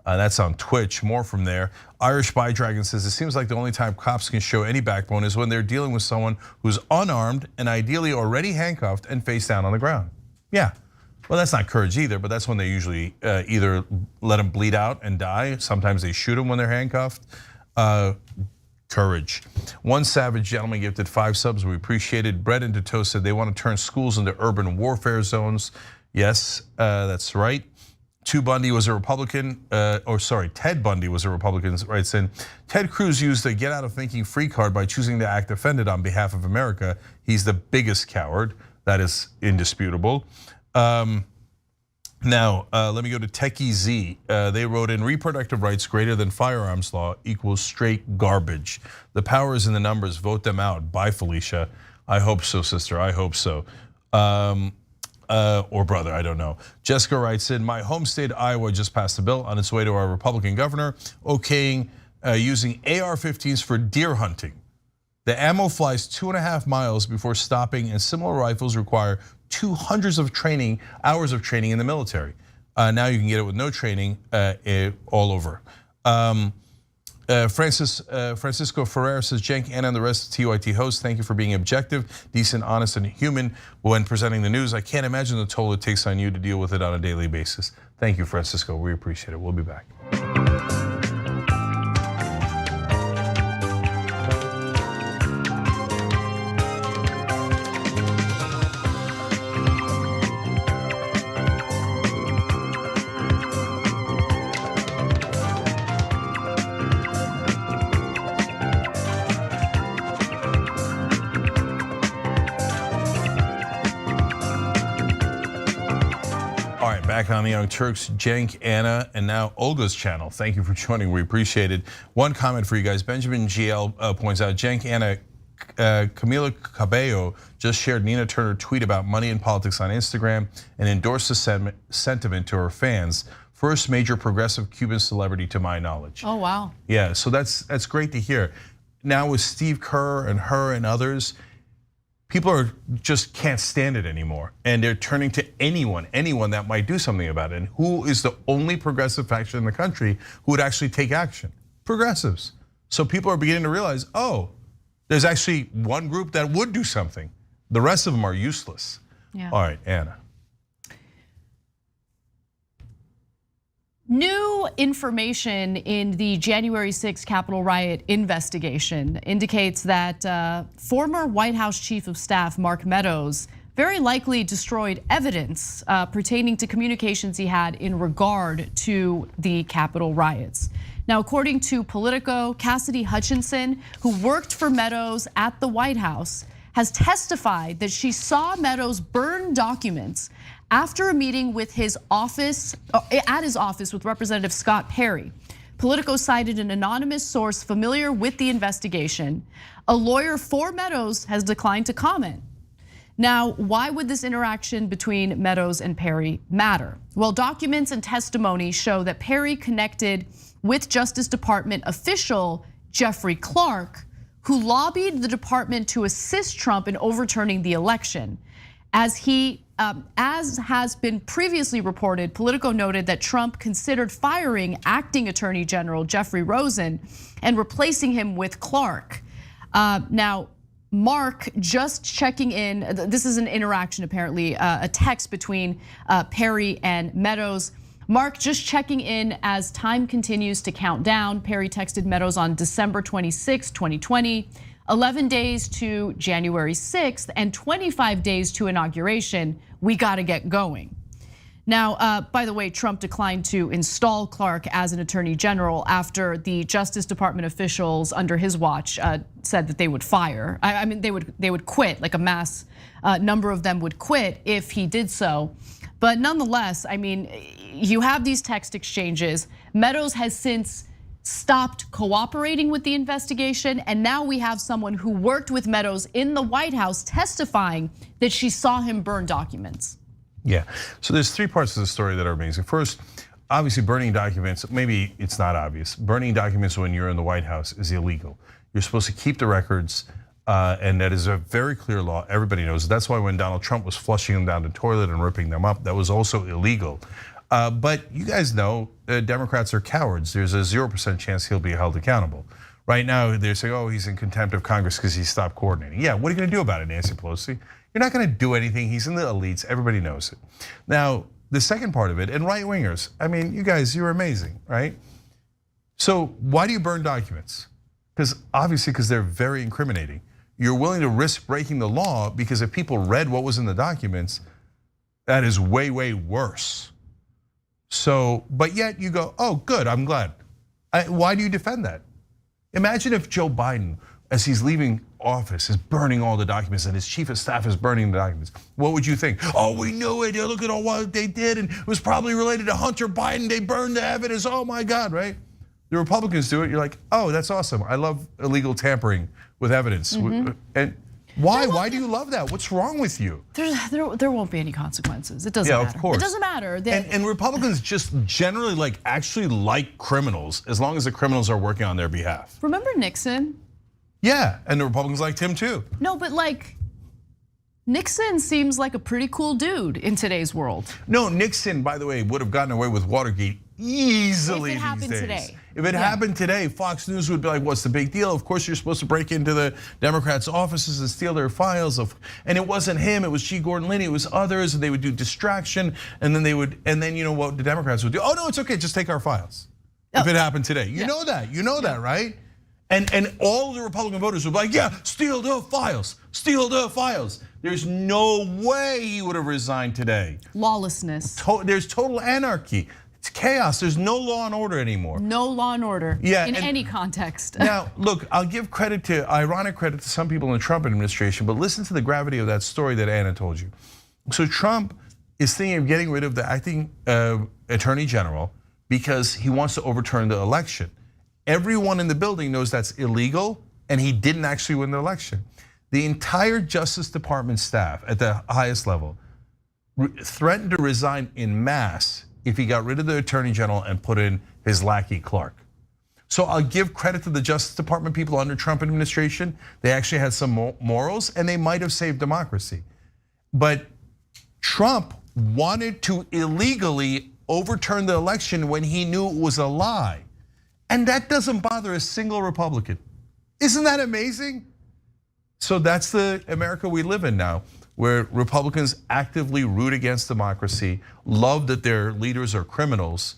That's on Twitch, more from there. Irish By Dragon says, it seems like the only time cops can show any backbone is when they're dealing with someone who's unarmed and ideally already handcuffed and face down on the ground. Yeah, well that's not courage either, but that's when they usually either let them bleed out and die. Sometimes they shoot them when they're handcuffed. Courage. One savage gentleman gifted 5 subs, we appreciate it. Bread into Toast said they want to turn schools into urban warfare zones. Yes, that's right. Ted Bundy was a Republican, Ted Bundy was a Republican, writes in. Ted Cruz used the get out of thinking free card by choosing to act offended on behalf of America. He's the biggest coward, that is indisputable. Now, let me go to Techie Z. They wrote in, reproductive rights greater than firearms law equals straight garbage. The power is in the numbers, vote them out. Bye, Felicia. I hope so, sister, I hope so. Or brother, I don't know. Jessica writes in, my home state, Iowa, just passed a bill on its way to our Republican governor, okaying using AR-15s for deer hunting. The ammo flies 2.5 miles before stopping, and similar rifles require 200 hours of training in the military. Now you can get it with no training all over. Francisco Ferrer says, Cenk, Anna, and the rest of TYT hosts, thank you for being objective, decent, honest, and human when presenting the news. I can't imagine the toll it takes on you to deal with it on a daily basis. Thank you, Francisco. We appreciate it. We'll be back. Back on the Young Turks, Cenk, Anna, and now Olga's channel. Thank you for joining, we appreciate it. One comment for you guys, Benjamin GL points out, Cenk, Anna, Camila Cabello just shared Nina Turner tweet about money and politics on Instagram and endorsed the sentiment to her fans. First major progressive Cuban celebrity to my knowledge. Oh, wow. Yeah, so that's great to hear. Now with Steve Kerr and her and others, people just can't stand it anymore, and they're turning to anyone that might do something about it. And who is the only progressive faction in the country who would actually take action? Progressives. So people are beginning to realize, oh, there's actually one group that would do something. The rest of them are useless. Yeah. All right, Anna. New information in the January 6th Capitol riot investigation indicates that former White House Chief of Staff Mark Meadows very likely destroyed evidence pertaining to communications he had in regard to the Capitol riots. Now, according to Politico, Cassidy Hutchinson, who worked for Meadows at the White House, has testified that she saw Meadows burn documents after a meeting with his office, at his office with Representative Scott Perry. Politico cited an anonymous source familiar with the investigation. A lawyer for Meadows has declined to comment. Now, why would this interaction between Meadows and Perry matter? Well, documents and testimony show that Perry connected with Justice Department official Jeffrey Clark, who lobbied the department to assist Trump in overturning the election. As has been previously reported, Politico noted that Trump considered firing acting Attorney General Jeffrey Rosen and replacing him with Clark. Now, Mark just checking in, this is an interaction apparently, a text between Perry and Meadows. Mark just checking in as time continues to count down. Perry texted Meadows on December 26, 2020, 11 days to January 6th and 25 days to inauguration. We gotta get going. Now, by the way, Trump declined to install Clark as an attorney general after the Justice Department officials under his watch said that they would fire. I mean, they would quit, like a mass number of them would quit if he did so. But nonetheless, I mean, you have these text exchanges. Meadows has since stopped cooperating with the investigation, and now we have someone who worked with Meadows in the White House testifying that she saw him burn documents. Yeah, so there's three parts of the story that are amazing. First, obviously burning documents, maybe it's not obvious. Burning documents when you're in the White House is illegal. You're supposed to keep the records, and that is a very clear law. Everybody knows it. That's why when Donald Trump was flushing them down the toilet and ripping them up, that was also illegal. But you guys know Democrats are cowards. There's a 0% chance he'll be held accountable. Right now, they're saying, oh, he's in contempt of Congress because he stopped coordinating. Yeah, what are you gonna do about it, Nancy Pelosi? You're not gonna do anything. He's in the elites, everybody knows it. Now, the second part of it, and right wingers, I mean, you guys, you're amazing, right? So why do you burn documents? Because obviously, because they're very incriminating. You're willing to risk breaking the law because if people read what was in the documents, that is way, way worse. So, but yet you go, oh, good, I'm glad. Why do you defend that? Imagine if Joe Biden, as he's leaving office, is burning all the documents and his chief of staff is burning the documents. What would you think? Oh, we knew it, look at all what they did, and it was probably related to Hunter Biden, they burned the evidence, oh my God, right? The Republicans do it, you're like, oh, that's awesome. I love illegal tampering with evidence. And why do you love that? What's wrong with you? There won't be any consequences. It doesn't matter. Yeah, of course. It doesn't matter. And Republicans just generally actually like criminals as long as the criminals are working on their behalf. Remember Nixon? Yeah, and the Republicans liked him too. No, but Nixon seems like a pretty cool dude in today's world. No, Nixon, by the way, would have gotten away with Watergate easily if it happened these days. Today. If it happened today, Fox News would be like, what's the big deal? Of course you're supposed to break into the Democrats' offices and steal their files. And it wasn't him, it was G. Gordon Liddy, it was others, and they would do distraction, and then you know what the Democrats would do? Oh no, it's okay, just take our files. If it happened today. You know that, right? And all the Republican voters would be like, yeah, steal the files, steal the files. There's no way he would have resigned today. Lawlessness. There's total anarchy. It's chaos, there's no law and order anymore. No law and order in any context. Now, look, I'll give ironic credit to some people in the Trump administration, but listen to the gravity of that story that Anna told you. So Trump is thinking of getting rid of the acting attorney general because he wants to overturn the election. Everyone in the building knows that's illegal, and he didn't actually win the election. The entire Justice Department staff at the highest level threatened to resign in mass if he got rid of the attorney general and put in his lackey Clark. So I'll give credit to the Justice Department people under Trump administration. They actually had some morals and they might have saved democracy. But Trump wanted to illegally overturn the election when he knew it was a lie. And that doesn't bother a single Republican. Isn't that amazing? So that's the America we live in now, where Republicans actively root against democracy, love that their leaders are criminals,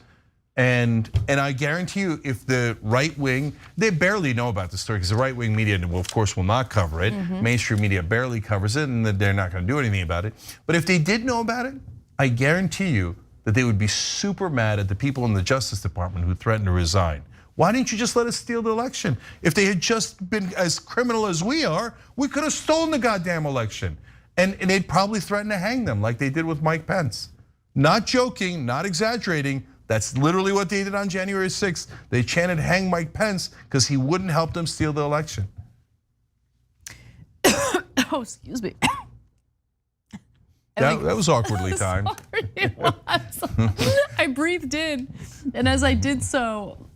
and I guarantee you, if the right wing, they barely know about the story because the right wing media, of course, will not cover it. Mainstream media barely covers it, and they're not going to do anything about it. But if they did know about it, I guarantee you that they would be super mad at the people in the Justice Department who threatened to resign. Why didn't you just let us steal the election? If they had just been as criminal as we are, we could have stolen the goddamn election. And they'd probably threaten to hang them like they did with Mike Pence. Not joking, not exaggerating. That's literally what they did on January 6th. They chanted hang Mike Pence because he wouldn't help them steal the election. Oh, excuse me. That was awkwardly timed. Sorry, it was. I breathed in, and as I did so,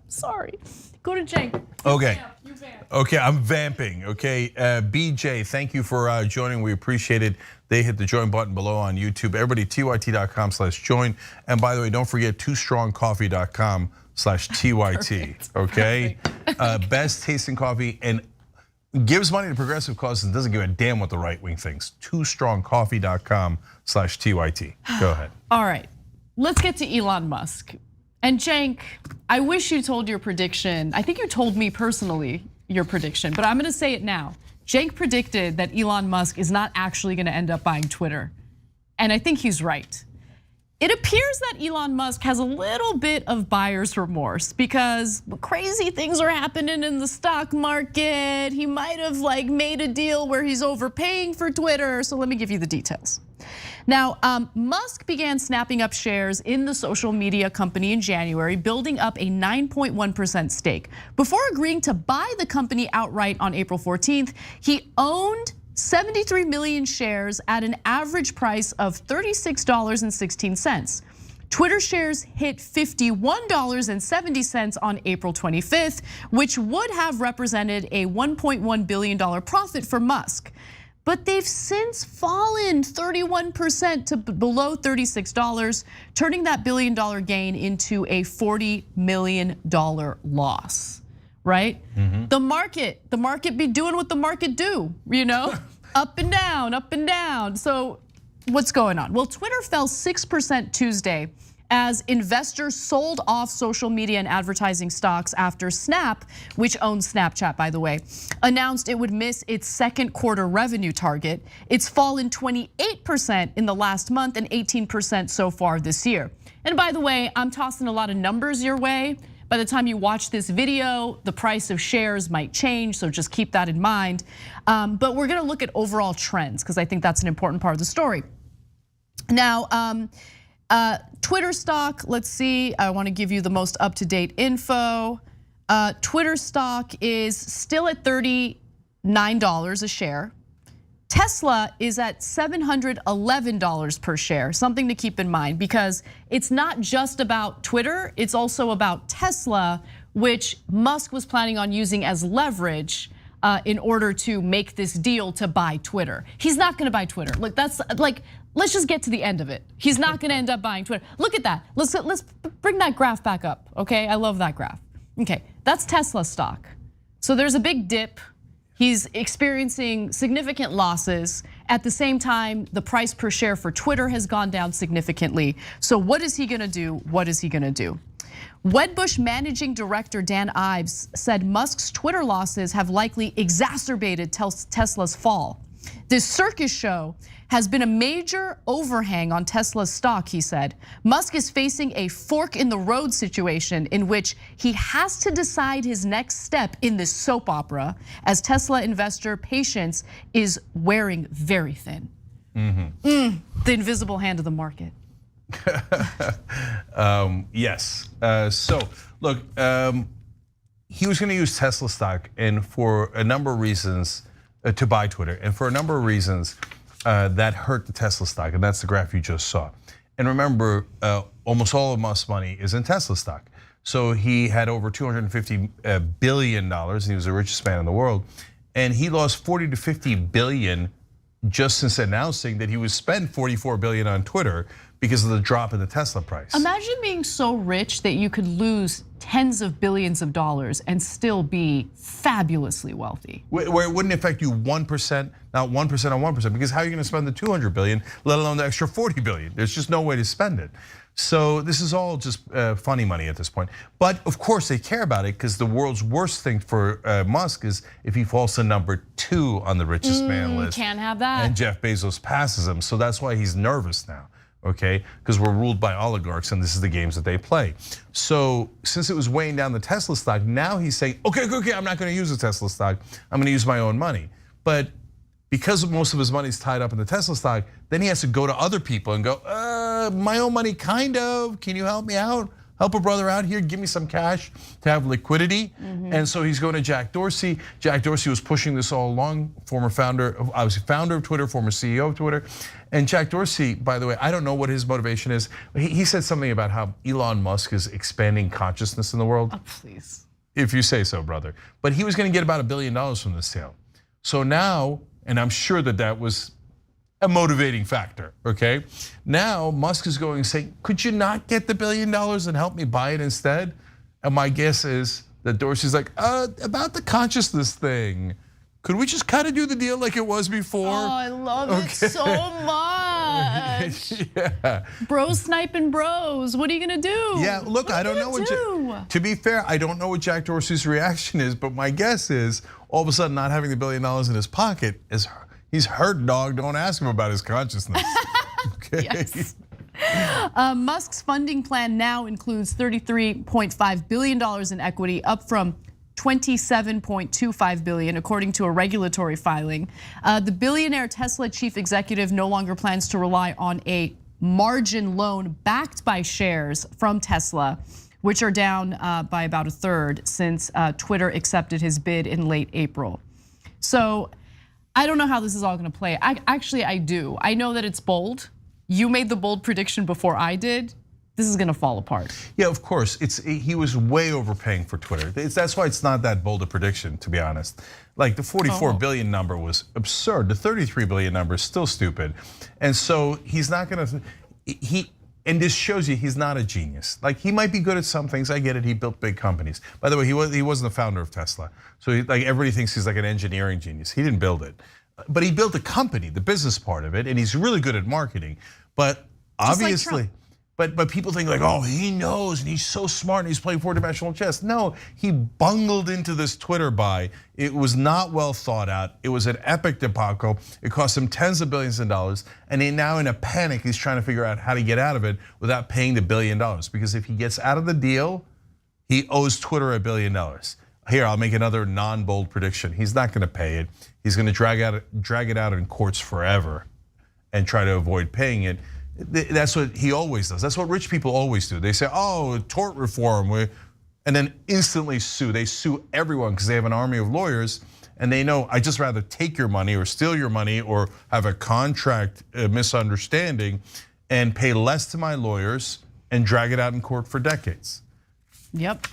sorry. Go to Cenk. Okay. Okay, I'm vamping. Okay, BJ, thank you for joining. We appreciate it. They hit the join button below on YouTube. Everybody, tyt.com/join. And by the way, don't forget twostrongcoffee.com/tyt. Okay, best tasting coffee and gives money to progressive causes and doesn't give a damn what the right wing thinks. twostrongcoffee.com/tyt. Go ahead. All right, let's get to Elon Musk. And Cenk, I wish you told your prediction. I think you told me personally your prediction, but I'm gonna say it now. Cenk predicted that Elon Musk is not actually gonna end up buying Twitter. And I think he's right. It appears that Elon Musk has a little bit of buyer's remorse because crazy things are happening in the stock market. He might have made a deal where he's overpaying for Twitter. So let me give you the details. Now, Musk began snapping up shares in the social media company in January, building up a 9.1% stake. Before agreeing to buy the company outright on April 14th, he owned 73 million shares at an average price of $36.16. Twitter shares hit $51.70 on April 25th, which would have represented a $1.1 billion profit for Musk. But they've since fallen 31% to below $36, turning that billion-dollar gain into a $40 million loss, right? The market be doing what the market do, up and down, up and down. So what's going on? Well, Twitter fell 6% Tuesday as investors sold off social media and advertising stocks after Snap, which owns Snapchat, by the way, announced it would miss its second quarter revenue target. It's fallen 28% in the last month and 18% so far this year. And by the way, I'm tossing a lot of numbers your way. By the time you watch this video, the price of shares might change, so just keep that in mind. But we're gonna look at overall trends because I think that's an important part of the story. Now, Twitter stock, let's see, I wanna give you the most up-to-date info. Twitter stock is still at $39 a share. Tesla is at $711 per share, something to keep in mind because it's not just about Twitter, it's also about Tesla, which Musk was planning on using as leverage in order to make this deal to buy Twitter. He's not gonna buy Twitter. Look, that's let's just get to the end of it. He's not gonna end up buying Twitter. Look at that, let's bring that graph back up, okay? I love that graph. Okay, that's Tesla stock. So there's a big dip. He's experiencing significant losses. At the same time, the price per share for Twitter has gone down significantly. So what is he gonna do? What is he gonna do? Wedbush managing director Dan Ives said Musk's Twitter losses have likely exacerbated Tesla's fall. This circus show has been a major overhang on Tesla's stock, he said. Musk is facing a fork in the road situation in which he has to decide his next step in this soap opera as Tesla investor patience is wearing very thin. The invisible hand of the market. Yes, so look, he was gonna use Tesla stock and for a number of reasons to buy Twitter and for a number of reasons that hurt the Tesla stock, and that's the graph you just saw. And remember, almost all of Musk's money is in Tesla stock. So he had over $250 billion, and he was the richest man in the world. And he lost 40 to 50 billion just since announcing that he would spend 44 billion on Twitter because of the drop in the Tesla price. Imagine being so rich that you could lose tens of billions of dollars and still be fabulously wealthy. Where it wouldn't affect you 1%, not 1% on 1%, because how are you gonna spend the 200 billion, let alone the extra 40 billion? There's just no way to spend it. So this is all just funny money at this point. But of course they care about it because the world's worst thing for Musk is if he falls to number 2 on the richest man list. Can't have that. And Jeff Bezos passes him, so that's why he's nervous now. Okay, because we're ruled by oligarchs and this is the games that they play. So since it was weighing down the Tesla stock, now he's saying, okay, I'm not gonna use the Tesla stock, I'm gonna use my own money. But because most of his money's tied up in the Tesla stock, then he has to go to other people and go, my own money, kind of, can you help me out? help a brother out here, give me some cash to have liquidity. And so he's going to Jack Dorsey. Jack Dorsey was pushing this all along, former founder, obviously founder of Twitter, former CEO of Twitter. And Jack Dorsey, by the way, I don't know what his motivation is. He said something about how Elon Musk is expanding consciousness in the world. Oh, please. If you say so, brother. But he was going to get about $1 billion from this sale. So now, and I'm sure that was a motivating factor, okay? Now Musk is going and saying, could you not get the $1 billion and help me buy it instead? And my guess is that Dorsey's like, about the consciousness thing, could we just kind of do the deal like it was before? Oh, I love it so much. Yeah. Bros sniping bros, what are you gonna do? Yeah, look, I don't know what, to be fair, I don't know what Jack Dorsey's reaction is, but my guess is all of a sudden not having the $1 billion in his pocket is, he's hurt, dog. Don't ask him about his consciousness. Okay. Yes. Musk's funding plan now includes $33.5 billion in equity, up from $27.25 billion, according to a regulatory filing. The billionaire Tesla chief executive no longer plans to rely on a margin loan backed by shares from Tesla, which are down by about a third since Twitter accepted his bid in late April. So I don't know how this is all gonna play. Actually, I do. I know that it's bold. You made the bold prediction before I did. This is gonna fall apart. Yeah, of course. He was way overpaying for Twitter. That's why it's not that bold a prediction, to be honest. Like the 44 billion number was absurd. The 33 billion number is still stupid. And so he's not gonna, and this shows you he's not a genius. Like he might be good at some things, I get it, he built big companies. By the way, he wasn't the founder of Tesla. So like everybody thinks he's like an engineering genius. He didn't build it. But he built a company, the business part of it, and he's really good at marketing. But obviously, but people think like, oh, he knows and he's so smart and he's playing four-dimensional chess. No, he bungled into this Twitter buy. It was not well thought out. It was an epic debacle. It cost him tens of billions of dollars. And he now in a panic, he's trying to figure out how to get out of it without paying the $1 billion. Because if he gets out of the deal, he owes Twitter $1 billion. Here, I'll make another non-bold prediction. He's not gonna pay it. He's gonna drag it out in courts forever and try to avoid paying it. That's what he always does. That's what rich people always do. They say, oh, tort reform, and then instantly sue. They sue everyone because they have an army of lawyers and they know, I just rather take your money or steal your money or have a contract misunderstanding and pay less to my lawyers and drag it out in court for decades. Yep.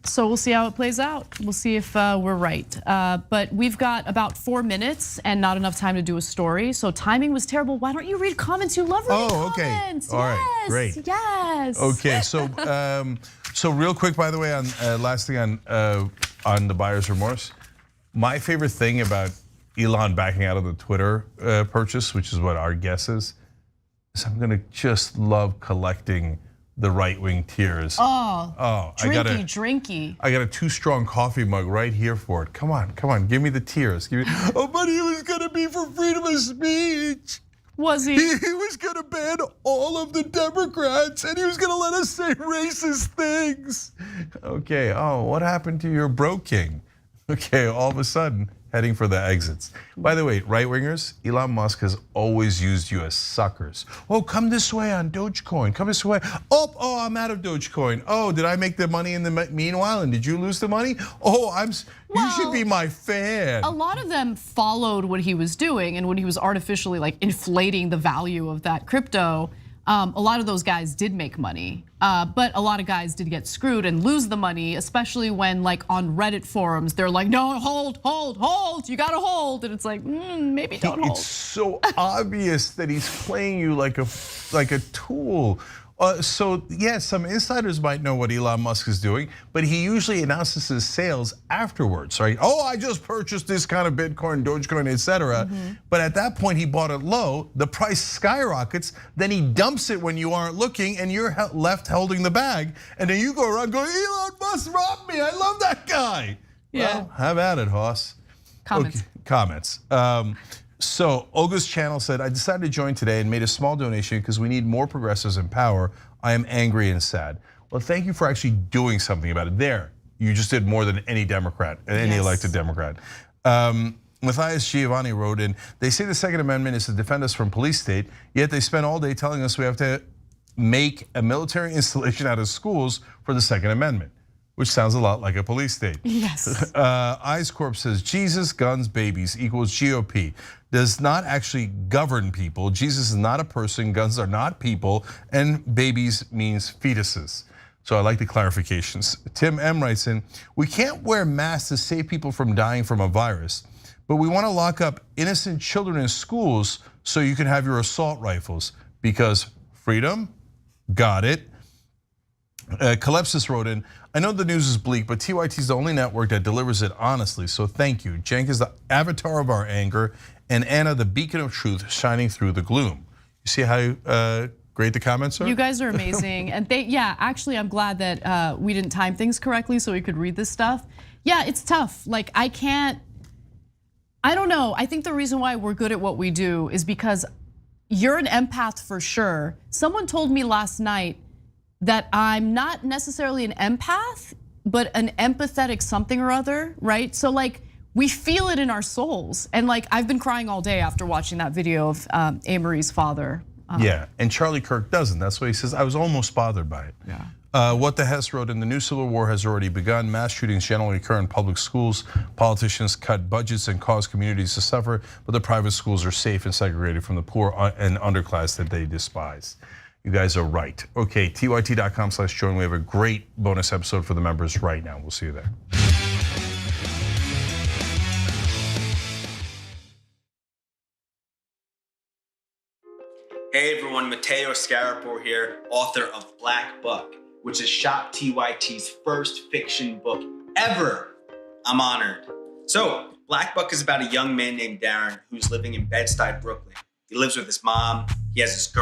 So we'll see how it plays out. We'll see if we're right. But we've got about 4 minutes and not enough time to do a story. So timing was terrible. Why don't you read comments? You love reading comments. All right, great. Yes. Okay, so real quick, by the way, on last thing on the buyer's remorse. My favorite thing about Elon backing out of the Twitter purchase, which is what our guess is I'm gonna just love collecting the right-wing tears. Drinky. I got a too strong coffee mug right here for it. Come on, give me the tears. Oh, but he was gonna be for freedom of speech. Was he? He was gonna ban all of the Democrats and he was gonna let us say racist things. Okay, what happened to your bro king? Okay, all of a sudden, heading for the exits. By the way, right-wingers, Elon Musk has always used you as suckers. Oh, come this way on Dogecoin, come this way. Oh, I'm out of Dogecoin. Oh, did I make the money in the meanwhile and did you lose the money? Oh, you should be my fan. A lot of them followed what he was doing and when he was artificially like inflating the value of that crypto. A lot of those guys did make money, but a lot of guys did get screwed and lose the money, especially when like on Reddit forums, they're like, no, hold, you gotta hold. And it's like, maybe don't hold. It's so obvious that he's playing you like a tool. So yes, some insiders might know what Elon Musk is doing, but he usually announces his sales afterwards, right? Oh, I just purchased this kind of Bitcoin, Dogecoin, etc. But at that point, he bought it low. The price skyrockets. Then he dumps it when you aren't looking, and you're left holding the bag. And then you go around going, Elon Musk robbed me. I love that guy. Yeah. Well, have at it, Hoss. Comments. Okay, comments. So Olga's channel said, I decided to join today and made a small donation because we need more progressives in power. I am angry and sad. Well, thank you for actually doing something about it. There, you just did more than any Democrat, any elected Democrat. Matthias Giovanni wrote in, they say the Second Amendment is to defend us from police state, yet they spend all day telling us we have to make a military installation out of schools for the Second Amendment, which sounds a lot like a police state. Yes. Eyes Corp says Jesus, guns, babies equals GOP. Does not actually govern people. Jesus is not a person, guns are not people, and babies means fetuses. So I like the clarifications. Tim M writes in, we can't wear masks to save people from dying from a virus, but we want to lock up innocent children in schools so you can have your assault rifles because freedom, got it. Calypsis wrote in, I know the news is bleak, but TYT is the only network that delivers it honestly, so thank you. Cenk is the avatar of our anger, and Anna the beacon of truth shining through the gloom. You see how great the comments are? You guys are amazing. And actually I'm glad that we didn't time things correctly so we could read this stuff. Yeah, it's tough. Like I don't know. I think the reason why we're good at what we do is because you're an empath for sure. Someone told me last night that I'm not necessarily an empath, but an empathetic something or other, right? So like we feel it in our souls. And like I've been crying all day after watching that video of Amory's father. Yeah, and Charlie Kirk doesn't. That's why he says, I was almost bothered by it. Yeah. What the Hess wrote in, the new civil war has already begun. Mass shootings generally occur in public schools. Politicians cut budgets and cause communities to suffer, but the private schools are safe and segregated from the poor and underclass that they despise. You guys are right. Okay, tyt.com/join. We have a great bonus episode for the members right now. We'll see you there. Hey everyone, Matteo Scarapore here, author of Black Buck, which is Shop TYT's first fiction book ever. I'm honored. So, Black Buck is about a young man named Darren who's living in Bed-Stuy, Brooklyn. He lives with his mom, he has his girlfriend,